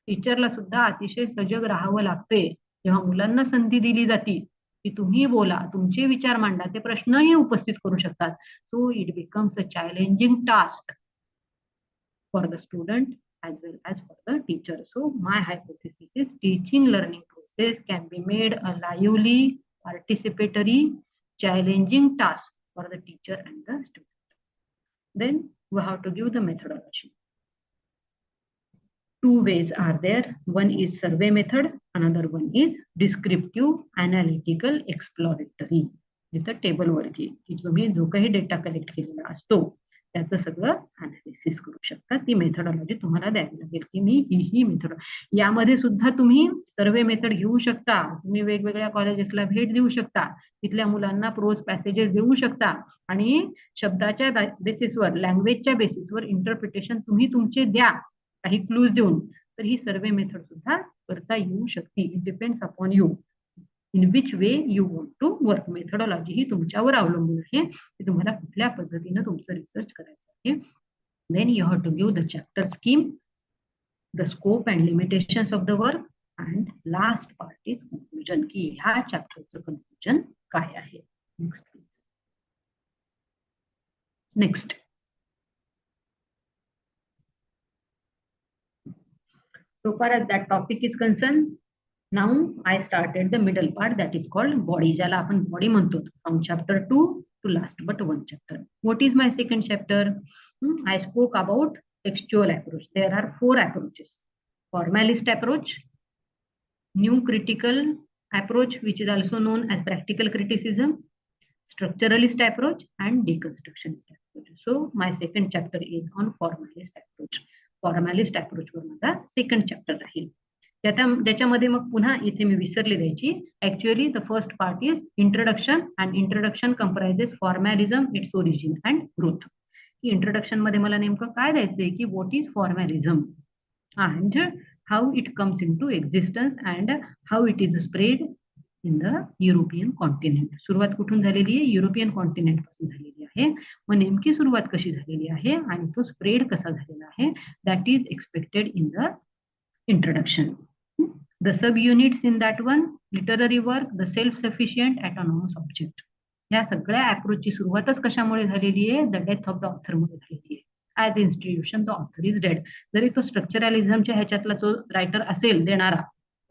टीचरला सुद्धा अतिशय सजग राहावं लागते जेव्हा मुलांना संधी दिली जाते की तुम्ही बोला, तुमचे विचार मांडा, ते प्रश्नही उपस्थित करू शकतात. So it becomes a challenging task for the student as well as for the teacher. So my hypothesis is teaching learning process can be made a lively, participatory, challenging task for the teacher and the student. Then we have to give the methodology. Two ways are there. One is survey method, another one is descriptive, analytical, exploratory. जिथं टेबल वरती की तुम्ही जो काही डेटा कलेक्ट केलेला असतो त्याचं सगळं अनालिसिस करू शकता. ती मेथडॉलॉजी तुम्हाला द्यावी लागेल की मी ही मेथड. यामध्ये सुद्धा तुम्ही सर्वे मेथड घेऊ शकता. तुम्ही वेगवेगळ्या कॉलेजेसला भेट देऊ शकता, तिथल्या मुलांना प्रोज पॅसेजेस देऊ शकता आणि शब्दाच्या बेसिसवर, लँग्वेजच्या बेसिसवर इंटरप्रिटेशन तुम्ही तुमचे द्या काही क्लूज देऊन. तर ही सर्वे मेथड सुद्धा करता येऊ शकते. It depends upon you in which way you want to work. Methodology ही तुमच्यावर अवलंबून आहे की तुम्हाला कुठल्या पद्धतीने तुमचं रिसर्च करायचं आहे. Then you have to give the chapter scheme, the scope and limitations of the work, and last part is conclusion, की ह्या चॅप्टरचं कन्क्लुजन काय आहे. Next please. Next. So far as that topic is concerned, now I started the middle part, that is called body, ज्याला आपण body म्हणतो, from chapter 2 to last but one chapter. What is my second chapter? I spoke about textual approach. There are 4 approaches: formalist approach, new critical approach, which is also known as practical criticism, structuralist approach, and deconstructionist approach. So my second chapter is on formalist approach. Formalist approach वर माझा सेकंड चॅप्टर राहील. त्याच्यामध्ये मग पुन्हा इथे मी विसरली द्यायची. Actually the first part is introduction, and introduction comprises formalism, its origin and growth. Introduction मध्ये मला नेमकं काय द्यायचंय की what is formalism and how it comes into existence and how it is spread in the European continent. सुरुवात कुठून झालेली आहे? युरोपियन कॉन्टिनेंट पासून झालेली आहे. मग नेमकी सुरुवात कशी झालेली आहे आणि तो स्प्रेड कसा झालेला आहे, that is expected in the introduction. The subunits in that one: literary work, the self-sufficient autonomous object. या सगळ्या अप्रोचची सुरुवातच कशामुळे झालेली आहे? The death of the author मुळे झालेली आहे. As institution the author is dead. जरी तो स्ट्रक्चरलिझमच्या ह्याच्यातला तो रायटर असेल देणारा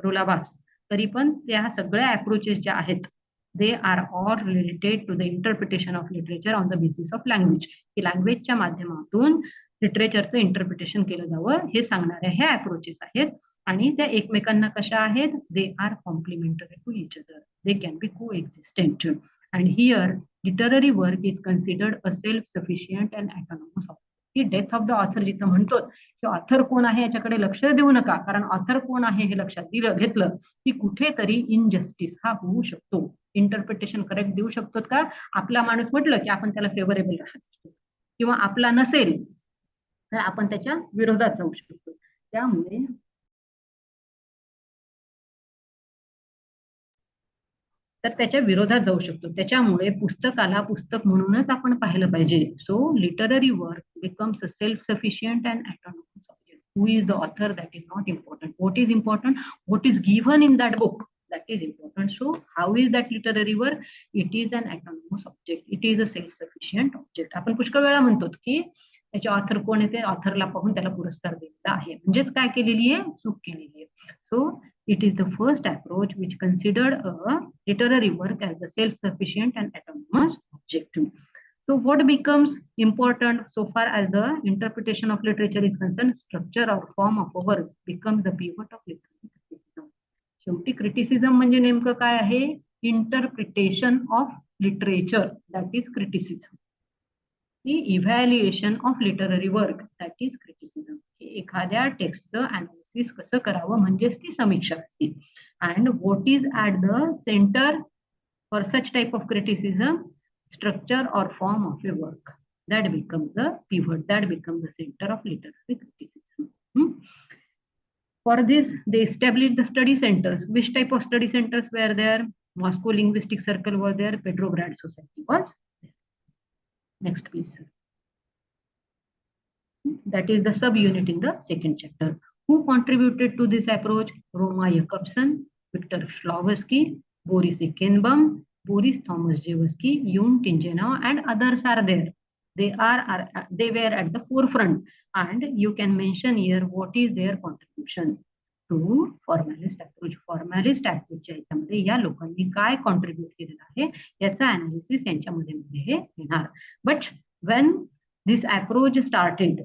रोलाबार्स, तरी पण त्या सगळ्या अप्रोचेस ज्या आहेत they are all related to the interpretation of literature on the basis of language. की लँग्वेजच्या माध्यमातून लिटरेचरचं इंटरप्रिटेशन केलं जावं हे सांगणाऱ्या ह्या अप्रोचेस आहेत. आणि त्या एकमेकांना कशा आहेत? They are complementary to each other. They can be coexistent. And here literary work is considered a self sufficient and autonomous object. की डेथ ऑफ द ऑथर जिथं म्हणतो की ऑथर कोण आहे याच्याकडे लक्ष देऊ नका, कारण ऑथर कोण आहे हे लक्षात घेतलं की कुठेतरी इनजस्टिस हा होऊ शकतो. इंटरप्रिटेशन करेक्ट देऊ शकतो का? आपला माणूस म्हटलं की आपण त्याला फेवरेबल राहत असतो, किंवा आपला नसेल तर आपण त्याच्या विरोधात जाऊ शकतो. त्यामुळे त्याच्या विरोधात जाऊ शकतो. त्याच्यामुळे पुस्तकाला पुस्तक म्हणूनच आपण पाहिलं पाहिजे. So literary work becomes a self sufficient and autonomous object. Who is the author, that is not important. What is important? What is given in that book, that is important. So how is that literary work? It is an autonomous object. It is a self-sufficient object. आपण पुष्कळ वेळा म्हणतो की त्याचे ऑथर कोण आहे, ते ऑथरला पाहून त्याला पुरस्कार दिलेला आहे. म्हणजेच काय केलेली आहे? चूक केलेली आहे. So it is the first approach which considered a literary work as the self-sufficient and autonomous object. So what becomes important so far as the interpretation of literature is concerned? Structure or form of a work becomes the pivot of literary criticism. शेवटी क्रिटिसिझम म्हणजे नेमकं काय आहे? Interpretation of literature, that is criticism. Evaluation of literary work, that is criticism. एखाद्या टेक्स्टचं अनालिसिस कसं करावं म्हणजेच ती समीक्षा असते. And what is at the centre for such type of criticism? Structure or form of a work, that become the pivot, that become the centre of literary criticism. For this, they established the study centers. Which type of study centers were there? Moscow Linguistic Circle was there. Petrograd Society was there. Next, please, sir. That is the subunit in the second chapter. Who contributed to this approach? Roma Jakobson, Victor Shklovsky, Boris Ekenbaum, Boris Thomas-Jewski, Yun Tingenau, and others are there. They were at the forefront, and you can mention here what is their contribution to formalist approach. Formalist approach याच्यामध्ये या लोकांनी काय कॉन्ट्रीब्यूट केलेलं आहे याचा अनालिसिस यांच्यामध्ये हे येणार. But when this approach started,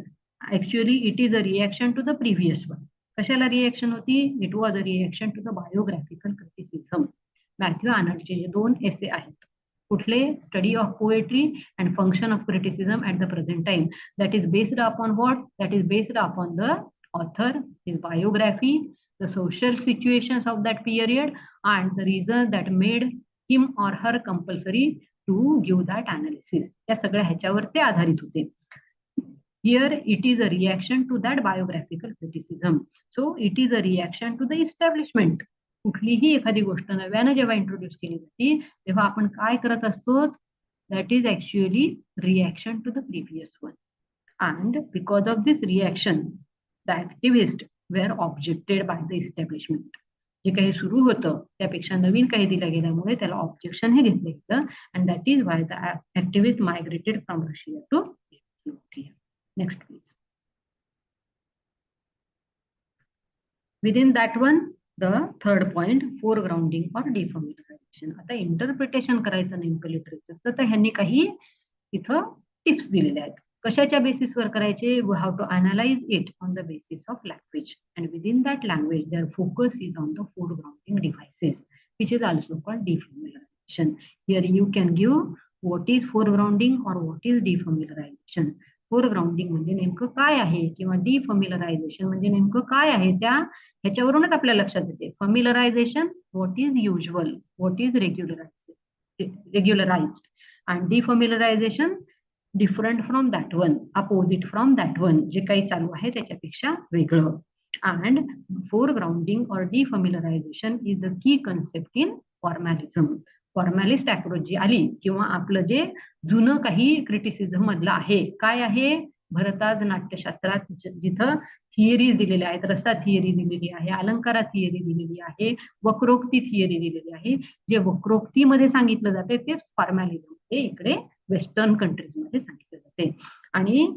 actually it is a reaction to the previous one. कशाला रिएक्शन होती? It was a reaction to the biographical criticism. Matthew आर्नल्डचे जे 2 एसे आहेत, कुठले? Study of poetry and function of criticism at the present time. That is based upon what? That is based upon the author, his biography, the social situations of that period, and the reason that made him or her compulsory to give that analysis. या सगळ्या ह्याच्यावर ते आधारित होते. Here it is a reaction to that biographical criticism. So it is a reaction to the establishment. कुठलीही एखादी गोष्ट नव्याने जेव्हा इंट्रोड्यूस केली जाते तेव्हा आपण काय करत असतो? That is actually reaction to the previous one. And because of this reaction the activist were objected by the establishment. जे काही सुरू होतं त्यापेक्षा नवीन काही दिलं गेल्यामुळे त्याला ऑब्जेक्शन हे घेतलं गेलं. And that is why the activist migrated from Russia to Ethiopia. Next please. Within that one, the third point, foregrounding or defamiliarization. आता इंटरप्रिटेशन करायचं नेमकं लिटरेचर तर ह्यांनी काही इथं टिप्स दिलेल्या आहेत. कशाच्या बेसिसवर करायचे? We have to analyse it on the basis of language and within that language their focus is on the foregrounding devices which is also called defamiliarization. Here you can give what is foregrounding or what is defamiliarization. फोरग्राउंडिंग म्हणजे नेमकं काय आहे किंवा डिफमिलरायझेशन म्हणजे नेमकं काय आहे ह्याच्यावरूनच आपल्याला लक्षात येते. Familiarisation what is usual, what is regularised and defamiliarisation different from that one, opposite from that one, जे काही चालू आहे त्याच्यापेक्षा वेगळं. And foregrounding or defamiliarisation is the key concept in formalism. Formalist approach जी आली किंवा आपलं जे जुनं काही क्रिटिसिझम मधलं आहे, काय आहे? भरताज नाट्यशास्त्रात जिथं थिअरीज दिलेल्या आहेत, रसा थिअरी दिलेली आहे, अलंकारा थिअरी दिलेली आहे, वक्रोक्ती थिअरी दिलेली आहे. जे वक्रोक्तीमध्ये सांगितलं जाते तेच फॉर्मॅलिझम हे इकडे वेस्टर्न कंट्रीज मध्ये सांगितलं जाते. आणि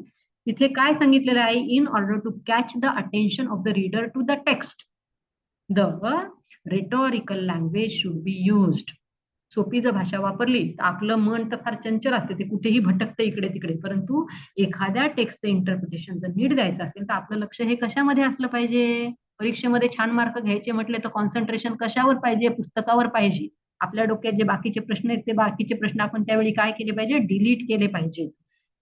तिथे काय सांगितलेलं आहे? In order to catch the attention of the reader to the text, the rhetorical language should be used. सोपी जर भाषा वापरली तर आपलं मन तर फार चंचल असते, ते कुठेही भटकते इकडे तिकडे. परंतु एखाद्या टेक्स्टचं इंटरप्रिटेशन जर नीट द्यायचं असेल तर आपलं लक्ष हे कशामध्ये असलं पाहिजे? परीक्षेमध्ये छान मार्क घ्यायचे म्हटले तर कॉन्सन्ट्रेशन कशावर पाहिजे? पुस्तकावर पाहिजे. आपल्या डोक्यात जे बाकीचे प्रश्न आहेत ते बाकीचे प्रश्न आपण त्यावेळी काय केले पाहिजे? डिलीट केले पाहिजे.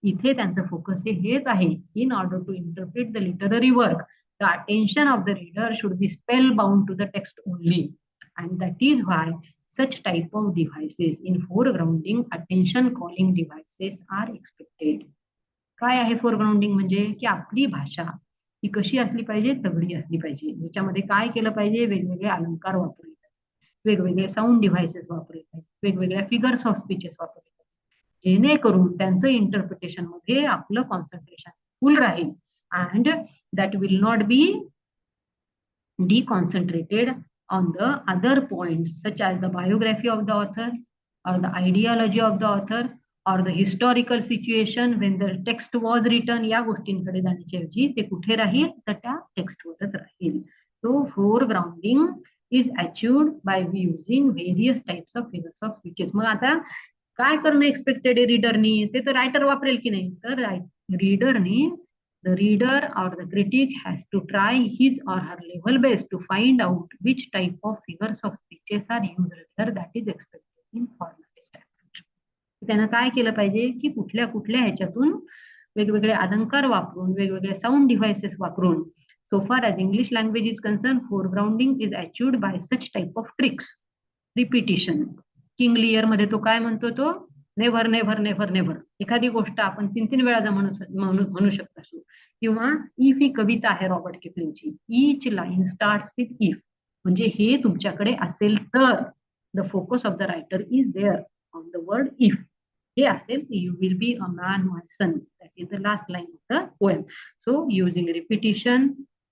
इथे त्यांचं फोकस हेच आहे. In order to interpret the literary work, the attention of the reader should be spellbound to the text only. And that is why such type of devices in foregrounding attention calling devices are expected. काय आहे फोरग्राउंडिंग म्हणजे? की आपली भाषा ही कशी असली पाहिजे? तगडी असली पाहिजे. याच्यामध्ये काय केलं पाहिजे? वेगवेगळे अलंकार वापरले पाहिजे, वेगवेगळे साऊंड डिव्हाइसेस वापरले पाहिजे, वेगवेगळ्या फिगर्स ऑफ स्पीचेस वापरले पाहिजे, जेणेकरून त्यांचं इंटरप्रिटेशन मध्ये आपलं कॉन्सन्ट्रेशन फुल राहील and that will not be deconcentrated on the other points such as the biography of the author or the ideology of the author or the historical situation when the text was written. या गोष्टींकडे जाण्याच्या ऐवजी ते कुठे राहील? तर त्या टेक्स्टवरच राहील. So foregrounding is achieved by using various types of figures of speeches. मग आता काय करणं एक्सपेक्टेड आहे रीडरनी? ते तर रायटर वापरेल की नाही? तर रीडरनी, the reader or the critic has to try his or her level best to find out which type of figures of speeches are used there. That is expected in formalist approach. त्यानं काय केलं पाहिजे? की कुठल्या कुठल्या ह्याच्यातून वेगवेगळे अलंकार वापरून, वेगवेगळे साऊंड डिव्हाइसेस वापरून, so far as English language is concerned, foregrounding is achieved by such type of tricks. Repetition. King Lear मध्ये तो काय म्हणतो? तो नेव्हर नेव्हर नेव्हर नेव्हर. एखादी गोष्ट आपण 3-3 वेळा जर म्हणू शकत असू. किंवा इफ ही कविता आहे रॉबर्ट किपलिंगची, each line starts with if, म्हणजे हे तुमच्याकडे असेल तर, the focus of the writer is there on the word if. हे असेल you will be a man my son, that is the last line of the poem. So using repetition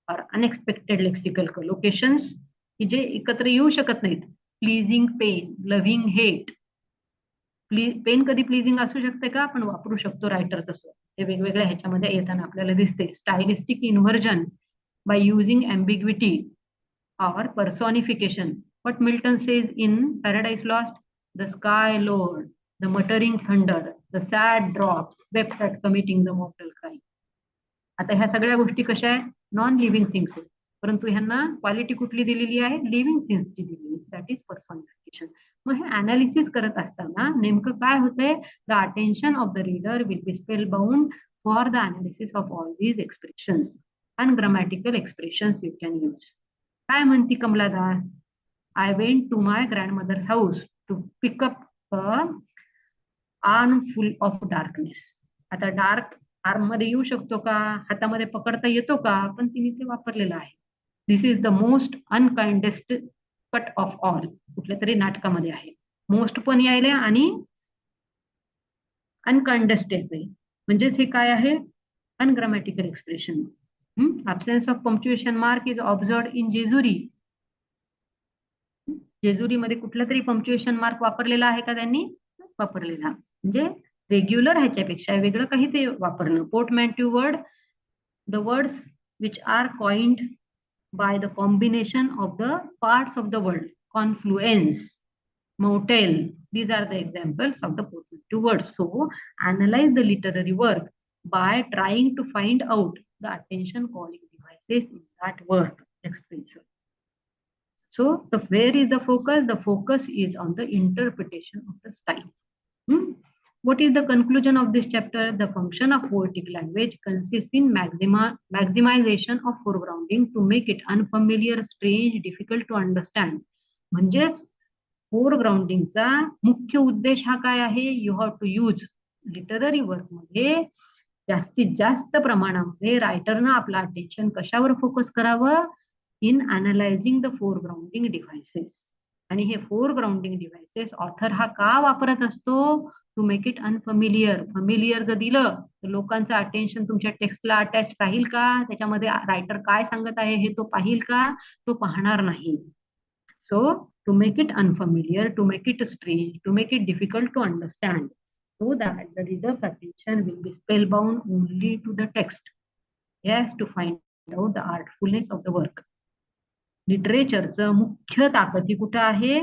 or unexpected lexical locations की जे एकत्र येऊ शकत नाहीत. Pleasing pain, loving hate. Pain कधी प्लीजिंग असू शकते का? आपण वापरू शकतो रायटर तसं. ते वेगवेगळ्या ह्याच्यामध्ये येताना आपल्याला दिसते. स्टायलिस्टिक इन्व्हर्जन बाय युझिंग एम्बिग्विटी और पर्सॉनिफिकेशन. What Milton says in Paradise Lost, the sky lord, the muttering thunder, the sad drop, wept at committing the mortal crime. आता ह्या सगळ्या गोष्टी कशा आहेत? नॉन लिव्हिंग थिंग्स आहेत, परंतु ह्यांना क्वालिटी कुठली दिलेली आहे? लिव्हिंग थिंग्सची दिलेली. That is personification. मग हे अनालिसिस करत असताना नेमकं काय होतंय? The attention of the reader will be spellbound for the analysis of all these expressions. Ungrammatical expressions you can use. काय म्हणती Kamala Das? I went to my grandmother's house to pick up a arm full of darkness. आता डार्क आर्म मध्ये येऊ शकतो का? हातामध्ये पकडता येतो का? पण तिने ते वापरलेलं आहे. This is the most unkindest cut of all. कुठल्या तरी नाटकामध्ये आहे. मोस्ट पण यायला आणि अनकाइंडेस्ट येते. म्हणजेच हे काय आहे? Ungrammatical expression. Absence of punctuation mark is observed in Jejuri. जेजुरीमध्ये कुठला तरी पंक्च्युएशन मार्क वापरलेला आहे का त्यांनी? वापरलेला. म्हणजे रेग्युलर ह्याच्यापेक्षा वेगळं काही ते वापरणं. Portmanteau word, the words which are coined by the combination of the parts of the word. Confluence, motel, these are the examples of the portmanteau words. So analyze the literary work by trying to find out the attention calling devices in that work. Next please. So where is the focus? The focus is on the interpretation of the style. What is the conclusion of this chapter? The function of poetic language consists in maximization of foregrounding to make it unfamiliar, strange, difficult to understand. म्हणजेच फोरग्राउंडिंगचा मुख्य उद्देश हा काय आहे? You have to use literary work मध्ये जास्तीत जास्त प्रमाणामध्ये रायटरनं आपलं अटेन्शन कशावर फोकस करावं? In analysing the foregrounding devices. आणि हे फोरग्राउंडिंग डिव्हाइसेस ऑथर हा का वापरत असतो? To make it unfamiliar. Familiar जर दिलं तर लोकांचं अटेन्शन तुमच्या टेक्स्टला अटॅच राहील का? त्याच्यामध्ये रायटर काय सांगत आहे हे तो पाहिल का? तो पाहणार नाही. So to make it unfamiliar, to make it strange, to make it difficult to understand, so that the reader's attention will be spellbound only to the text. He has to find out the artfulness of the work. लिटरेचरचं मुख्य ताकद ही कुठे आहे?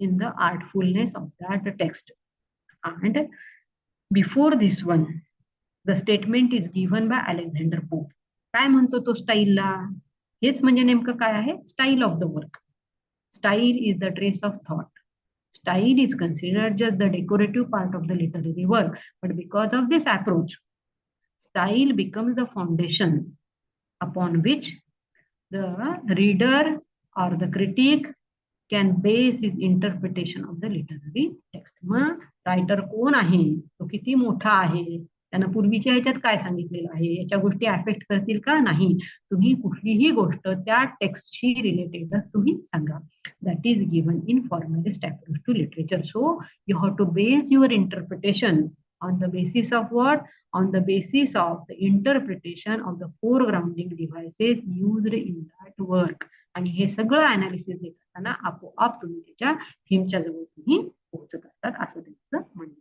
In the artfulness of that text. And before this one, the statement is given by Alexander Pope. काय म्हणतो तो स्टाईलला? हेच म्हणजे नेमकं काय आहे? Style of the work. Style is the trace of thought. Style is considered just the decorative part of the literary work, but because of this approach, style becomes the foundation upon which the reader or the critic can base his interpretation of the literary text. मग रायटर कोण आहे? तो किती मोठा आहे? त्यानं पूर्वीच्या ह्याच्यात काय सांगितलेलं आहे? याच्या गोष्टी अफेक्ट करतील का? नाही. तुम्ही कुठलीही गोष्ट त्या टेक्स्टशी रिलेटेडच तुम्ही सांगा. That is given in formalist approach to literature. So you have to base your interpretation on the basis of what? On the basis of the interpretation of the foregrounding devices used in that work. आणि हे सगळं अनालिसिस देत असताना आपोआप तुम्ही त्याच्या थीमच्या जवळ तुम्ही पोहोचत असतात असं त्यांचं म्हणणं.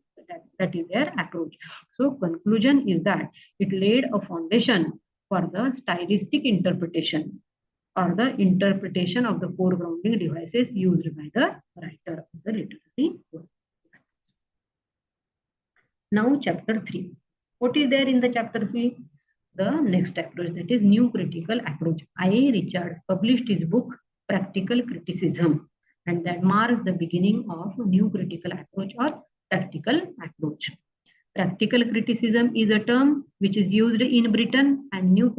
That is their approach. So conclusion is that it laid a foundation for the stylistic interpretation or the interpretation of the foregrounding devices used by the writer of the literary work. Now chapter 3. What is there in the chapter 3? The next approach, that is new critical approach. I. Richards published his book Practical Criticism, and that marks the beginning of new critical approach or practical approach. Practical criticism is a term which is used in Britain, and new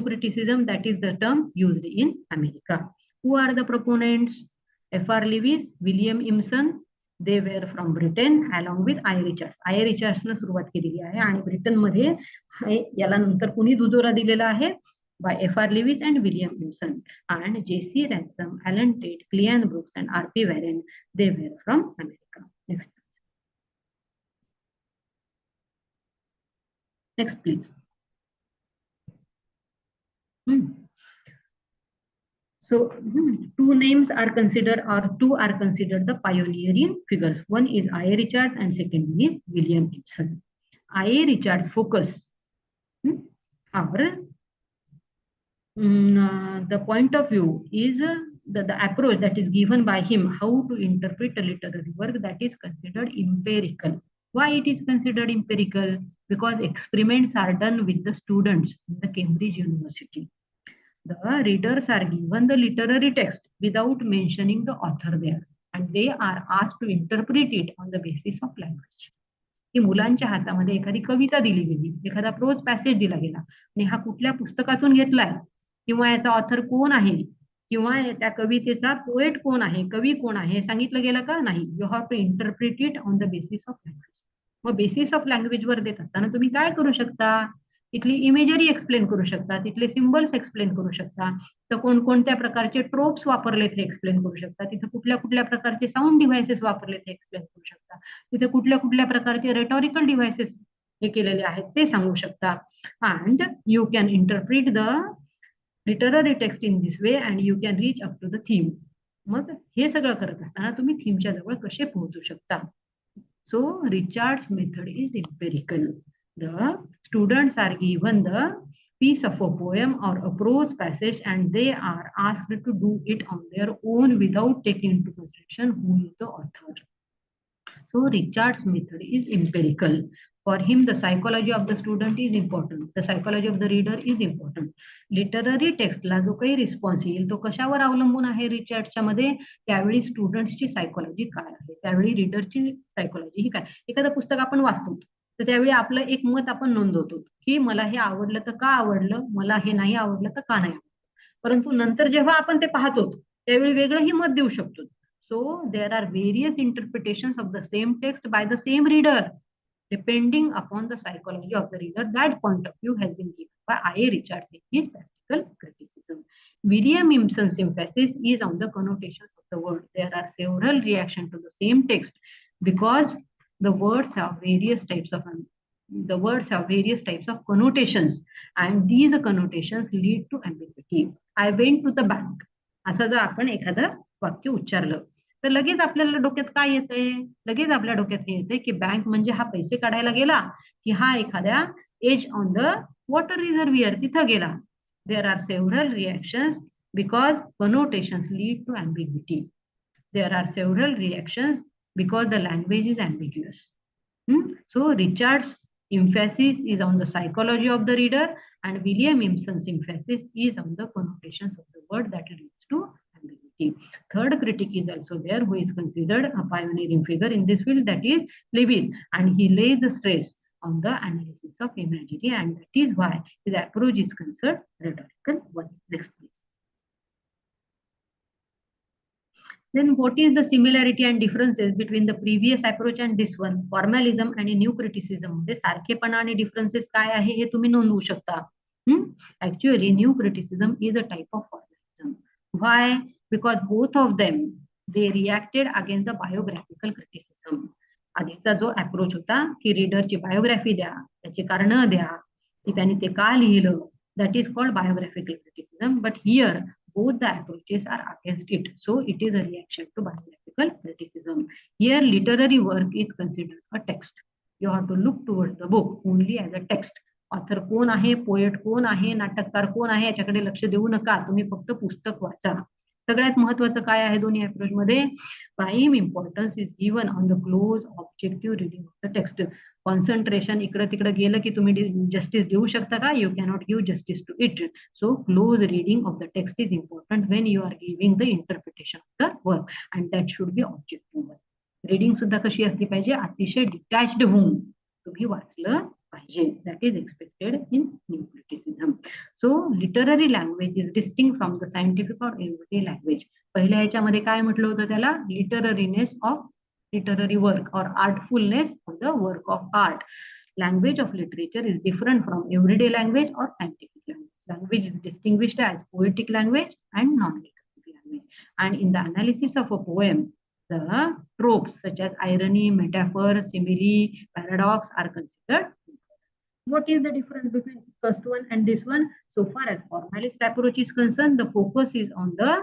criticism, that is the term used in America. Who are the proponents? F.R. Lewis, William Emerson. They were from Britain along with I. Richards. I. Richards ने सुरुवात केलेली आहे आणि ब्रिटन मध्ये याला नंतर कुणी दुजोरा दिलेला आहे? By F.R. Lewis and William Emerson. And J.C. Ransom, Alan Tate, Cleon Brooks, and R.P. Warren. They were from America. Next. Next, please. So two names are considered, or two are considered the pioneering figures. One is I. Richards and second one is William Gibson. I. Richards focus the point of view is the approach that is given by him, how to interpret a literary work, that is considered empirical. Why it is considered empirical? Because experiments are done with the students in the Cambridge University. The readers are given the literary text without mentioning the author there, and they are asked to interpret it on the basis of language. की मुलांच्या हातामध्ये एखादी कविता दिली गेली, एखादा प्रोज पॅसेज दिला गेला आणि हा कुठल्या पुस्तकातून घेतलाय, किंवा याचा ऑथर कोण आहे, किंवा त्या कवितेचा पोएट कोण आहे, कवी कोण आहे, सांगितलं गेलं का? नाही. You have to interpret it on the basis of language. मग बेसिस ऑफ लँग्वेज वर देत असताना तुम्ही काय करू शकता? तिथली इमेजरी एक्सप्लेन करू शकता, तिथले सिम्बल्स एक्सप्लेन करू शकता, तर कोणकोणत्या प्रकारचे ट्रोप्स वापरलेत हे एक्सप्लेन करू शकता, तिथे कुठल्या कुठल्या प्रकारचे साऊंड डिव्हाइसेस वापरलेत हे एक्सप्लेन करू शकता, तिथे कुठल्या कुठल्या प्रकारचे रेटॉरिकल डिव्हाइसेस हे केलेले आहेत ते सांगू शकता. And you can interpret the literary text in this way and you can reach up to the theme. मग हे सगळं करत असताना तुम्ही थीमच्या जवळ कसे पोहोचू शकता. So Richard's method is empirical. The students are given the piece of a poem or a prose passage and they are asked to do it on their own without taking into consideration who is the author. So Richard's method is empirical. For him, the psychology of the student is important. The psychology of the reader is important. Literary टेक्स्टला जो काही रिस्पॉन्स येईल तो कशावर अवलंबून आहे रिचर्डच्या मध्ये, त्यावेळी स्टुडंट्सची सायकोलॉजी काय आहे, त्यावेळी रीडरची सायकोलॉजी ही काय. एखादं पुस्तक आपण वाचतो तर त्यावेळी आपलं एक मत आपण नोंदवतो की मला हे आवडलं तर का आवडलं, मला हे नाही आवडलं तर का नाही आवडलं. परंतु नंतर जेव्हा आपण ते पाहतो त्यावेळी वेगळंही मत देऊ शकतो. So there are various interpretations of the same text by the same reader, depending upon the psychology of the reader. That point of view has been given by I. Richards in his practical criticism. William Empson's emphasis is on the connotations of the word. There are several reactions to the same text because the words have various types of connotations, and these connotations lead to ambiguity. I went to the bank. असं जर आपण एखादं वाक्य उच्चारलं तर लगेच आपल्याला डोक्यात काय येतंय, लगेच आपल्या डोक्यात हे येते की बँक म्हणजे हा पैसे काढायला गेला की हा एखाद्या edge on the water reservoir तिथं गेला. There are several reactions because connotations lead to ambiguity. There are several reactions because the language is ambiguous. So Richard's emphasis is on the psychology of the reader and William Empson's emphasis is on the connotations of the word that leads to ambiguity. Third critic is also there who is considered a pioneering figure in this field, that is Lewis, and he lays the stress on the analysis of imagery, and that is why his approach is considered rhetorical one. Next please. Then what is the similarity and differences between the previous approach and this one? Formalism and new criticism मध्ये सारखेपणा आणि डिफरन्सेस काय आहे हे तुम्ही नोंदवू शकता. Actually new criticism is a type of formalism. Why? Because both of them they reacted against the biographical criticism. आधीचा जो अप्रोच होता की रीडरची बायोग्राफी द्या, त्याची कारण द्या, की त्यांनी ते का लिहिलं, that is called biographical criticism. But here both the approaches are against it, so it is a reaction to biographical criticism. Here literary work is considered a text. You have to look towards the book only as a text. Author कोण आहे, पोएट कोण आहे, नाटककार कोण आहे याच्याकडे लक्ष देऊ नका, तुम्ही फक्त पुस्तक वाचा. सगळ्यात महत्वाचं काय आहे दोन्ही अप्रोच मध्ये, prime importance is given on the close objective reading of the text. Concentration इकडे तिकडे गेलं की तुम्ही जस्टिस देऊ शकता का, you cannot give justice to it. So close reading of the text is important when you are giving the interpretation of the work, and that should be objective. Reading सुद्धा कशी असली पाहिजे, अतिशय डिटॅच्ड होऊन तुम्ही वाचलं पाहिजे. That is expected in new criticism. So literary language is distinct from the scientific or everyday language. पहिल्या ह्याच्यामध्ये काय म्हटलं होतं त्याला, लिटररीनेस of literary work or artfulness of the work of art. Language of literature is different from everyday language or scientific language. Language is distinguished as poetic language and non-literary language. And in the analysis of a poem, the tropes such as irony, metaphor, simile, paradox are considered. What is the difference between first one and this one? So far as formalist approach is concerned, the focus is on the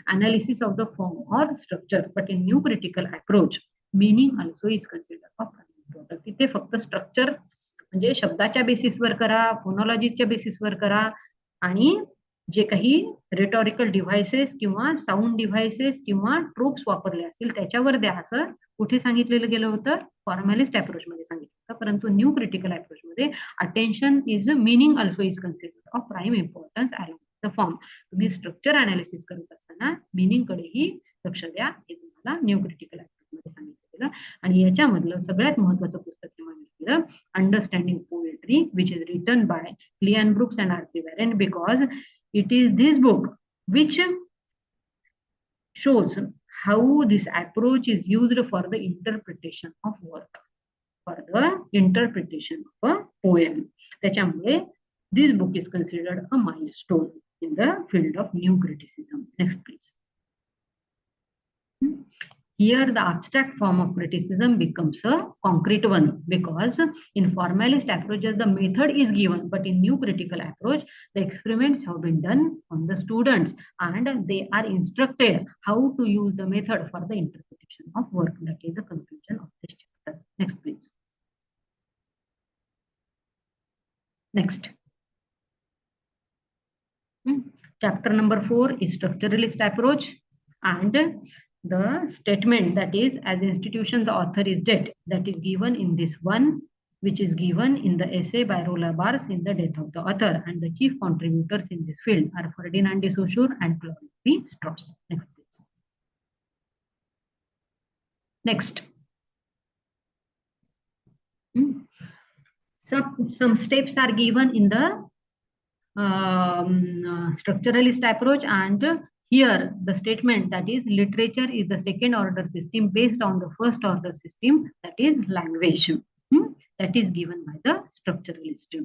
analysis of the form or structure, but in new critical approach meaning also is considered of importance. इथे फक्त स्ट्रक्चर म्हणजे शब्दाच्या बेसिसवर करा, फोनॉलॉजीच्या बेसिसवर करा, आणि जे काही रेटॉरिकल डिव्हाइसेस किंवा साऊंड डिव्हाइसेस किंवा ट्रोप्स वापरले असतील त्याच्यावर द्या, असं कुठे सांगितलेलं गेलं होतं, फॉर्मॅलिस्ट अप्रोच मध्ये सांगितलं होतं. परंतु न्यू क्रिटिकल अप्रोच मध्ये attention is meaning also is considered of prime importance along the form. तुम्ही स्ट्रक्चर अनालिसिस करत असताना मिनिंग कडेही लक्ष द्या, हे तुम्हाला न्यू क्रिटिकल अप्रोच मध्ये सांगितलं गेलं. आणि याच्यामधलं सगळ्यात महत्वाचं पुस्तक किंवा गेलं understanding poetry, which is written by Cleanth Brooks and R P Warren, because it is this book which shows how this approach is used for the interpretation of work, for the interpretation of a poem. त्याच्यामुळे this book is considered a milestone in the field of new criticism. Next please. Here, the abstract form of criticism becomes a concrete one, because in formalist approaches, the method is given, but in new critical approach, the experiments have been done on the students and they are instructed how to use the method for the interpretation of work. That is the conclusion of this chapter. Next, please. Next. Chapter number 4 is structuralist approach, and the statement that is, as institution, the author is dead, that is given in this one, which is given in the essay by Roland Barthes in The Death of the Author, and the chief contributors in this field are Ferdinand de Saussure and Claude P. Strauss. Next, please. Next. Some steps are given in the structuralist approach, and here the statement that is, literature is the second order system based on the first order system, that is language. That is given by the structuralist.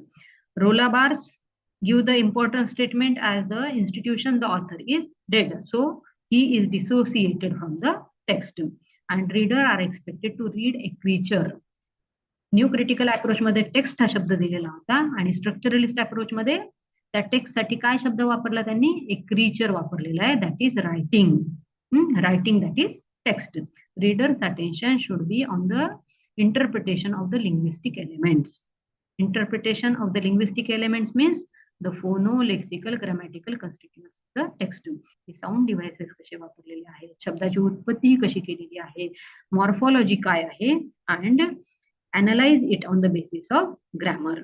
Roland Barthes give the important statement as, the institution, the author is dead, so he is dissociated from the text and reader are expected to read a creature. New critical approach मध्ये टेक्स्ट हा शब्द दिलेला होता आणि स्ट्रक्चरलिस्ट अप्रोच मध्ये त्या टेक्स्ट साठी काय शब्द वापरला त्यांनी, एक क्रिएचर वापरलेला आहे, that is writing. Writing that is text. Reader's attention should be on the interpretation of the linguistic elements. Interpretation of the linguistic elements means the phono, lexical, grammatical constituents of the text. Sound devices कसे वापरलेले आहेत, शब्दाची उत्पत्ती कशी केलेली आहे, मॉर्फॉलॉजी काय आहे, and analyze it on the basis of grammar.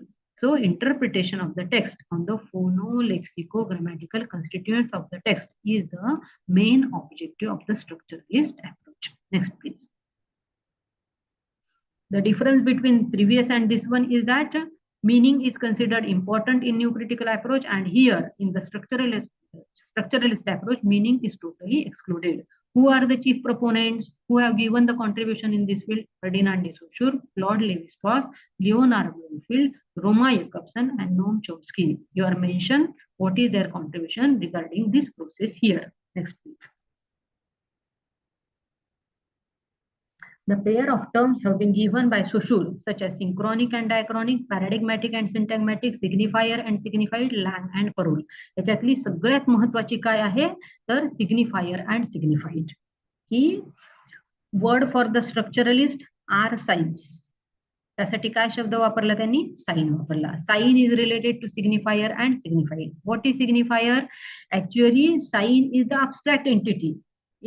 So interpretation of the text on the phono-lexico-grammatical constituents of the text is the main objective of the structuralist approach. Next, please. The difference between previous and this one is that meaning is considered important in new critical approach, and here in the structuralist approach, meaning is totally excluded. Who are the chief proponents who have given the contribution in this field? Ferdinand de Saussure, Claude Lévi-Strauss, Leonard Bloomfield, Roma Jakobson, and Noam Chomsky. You are mentioned what is their contribution regarding this process here. Next, please. The pair of terms have been given by Saussure, such as synchronic and diachronic, paradigmatic and syntagmatic, signifier and signified, lang and parole. याच्यातली सगळ्यात महत्त्वाची काय आहे तर सिग्निफायर अँड सिग्निफाईड. ही word for the structuralist are signs. त्यासाठी काय शब्द वापरला त्यांनी, साइन वापरला. Sign is related to signifier and signified. What is signifier? Actually sign is the abstract entity.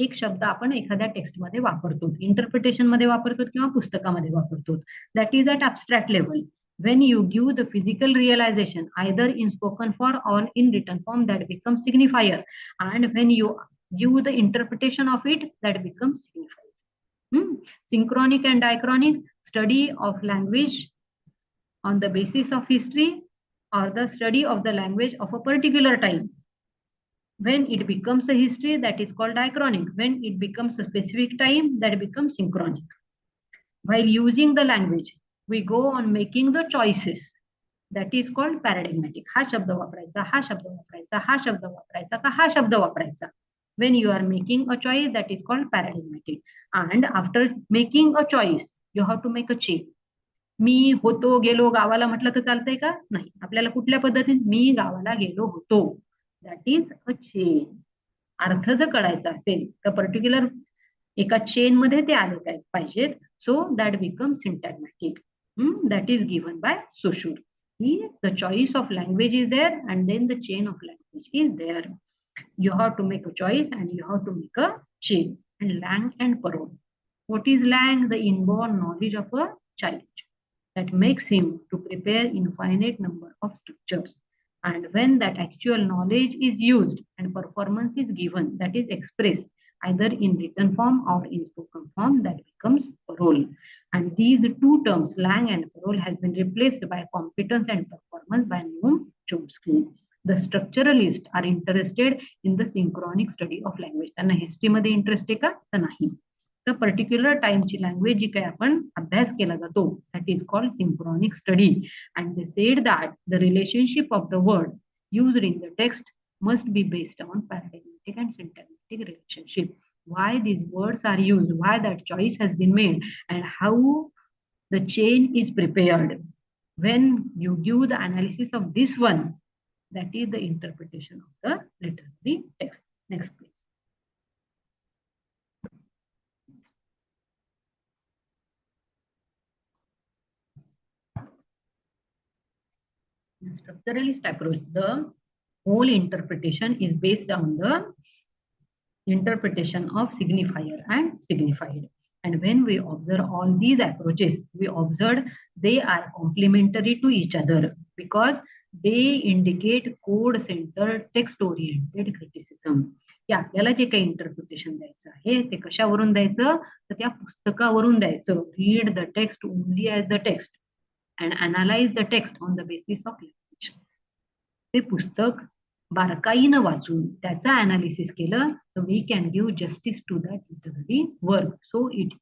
एक शब्द आपण एखाद्या टेक्स्ट मध्ये वापरतो, इंटरप्रिटेशन मध्ये वापरतो किंवा पुस्तकामध्ये वापरतो, that is at abstract level. When you give the physical realization either in spoken form or in written form, that becomes signifier, and when you give the interpretation of it, that becomes signified. Synchronic and diachronic, study of language on the basis of history or the study of the language of a particular time. When it becomes a history, that is called diachronic. When it becomes a specific time, that becomes synchronic. While using the language, we go on making the choices. That is called paradigmatic. हा शब्द वापरायचा, हा शब्द वापरायचा, हा शब्द वापरायचा का हा शब्द वापरायचा. When you are making a choice, that is called paradigmatic. And after making a choice, you have to make a chain. मी होतो गेलो गावाला म्हटलं तर चालतंय का? नाही. आपल्याला कुठल्या पद्धतीने, मी गावाला गेलो होतो, दॅट इज अ चेन. अर्थ जर कळायचा असेल तर पर्टिक्युलर एका चेन मध्ये ते आले काय पाहिजेत. So that become syntagmatic. That is given by Saussure. The choice of language is there, and then the chain of language is there. You have to make a choice and you have to make a chain. And lang and parole. What is lang? The inborn knowledge of a child that makes him to prepare infinite number of structures. And when that actual knowledge is used and performance is given, that is expressed either in written form or in spoken form, that becomes parole. And these two terms, lang and parole, has been replaced by competence and performance by Noam Chomsky. The structuralists are interested in the synchronic study of language. त्यांना हिस्ट्री मध्ये इंटरेस्ट आहे का? तर नाही. तर पर्टिक्युलर टाइमची लँग्वेज जी काय आपण अभ्यास केला जातो, that is called synchronic study. And they said that the relationship of the word used in the text must be based on paradigmatic and syntagmatic relationship. why these words are used, why that choice has been made, and how the chain is prepared. When you give the analysis of this one, that is the interpretation of the literary text. Next, please. Structuralist approach, the whole interpretation is based on the interpretation of signifier and signified. And when we observe all these approaches, we observe they are complementary to each other because they indicate code-centered, text-oriented criticism. की आपल्याला जे काही इंटरप्रिटेशन द्यायचं आहे ते कशावरून द्यायचं तर त्या पुस्तकावरून द्यायचं. Read the text only as the text and analyse the text on the basis of language. ते पुस्तक बारकाईनं वाचून त्याचं अनालिसिस केलं तर we can give justice to that literary work. So it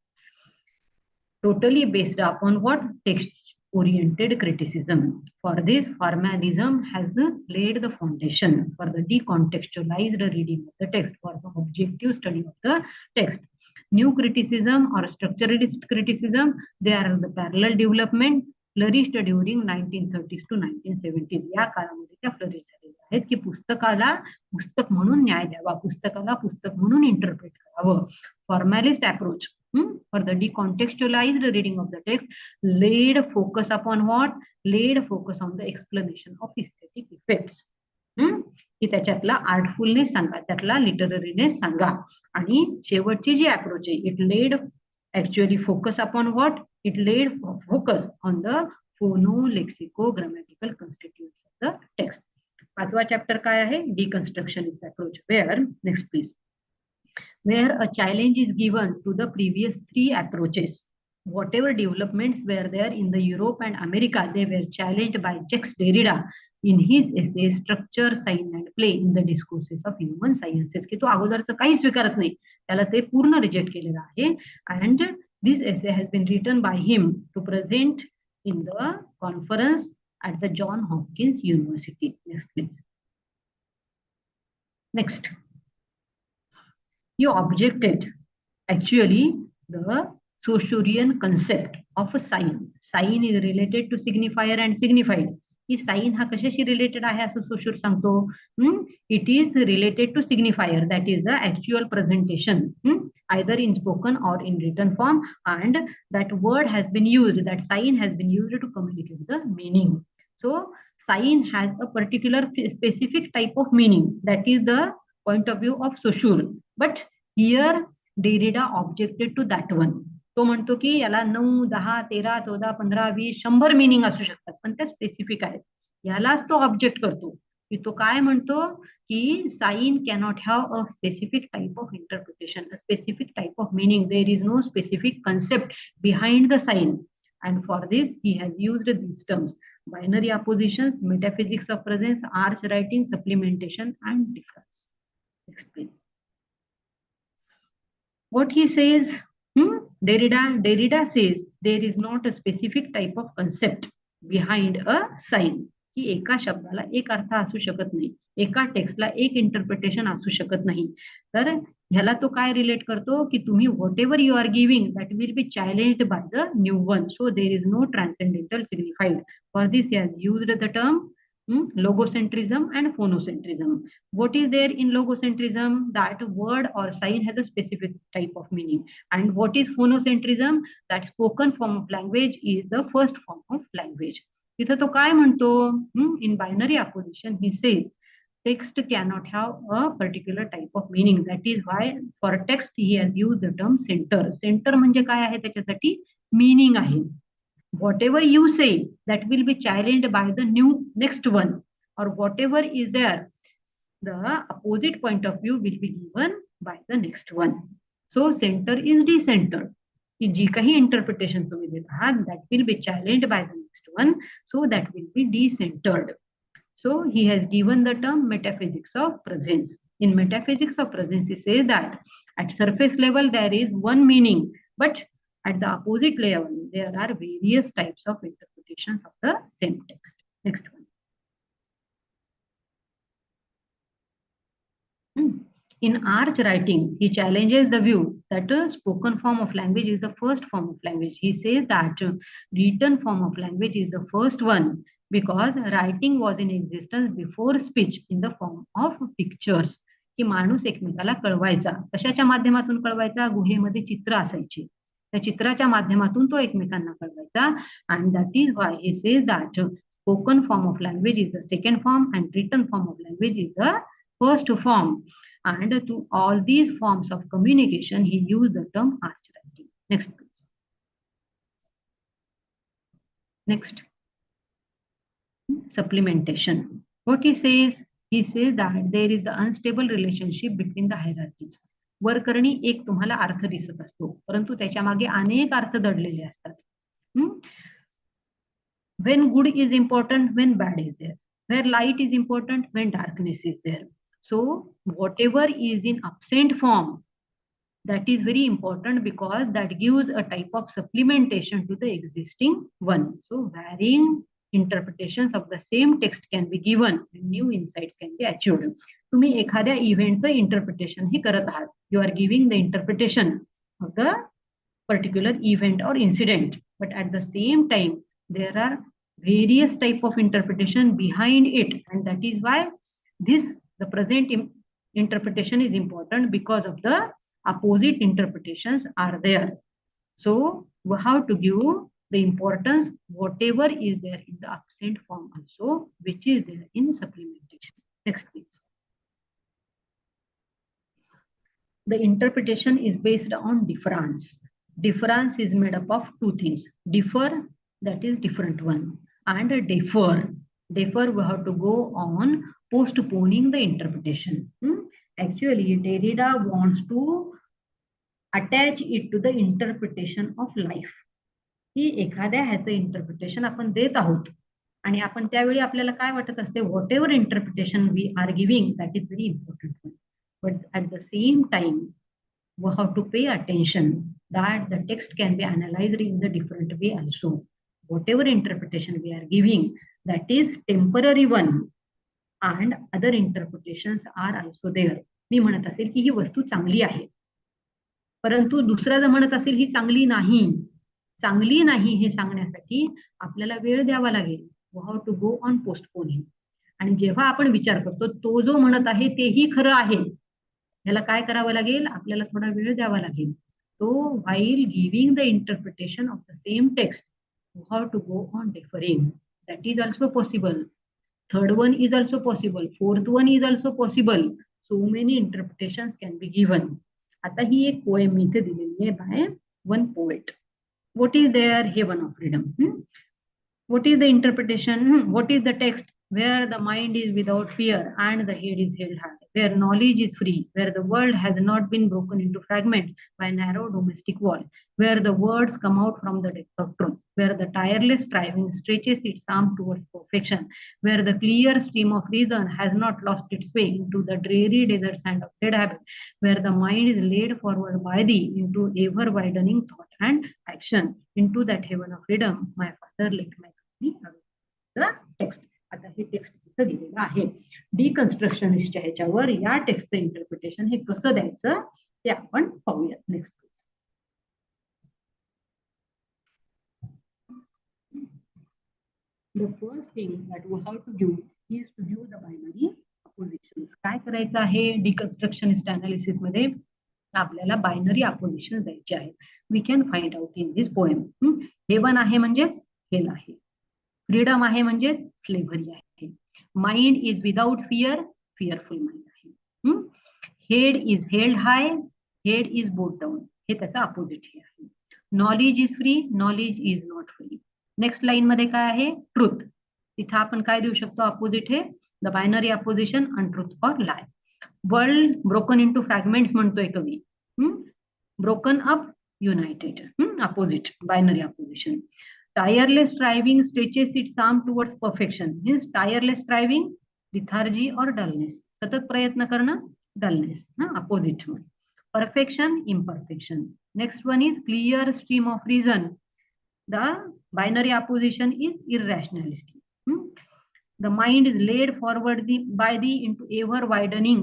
totally based upon what text oriented criticism. For this, formalism has laid the foundation for the decontextualized reading of the text, for the objective study of the text. New criticism or structuralist criticism, they are the parallel development flourished during 1930s to 1970s. या काळामध्ये त्या फ्लरिश झालेल्या आहेत की पुस्तकाला पुस्तक म्हणून न्याय द्यावा, पुस्तकाला पुस्तक म्हणून इंटरप्रेट करावं. फॉर्मॅलिस्ट approach for the decontextualized reading of the text laid focus upon what? Laid focus on the explanation of aesthetic effects. की त्याच्यातला आर्टफुलनेस सांगा, त्यातला लिटररीनेस सांगा. आणि शेवटची जी अप्रोच आहे, it led actually focus upon what? It laid focus on the phono-lexico-grammatical constituents of the text. पाचवा चॅप्टर काय आहे? Deconstructionist approach. Where, next please, where a challenge is given to the previous three approaches. Whatever developments were there in the Europe and America, they were challenged by Jacques Derrida in his essay Structure, Sign and Play in the Discourses of Human Sciences. की तो अगोदरचं काही स्वीकारत नाही, त्याला ते पूर्ण रिजेक्ट केलेलं आहे. And this essay has been written by him to present in the conference at the Johns Hopkins University. Next please. Next. He objected actually the Saussurean concept of a sign. Sign is related to signifier and signified. की sign हा कशाशी related आहे असं Saussure सांगतो. It is related to signifier, that is the actual presentation, either in spoken or in written form, and that word has been used, that sign has been used to communicate the meaning. So sign has a particular specific type of meaning, that is the point of view of Saussure. But here Derrida objected to that one. तो म्हणतो की याला 9, 10, 13, 14, 15, 20, 100 मिनिंग असू शकतात, पण त्या स्पेसिफिक आहेत. यालाच तो ऑब्जेक्ट करतो की तो काय म्हणतो की sign cannot have a specific type of interpretation, a specific type of meaning. There is no specific concept behind the sign. And for this, he has used these terms: binary oppositions, metaphysics of presence, arch writing, supplementation, and difference. Next, please. What he says, Derrida says there is not a specific type of concept behind a sign. की एका शब्दाला एक अर्थ असू शकत नाही, एका टेक्स्टला एक इंटरप्रिटेशन असू शकत नाही. तर ह्याला तो काय रिलेट करतो की तुम्ही whatever you are giving that will be challenged by the new one. So there is no transcendental signified. For this he has used the term logocentrism and phonocentrism. What is there in logocentrism? That word or sign has a specific type of meaning. And what is phonocentrism? That spoken form of language is the first form of language. तिथं तो काय म्हणतो? In binary opposition he says text cannot have a particular type of meaning. That is why for text he has used the term center. Center म्हणजे काय आहे? त्याच्यासाठी meaning आहे. Whatever you say, that will be challenged by the next one, or whatever is there, the opposite point of view will be given by the next one. So center is decentered. की जी काही इंटरप्रिटेशन तुम्ही देत आहात, that will be challenged by the next one, so that will be decentered. So he has given the term metaphysics of presence. In metaphysics of presence, he says that at surface level there is one meaning, but at the opposite level, there are various types of interpretations of the same text. Next one. In Arch writing, he challenges the view that a spoken form of language is the first form of language. He says that written form of language is the first one because writing was in existence before speech in the form of pictures. की माणूस एकमेकाला कळवायचा. कशाच्या माध्यमातून कळवायचा? गुहेमध्ये चित्र असायची. त्या चित्राच्या माध्यमातून तो एकमेकांना कळवायचा. And that is why he says that spoken form of language is the second form and written form of language is the first form. And to all these forms of communication, he used the term arch writing. Next, please. Next, supplementation. What he says that there is the unstable relationship between the hierarchies. वरकरणी एक तुम्हाला अर्थ दिसत असतो, परंतु त्याच्या मागे अनेक अर्थ दडलेले असतात. When good is important, when bad is there. Where light is important, when darkness is there. So whatever is in absent form, that is very important because that gives a type of supplementation to the existing one. So varying interpretations of the same text can be given and new insights can be achieved. तुम्ही एखाद्या इव्हेंटचं इंटरप्रिटेशन हे करत आहात. You are giving the interpretation of the particular event or incident, but at the same time there are various type of interpretation behind it, and that is why the present interpretation is important because of the opposite interpretations are there. So we have to give the importance whatever is there in the absent form also, which is there in supplementation. Next, please. The interpretation is based on difference. Difference is made up of two things. Differ, that is different one, and defer. Defer, we have to go on postponing the interpretation. Actually, Derrida wants to attach it to the interpretation of life. ही एखाद्या ह्याचं इंटरप्रिटेशन आपण देत आहोत आणि आपण त्यावेळी आपल्याला काय वाटत असते, whatever interpretation we are giving that is very important. But at the same time, we have to pay attention that the text can be analyzed in the different way also. Whatever interpretation we are giving, that is temporary one, and other interpretations are also there. मी म्हणत असेल की ही वस्तू चांगली आहे, परंतु दुसरा जर म्हणत असेल ही चांगली नाही हे सांगण्यासाठी आपल्याला वेळ द्यावा लागेल. We have to go on postponing. आणि जेव्हा आपण विचार करतो तो जो म्हणत आहे तेही खरं आहे, याला काय करावं लागेल, आपल्याला थोडा वेळ द्यावा लागेल. So while giving the interpretation of the same text, we have to go on deferring. That is also possible. Third one is also possible. Fourth one is also possible. So many interpretations can be given. आता ही एक पोएम इथे दिलेली आहे by one poet. What is there? Heaven of freedom. What is the interpretation? What is the text? Where the mind is without fear and the head is held high, where knowledge is free, where the world has not been broken into fragments by narrow domestic wall, where the words come out from the depth of truth, where the tireless striving stretches its arm towards perfection, where the clear stream of reason has not lost its way into the dreary desert sand of dead habit, where the mind is led forward by thee into ever widening thought and action, into that heaven of freedom, my father let my company away. The text. आता हे टेक्स्ट इथं दिलेलं आहे. डिकन्स्ट्रक्शनिस्टच्या ह्याच्यावर या टेक्स्टचं इंटरप्रिटेशन हे कसं द्यायचं ते आपण पाहूयात. Next. The first thing that we have to do is to give the binary oppositions. काय करायचं आहे डिकन्स्ट्रक्शनिस्ट अनालिसिस मध्ये, आपल्याला बायनरी अपोजिशन द्यायचे आहेत. We can find out in this poem. Heaven आहे म्हणजेच हेल आहे, फ्रीडम आहे म्हणजेच स्लेव्हरी आहे, mind is without fear, fearful mind आहे, head is held high, head is bowed down, हे त्याचं अपोजिट हे आहे. Knowledge is free, knowledge is not free. Next line मध्ये काय आहे, ट्रुथ. तिथं आपण काय देऊ शकतो अपोजिट हे, the binary opposition and truth or lie. World broken into fragments म्हणतोय कवी, broken up united, opposite binary opposition. Tireless striving stretches its arm towards perfection. Means tireless striving, lethargy or dullness. सतत प्रयत्न करणं, dullness. Opposite one. Perfection, imperfection. Next one is clear stream of reason. The binary opposition is irrationality. The mind is led forward by the into ever widening.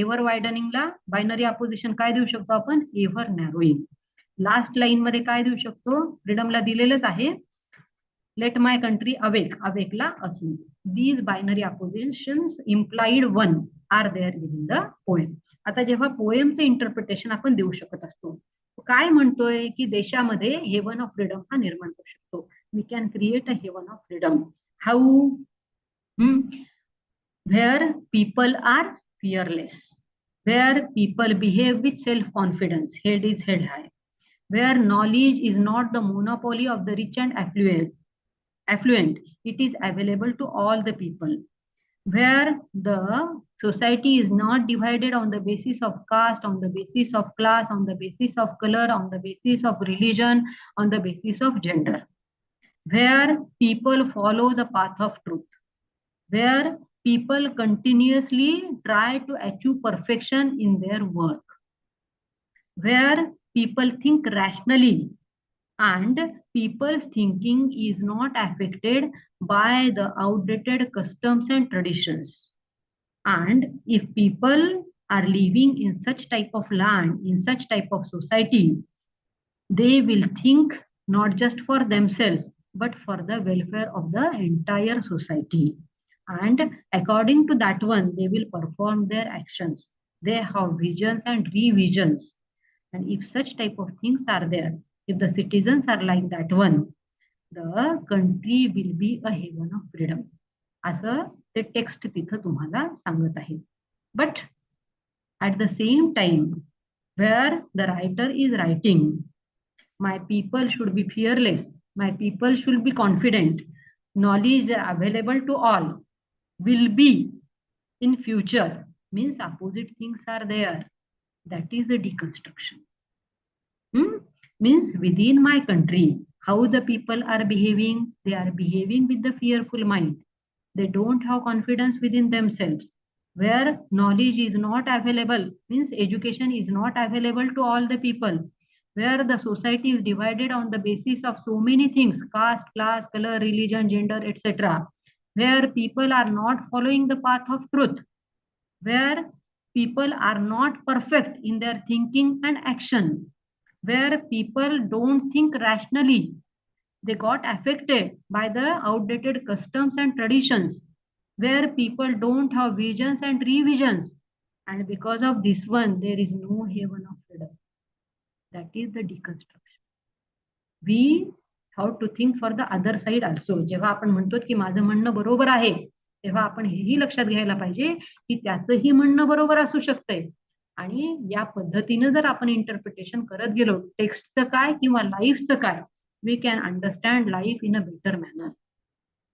Ever widening ला बायनरी अपोजिशन काय देऊ शकतो आपण? एव्हर नॅरोईंग. लास्ट लाईन मध्ये काय देऊ शकतो? फ्रीडमला दिलेलंच आहे. Let my country awake. अवेकला असली. These binary oppositions implied one are there within the poem. आता जेव्हा पोएमचे इंटरप्रिटेशन आपण देऊ शकत असतो, काय म्हणतोय की देशामध्ये हेवन ऑफ फ्रीडम हा निर्माण करू शकतो. We can create a heaven of freedom. How? Where people are fearless, where people behave with self-confidence, head is held high, where knowledge is not the monopoly of the rich and affluent, it is available to all the people, where the society is not divided on the basis of caste, on the basis of class, on the basis of color, on the basis of religion, on the basis of gender, where people follow the path of truth, where people continuously try to achieve perfection in their work, where people think rationally and people's thinking is not affected by the outdated customs and traditions. And if people are living in such type of land, in such type of society, they will think not just for themselves, but for the welfare of the entire society. And according to that one, they will perform their actions. They have visions and revisions. And if such type of things are there, if the citizens are like that one, the country will be a heaven of freedom. असं ते टेक्स्ट तिथं तुम्हाला सांगत आहे. But at the same time, where the writer is writing, my people should be fearless, my people should be confident, knowledge available to all, will be in future, means opposite things are there. That is a deconstruction. Means within my country, how the people are behaving, they are behaving with the fearful mind. They don't have confidence within themselves. Where knowledge is not available, means education is not available to all the people. Where the society is divided on the basis of so many things, caste, class, color, religion, gender, etc. Where people are not following the path of truth. Where people are not perfect in their thinking and action. Where people don't think rationally. They got affected by the outdated customs and traditions, where people don't have visions and revisions. And because of this one, there is no heaven of freedom. That is the deconstruction. We have to think for the other side also. जेव्हा आपण म्हणतो की माझं म्हणणं बरोबर आहे, तेव्हा आपण हेही लक्षात घ्यायला पाहिजे की त्याचंही म्हणणं बरोबर असू शकतंय. आणि या पद्धतीने जर आपण इंटरप्रिटेशन करत गेलो, टेक्स्टचं काय किंवा लाईफचं काय, we can understand life in a better manner.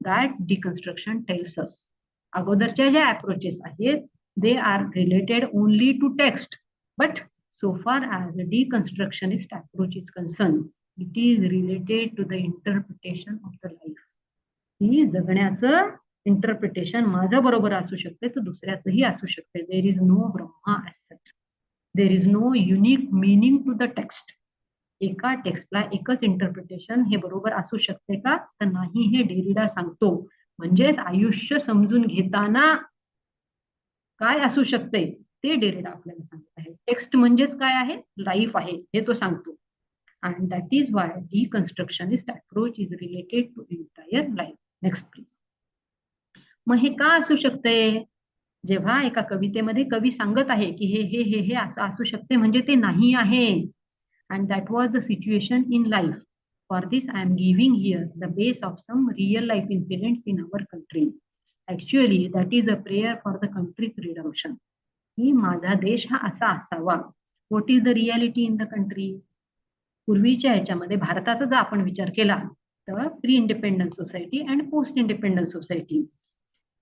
That deconstruction tells us. अगोदरच्या ज्या अप्रोचेस आहेत, they are related only to text, but so far as the deconstructionist approach is concerned, it is related to the interpretation of the life. ही जगण्याचं इंटरप्रिटेशन माझं बरोबर असू शकते, तर दुसऱ्याचंही असू शकते. There is no Brahma as such. There is no unique meaning to the text. एका टेक्स्टला एकच इंटरप्रिटेशन हे बरोबर असू शकते का? तर नाही, हे डेरिडा सांगतो. म्हणजेच आयुष्य समजून घेताना काय असू शकते ते डेरिडा आपल्याला सांगत आहे. टेक्स्ट म्हणजेच काय आहे? लाईफ आहे, हे तो सांगतो. And that is why deconstructionist approach is related to entire life. Next please. मग हे का असू शकते? जेव्हा एका कवितेमध्ये कवी सांगत आहे की हे हे हे हे असं असू शकते, म्हणजे ते नाही आहे. And that was the situation in life. For this I am giving here the base of some real life incidents in our country. Actually that is a prayer for the country's redemption. की माझा देश हा असा असावा. What is the reality in the country? पूर्वीच्या ह्याच्यामध्ये भारताचा जर आपण विचार केला तर pre independence society and post independence society.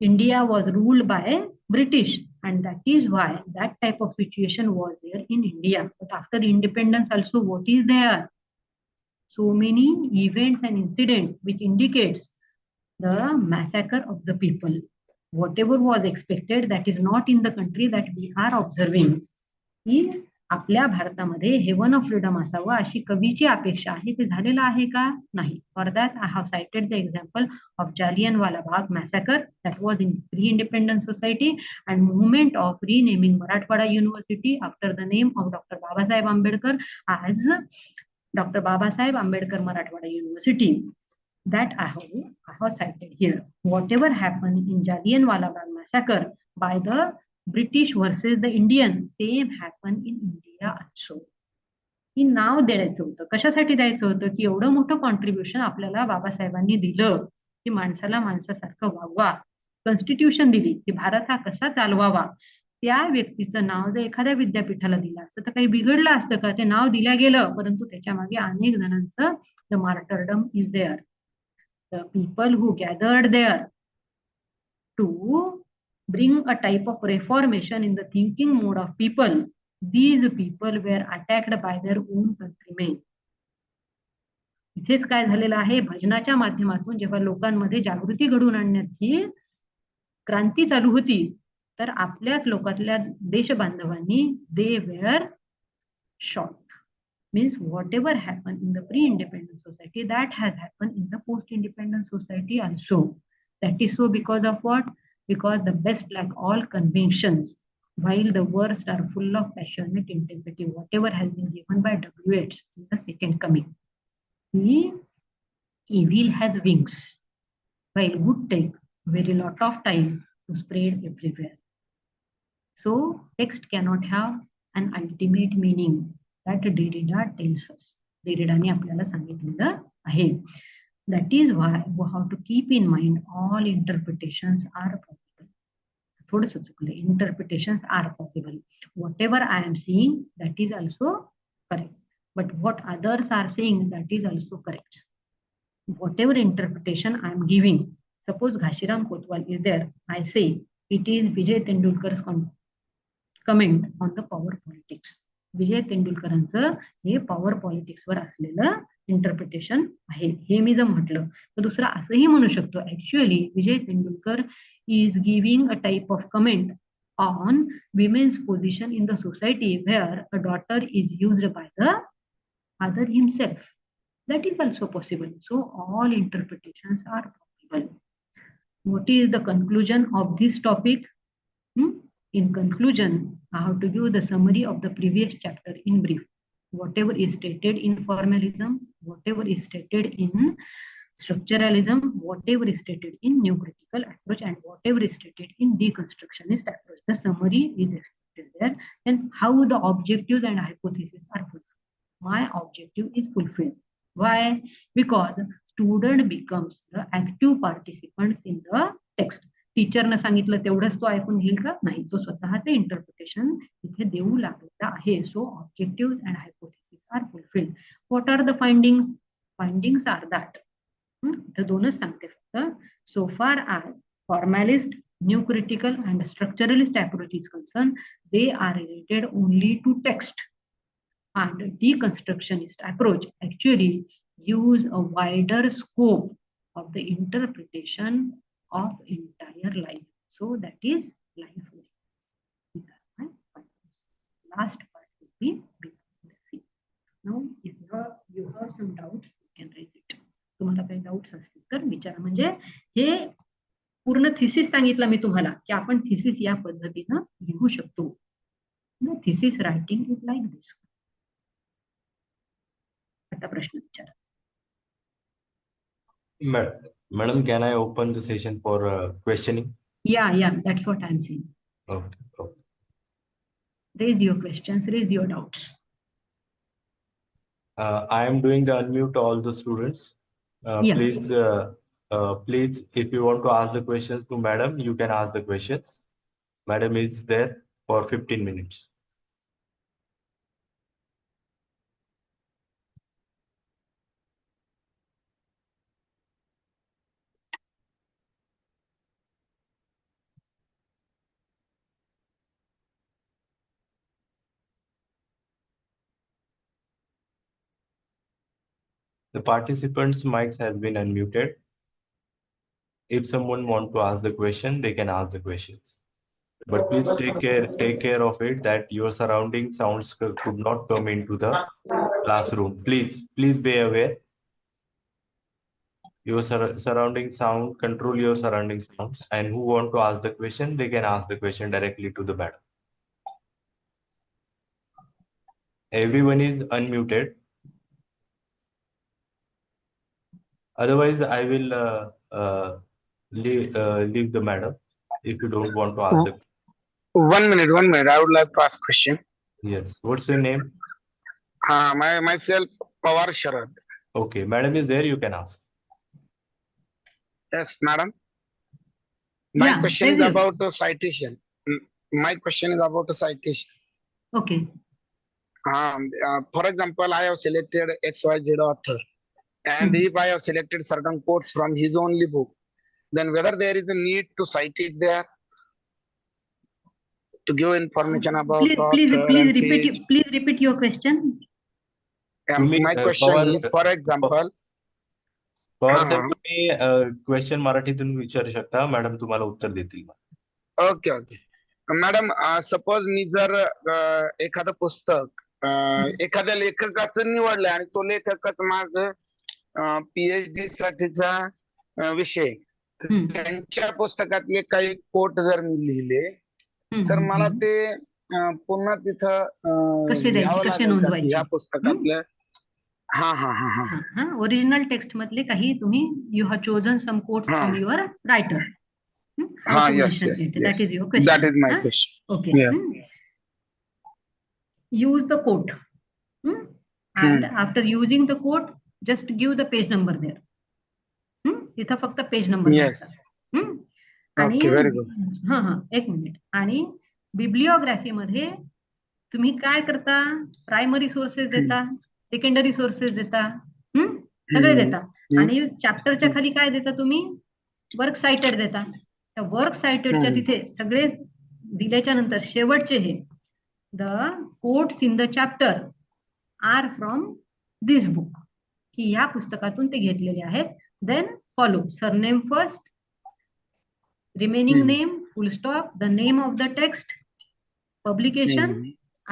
India was ruled by British, and that is why that type of situation was there in India. But after independence also, what is there? So many events and incidents which indicates the massacre of the people. Whatever was expected, that is not in the country that we are observing. की आपल्या भारतामध्ये हेवन ऑफ फ्रीडम असावं अशी कवीची अपेक्षा आहे, ते झालेलं आहे का? नाही. For that I have cited the example of Jallianwala Bagh massacre that was in pre independence society and movement of renaming Marathwada university after the name of doctor Babasaheb Ambedkar as doctor Babasaheb Ambedkar Marathwada university. That I have cited here. Whatever happened in Jallianwala Bagh massacre by the British versus the Indian, same happened in India also. ही नाव द्यायचं होतं. कशासाठी द्यायचं होतं? की एवढं मोठं कॉन्ट्रीब्युशन आपल्याला बाबासाहेबांनी दिलं की माणसाला माणसासारखं वागवा, कॉन्स्टिट्यूशन दिली की भारत हा कसा चालवावा. त्या व्यक्तीचं नाव जर एखाद्या विद्यापीठाला दिलं असतं तर काही बिघडलं असतं का? ते नाव दिलं गेलं, परंतु त्याच्या मागे अनेक जणांचं the martyrdom is there. The people who gathered there to bring a type of reformation in the thinking mode of people, these people were attacked by their own countrymen. इथेच काय झालेलं आहे, भजनाच्या माध्यमातून जेव्हा लोकांमध्ये जागृती घडवून आणण्याची क्रांती चालू होती, तर आपल्याच लोकातल्या देशबांधवांनी they were shot. Means whatever happened in the pre-independent society, that has happened in the post-independent society also. That is so because of what? Because the best lack all conventions, while the worst are full of passionate intensity, whatever has been given by WH in the second coming. The evil has wings, while good take very lot of time to spread everywhere. So text cannot have an ultimate meaning. That Derrida tells us. Derridaने आपल्याला सांगितलेलं आहे. That is why we have to keep in mind all interpretations are possible. थोडंसं चुकलं. Interpretations are possible. Whatever I am seeing, that is also correct. But what others are saying, that is also correct. Whatever interpretation I am giving, suppose Ghashiram Kotwal is there, I say it is Vijay Tendulkar's comment on the power politics. विजय तेंडुलकरांचं हे पॉवर पॉलिटिक्स वर असलेलं इंटरप्रिटेशन आहे. हे मी जर म्हटलं तर दुसरं असंही म्हणू शकतो, actually Vijay Tendulkar is giving a type of comment on women's position in the society where a daughter is used by the father himself. That is also possible. So all interpretations are possible. What is the conclusion of this topic? In conclusion, I have to give the summary of the previous chapter in brief. Whatever is stated in formalism, whatever is stated in structuralism, whatever is stated in new critical approach, and whatever is stated in deconstructionist approach. The summary is explained there. And how the objectives and hypotheses are fulfilled. My objective is fulfilled. Why? Because student becomes the active participants in the text. टीचरनं सांगितलं तेवढंच तो ऐकून घेईल का? नाही, तो स्वतःचे इंटरप्रिटेशन इथे देऊ लागलेला आहे. So objective and hypothesis are fulfilled. What are the findings? Findings are that, इथे दोनच सांगते फक्त. So far as formalist, new critical and structuralist approach is concern, they are related only to text. And deconstructionist approach actually use a wider scope of the interpretation of entire life. So that is life. These are my points. Last part will be bibliography. Now, if you have some doubts, you can raise it. तुम्हाला काही डाऊट्स असतील तर विचारा. म्हणजे हे पूर्ण थिसिस सांगितलं मी तुम्हाला की आपण थिसिस या पद्धतीनं लिहू शकतो. थिसिस रायटिंग इज लाईक दिस. आता प्रश्न विचारा. Madam, can I open the session for questioning? Yeah, that's what I'm saying. Okay. Raise your questions, raise your doubts. I am doing the unmute all the students. Yeah. Please, if you want to ask the questions to madam, you can ask the questions. Madam is there for 15 minutes. The participants' mics has been unmuted. If someone want to ask the question, they can ask the questions. But please take care of it that your surrounding sounds could not come into the classroom. Please be aware. Your surrounding sound, control your surrounding sounds, and who want to ask the question, they can ask the question directly to the madam. Everyone is unmuted. Otherwise, I will leave the madam if you don't want to ask the. 1 minute, 1 minute. I would like to ask question. Yes. What's your name? Myself, Pawar Sharad. Okay, madam is there. You can ask. Yes, madam. My Yeah, question is tell you. about the citation. My question is about the citation. Okay. For example, I have selected XYZ author, and if I have selected certain quotes from his only book, then whether there is a need to cite it there to give information about author and page. Please repeat your question. My question is, for example, Pawar साहेब तुम्ही क्वेश्चन मराठीतून विचारू शकता मॅडम तुम्हाला उत्तर देतील. ओके ओके मॅडम सपोज मी जर एखादं पुस्तक एखाद्या लेखकाचं निवडलंय आणि तो लेखकच माझं पीएचडी साठीचा विषय त्यांच्या पुस्तकातले काही कोट जर मी लिहिले तर मला ते पुन्हा तिथं लिहावं लागेल का या पुस्तकातलं ओरिजिनल टेक्स्ट मधले काही तुम्ही you have chosen some quotes from your writer. How to mention it? That is your question. That is my question. Okay. Use the quote. And after using the quote, just give the page number there. इथं फक्त पेज नंबर. Yes. आणि very good. एक मिनिट. आणि बिब्लिओग्राफी मध्ये तुम्ही काय करता? प्रायमरी सोर्सेस देता, सेकंडरी सोर्सेस देता, सगळे देता. आणि चॅप्टरच्या खाली काय देता तुम्ही? वर्क साइटेड देता. त्या वर्क साइटेडच्या तिथे सगळे दिल्याच्या नंतर शेवटचे हे the quotes in the chapter are from this book, की या पुस्तकातून ते घेतलेले आहेत. Then follow surname first, remaining name, full stop, the name of the text, publication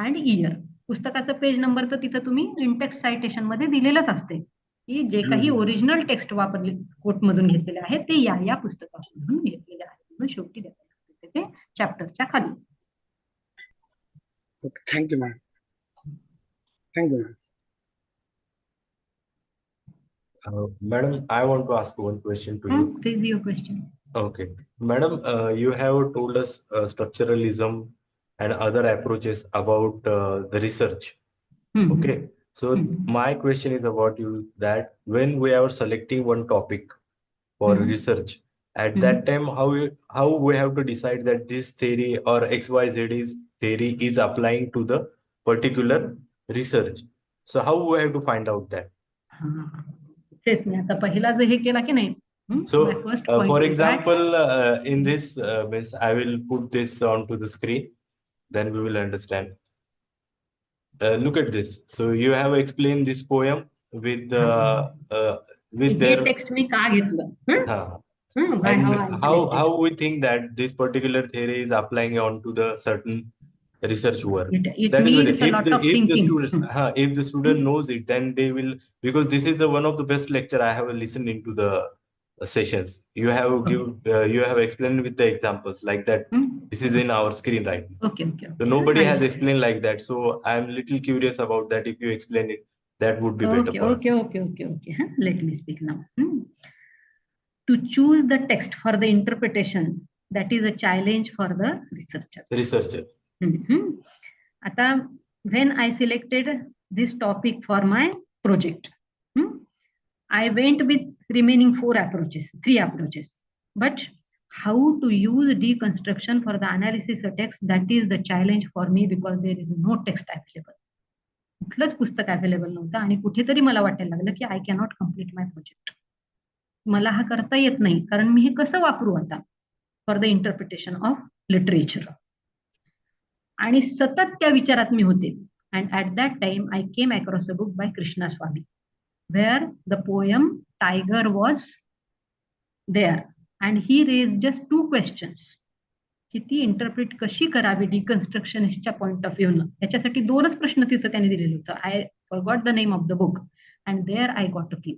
and year. पुस्तकाचं पेज नंबर तर तिथं तुम्ही इंटेक्स्ट सायटेशन मध्ये दिलेलंच असते की जे काही ओरिजिनल टेक्स्ट वापरले कोट मधून घेतलेले आहेत ते या पुस्तकामधून घेतलेले आहेत म्हणून शेवटी द्यायला लागते ते चॅप्टरच्या खाली. Thank you ma'am. Thank you ma'am. Madam, I want to ask one question to you. Raise your question. Okay, madam, you have told us structuralism and other approaches about the research. Okay, so my question is about you that when we are selecting one topic for research, at that time, how we have to decide that this theory or XYZ theory is applying to the particular research. So how we have to find out that? तेच मी आता पहिला जे हे केला की नाही. So, for example, in this, I will put this onto the screen, then we will understand. Look at this. So you have explained this poem with their text मी का घेतलं. And how we think that this particular theory is applying onto the certain research work. That is if the student knows it, then they will, because this is one of the best lecture I have listened into the sessions. You have explained with the examples like that. This is in our screen right now. Okay. So nobody has explained like that. So I am little curious about that. If you explain it, that would be better for us. Okay. Let me speak now. To choose the text for the interpretation, that is a challenge for the researcher. Ata, when I selected this topic for my project, I went with remaining 3 approaches. But how to use deconstruction for the analysis of text, that is the challenge for me because there is no text available. कुठलंच पुस्तक अवेलेबल नव्हतं आणि कुठेतरी मला वाटायला लागलं की I cannot complete my project. मला हा करता येत नाही कारण मी हे कसं वापरू आता for the interpretation of literature. आणि सतत त्या विचारात मी होते. And at that time I came across a book by Krishna Swami where the poem Tiger was there and he raised just 2 questions. की ती इंटरप्रिट कशी करावी डिकन्स्ट्रक्शनिस्टच्या पॉइंट ऑफ व्ह्यूनं. याच्यासाठी 2च प्रश्न तिथं त्यांनी दिलेलं होतं. I forgot the name of the book and there I got a key.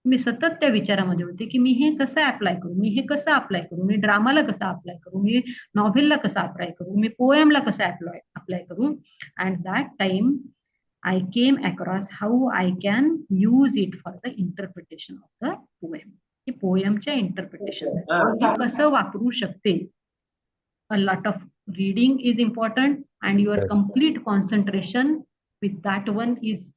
मी सतत त्या विचारामध्ये होते की मी हे कसं अप्लाय करू, मी हे कसं अप्लाय करू, मी ड्रामाला कसं अप्लाय करू, मी नॉव्हेलला कसं अप्लाय करू, मी पोएमला कसं अप्लाय करू. And that time I came across how I can use it for the interpretation of the poem. की पोएमच्या इंटरप्रिटेशनसाठी मी कसं वापरू शकते. A lot of reading is important and your Yes. complete concentration with that one is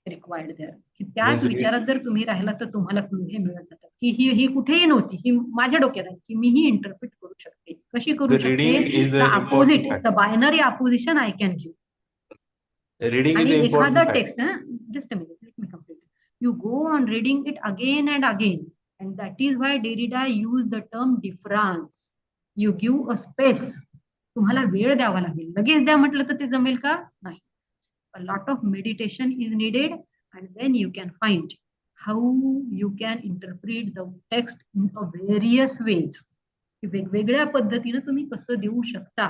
required there. की त्याच Means विचारात जर तुम्ही राहिला तर तुम्हाला हे मिळत जातात की ही कुठेही नव्हती, ही माझ्या डोक्यात आहे की मी ही इंटरप्रिट करू शकते. कशी करू The reading शकते? is the an important opposite, factor. The binary opposition I can give. Reading is आणि an important एखादा factor. Text just a minute, let me complete. You go on reading it again and again and that is Y Derrida use the term difference. You give a space. तुम्हाला वेळ द्यावा लागेल. लगेच द्या म्हटलं तर ते जमेल का? नाही. A lot of meditation is needed and then you can find how you can interpret the text in a various ways. वेगवेगळ्या पद्धतीनं तुम्ही कसं देऊ शकता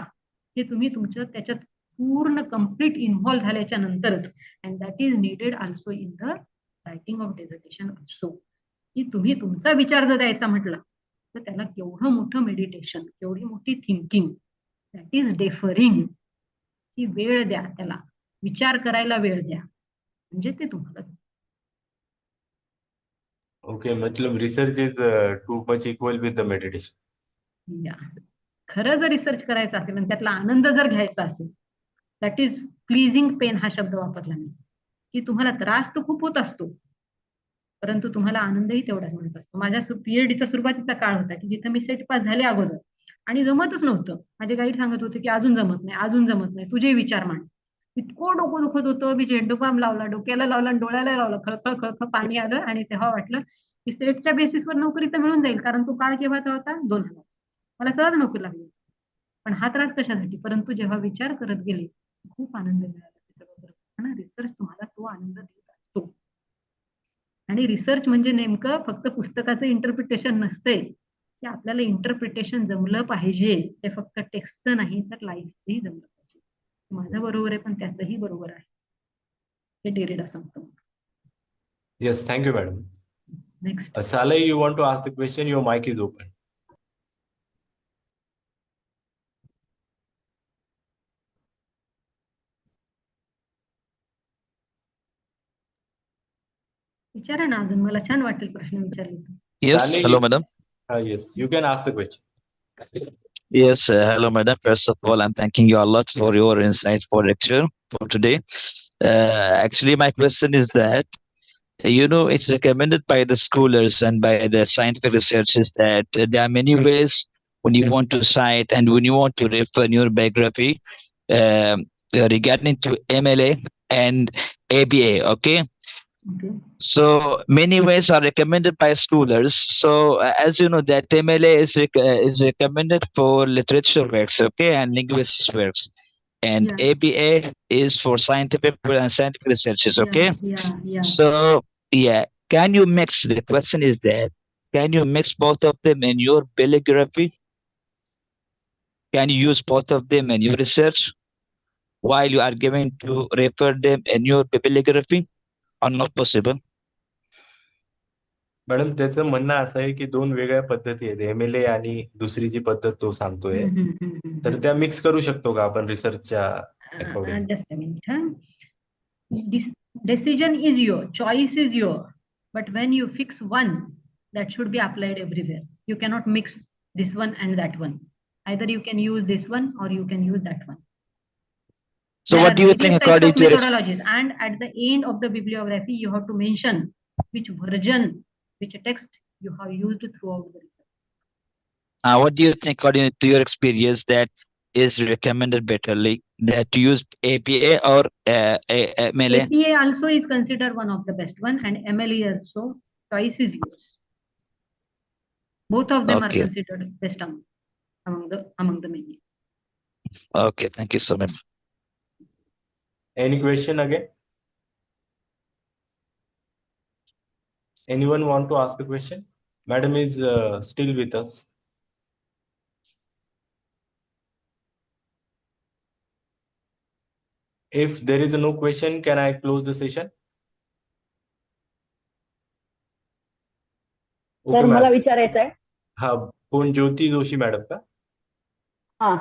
हे तुम्ही तुमच्या त्याच्यात पूर्ण कम्प्लीट इन्व्हॉल्व झाल्याच्या नंतरच. And that is needed also in the writing of dissertation also. की तुम्ही तुमचा विचार जर द्यायचा म्हटला तर त्याला केवढं मोठं मेडिटेशन, केवढी मोठी थिंकिंग, दॅट इज डेफरिंग. की वेळ द्या त्याला, विचार करायला वेळ द्या, म्हणजे ते तुम्हाला. Okay, मतलब research is too much equal with the meditation. या खरं जर रिसर्च करायचा असेल आणि त्यातला आनंद जर घ्यायचा असेल, दॅट इज प्लीजिंग पेन हा शब्द वापरला मी. की तुम्हाला त्रास तर खूप होत असतो परंतु तुम्हाला आनंदही तेवढाच मिळत असतो. माझ्या पीएचडीचा सुरुवातीचा काळ होता की जिथे मी सेट पास झाले अगोदर आणि जमतच नव्हतं. माझे गाईड सांगत होते की अजून जमत नाही, अजून जमत नाही, तुझे विचार मांड. इतकं डोकं दुखत होतं. मी झेंडूबाम लावला, डोक्याला लावला, डोळ्याला लावला, खळखळ खळखळ पाणी आलं आणि तेव्हा वाटलं की सेटच्या बेसिसवर नोकरी तर मिळून जाईल, कारण तो काळ केव्हाचा होता? 2000. मला सहज नोकरी लागली. पण हा त्रास कशासाठी? परंतु जेव्हा विचार करत गेले खूप आनंद मिळाला. ते सगळं करताना रिसर्च तुम्हाला तो आनंद देत असतो. आणि रिसर्च म्हणजे नेमकं फक्त पुस्तकाचं इंटरप्रिटेशन नसते, की आपल्याला इंटरप्रिटेशन जमलं पाहिजे. ते फक्त टेक्स्टचं नाही तर लाईफचंही जमलं पाहिजे. माझं बरोबर आहे पण त्याचंही बरोबर आहे हे डेरिडा सांगतो. Yes, thank you, madam. Next. Saleh, you want to ask the question? Your mic is open. विचारा ना अजून, मला छान वाटेल प्रश्न विचारले तर. Yes, Saleh, hello, madam. yes, you can ask the question. Yes, hello, madam. First of all, I'm thanking you a lot for your insightful lecture for today. Actually, my question is that, it's recommended by the scholars and by the scientific researchers that there are many ways when you want to cite and when you want to refer your biography regarding to MLA and ABA, okay? Okay. So many ways are recommended by scholars. So as you know, that MLA is recommended for literature works, okay, and linguistic works, and Yeah. ABA is for scientific researches, okay. Yeah. So yeah, can you mix? The question is that can you mix both of them in your bibliography? Can you use both of them in your research while you are going to refer them in your bibliography, or not possible? Madam त्याचं म्हणणं असं आहे की 2 वेगळ्या पद्धती आहेत, एमएलए आणि दुसरी जी पद्धत तो सांगतोय, तर त्या मिक्स करू शकतो का आपण रिसर्चच्या according? Just a minute. Decision is your, choice is your, but when you fix one, that should be applied everywhere. You cannot mix this one and that one. Either you can use this one or you can use that one. So There what are do you various think types according of to your methodologies, and at the end of the bibliography, you have to mention which version, which text you have used throughout the research. what do you think according to your experience that is recommended better, like that to use APA or MLA? APA also is considered one of the best one, and MLE also. Choice is yours. Both of them are Okay. considered best among the many. Okay, thank you so much. Any question again? Anyone want to ask the question? Madam is still with us. If there is no question, can I close the session? Sir Okay, मला मॅडम. विचारायचं आहे. हा, कोण? ज्योती जोशी मॅडम का? हा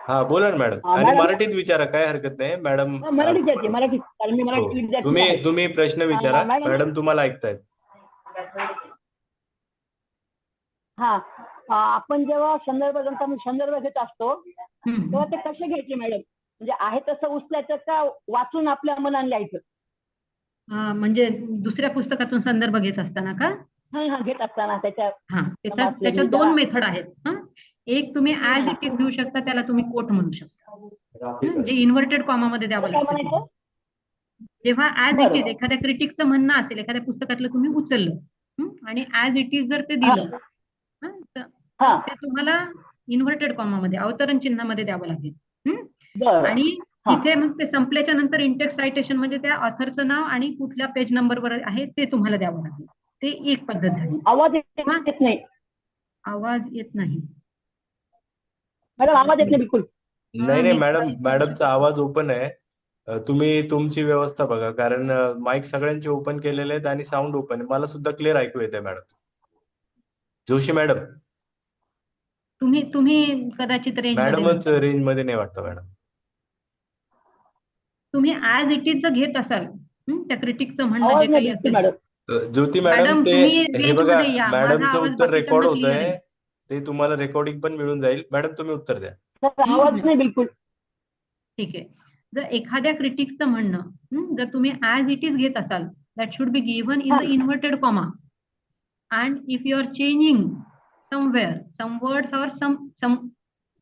हा, बोला ना मॅडम. आणि मॅडम मराठीत विचारा, काय हरकत नाही मॅडम. मराठीत येते मराठीत, कारण मी हो, मराठी विद्यार्थी आहे. तुम्ही प्रश्न विचारा, मॅडम मॅडम तुम्हाला ऐकतायत. हा आपण जेव्हा संदर्भ ग्रंथामध्ये संदर्भ घेत असतो तेव्हा ते कसे घ्यायचे मॅडम? म्हणजे आहे तसं उचलायचं का वाचून आपल्या मनाने लिहायचं? म्हणजे दुसऱ्या पुस्तकातून संदर्भ घेत असताना का? हा घेत असताना त्याच्यात दोन मेथड आहेत. एक तुम्ही ऍज इट इज घेऊ शकता, त्याला तुम्ही कोट म्हणू शकता, जे इन्व्हर्टेड कॉमा मध्ये द्यावं लागतं. जेव्हा ऍज इट इज एखाद्या क्रिटिकचं म्हणणं असेल, एखाद्या पुस्तकातलं तुम्ही उचललं आणि ऍज इट इज जर ते दिलं तर ते तुम्हाला इन्व्हर्टेड कॉमा मध्ये अवतरण चिन्हामध्ये द्यावं लागेल. आणि तिथे मग ते संपल्याच्या नंतर इंटेक्स सायटेशन म्हणजे त्या ऑथरचं नाव आणि कुठल्या पेज नंबरवर आहे ते तुम्हाला द्यावं लागेल. ते एक पद्धत झाली. आवाज येत नाही. आवाज येत नाही मॅडम, आवाज येत नाही बिलकुल. नाही मॅडम, मॅडमचा आवाज ओपन आहे. तुम्ही तुमची व्यवस्था बघा, कारण माईक सगळ्यांचे ओपन केलेले आहेत आणि साऊंड ओपन आहे. मला सुद्धा क्लिअर ऐकू येते मॅडम. जोशी मॅडम, तुम्ही कदाचित रेंज मध्ये मॅडमच रेंज मध्ये नाही वाटतं मॅडम. तुम्ही ऍज इट इज जर घेत असाल, त्या क्रिटिकचं म्हणणं जे काही असेल. ज्योती मॅडम, ते तुम्ही हे रेंज बघा, मध्ये या. माझा मॅडमचं आवाज उत्तर रेकॉर्ड बाकीच्यांना क्लिअर होतंय, आहे. ते तुम्हाला रेकॉर्डिंग पण मिळून जाईल. मॅडम तुम्ही उत्तर द्या. आवाज नाही बिलकुल. ठीक आहे. जर एखाद्या क्रिटिकचं म्हणणं जर तुम्ही ऍज इट इज घेत असाल, that should be given in the inverted comma. And if you are changing somewhere some words or some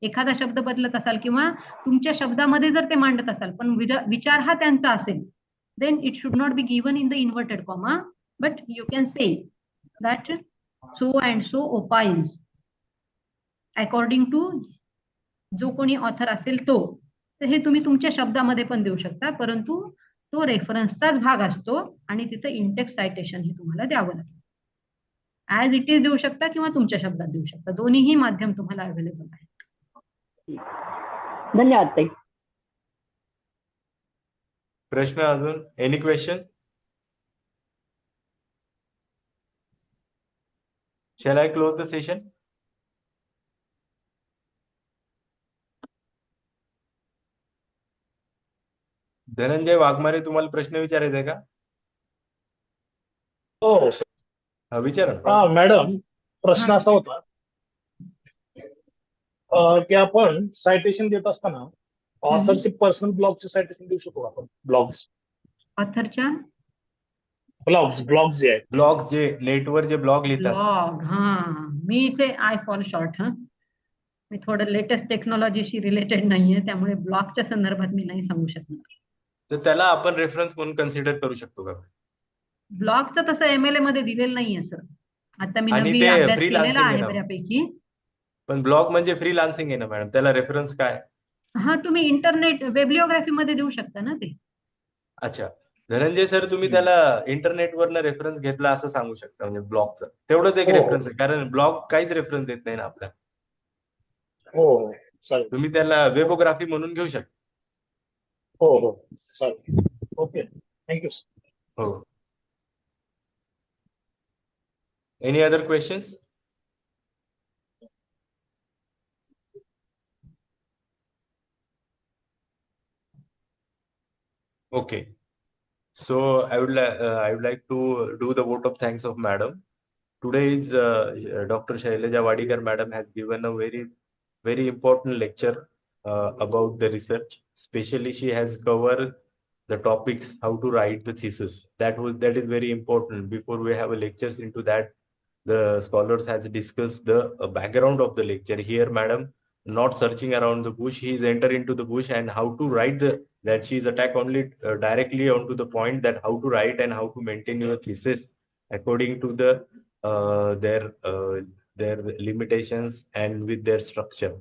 एखादा शब्द बदलत असाल किंवा तुमच्या शब्दामध्ये जर ते मांडत असाल पण विचार हा त्यांचा असेल, then it should not be given in the inverted comma, but you can say that so and so opines according to जो कोणी ऑथर असेल तो. तर हे तुम्ही तुमच्या शब्दामध्ये पण देऊ शकता, परंतु तो रेफरन्सचाच भाग असतो आणि तिथं इंटेक्स सायटेशन हे तुम्हाला द्यावं लागेल. ऍज इट इज देऊ शकता किंवा तुमच्या शब्दात देऊ शकता, दोन्हीही माध्यम तुम्हाला अवेलेबल आहे. धन्यवाद ताई. प्रश्न अजून? Any question? Shall I close the session? Dhananjay Waghmare, तुम्हाला प्रश्न विचारायचा आहे का? हो. हा, विचारा. हा मॅडम, प्रश्न असा होता की आपण सायटेशन देत असताना ऑथरचे पर्सनल ब्लॉगचे सायटेशन देऊ शकतो आपण? ब्लॉग्स, ऑथरच्या ब्लॉग्स जे आहेत, ब्लॉग जे नेटवर जे ब्लॉग लिहितात. ब्लॉग, मी इथे आय फॉल शॉर्ट. मी थोडं लेटेस्ट टेक्नॉलॉजीशी रिलेटेड नाहीये, त्यामुळे ब्लॉगच्या संदर्भात मी नाही सांगू शकणार. तर त्याला आपण रेफरन्स म्हणून कन्सिडर करू शकतो का? ब्लॉगचं तसं MLA मध्ये दिलेलं नाहीये सर. आता मी आणि नवी ते अभ्यास केलेला freelancing आहे आहे ना. बऱ्यापैकी. पण ब्लॉग म्हणजे फ्रीलान्सिंग आहे ना मॅडम, त्याला रेफरन्स काय? तुम्ही इंटरनेट वेबलिओग्राफी मध्ये देऊ शकता ना ते. अच्छा, धनंजय सर, तुम्ही त्याला इंटरनेटवरनं रेफरन्स घेतला असं सांगू शकता, म्हणजे ब्लॉगचं तेवढंच एक रेफरन्स आहे, कारण ब्लॉग काहीच रेफरन्स देत नाही ना आपल्याला. हो चालेल. तुम्ही त्याला वेबोग्राफी म्हणून घेऊ शकता. हो चालेल. Okay, thank you. हो. Any other questions? Okay. So I would like to do the vote of thanks of madam. Today is Dr. Shailaja Wadikar madam has given a very important lecture about the research. Especially she has covered the topics how to write the thesis. That is very important. Before we have a lectures into that, the scholars has discussed the background of the lecture. Here madam not searching around the bush, he is enter into the bush and how to write that she is attack only directly onto the point that how to write and how to maintain your thesis according to their limitations and with their structure.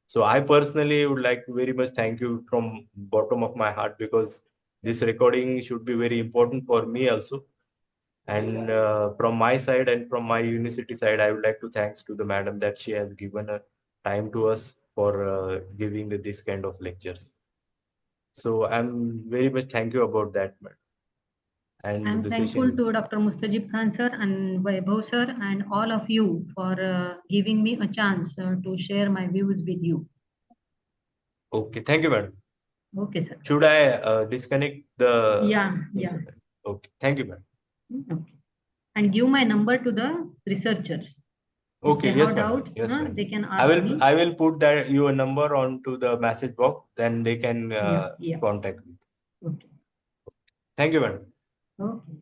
So I personally would like to very much thank you from bottom of my heart, because this recording should be very important for me also. And from my side and from my university side, I would like to thanks to the madam that she has given a time to us for giving this kind of lectures. So I'm very much thank you about that, madam. And I'm the thankful session. to Dr. Mustajib Khan sir and Vaibhav sir and all of you for giving me a chance to share my views with you. Okay, thank you, madam. Okay, sir. Should I disconnect the? Yeah. Okay, thank you, madam. Okay. And give my number to the researchers. If Okay, they yes, have madam. doubts, Yes, madam. they can ask me. I will put that your number onto the message box. Then they can Yeah. contact me. Okay. Thank you, madam. Okay.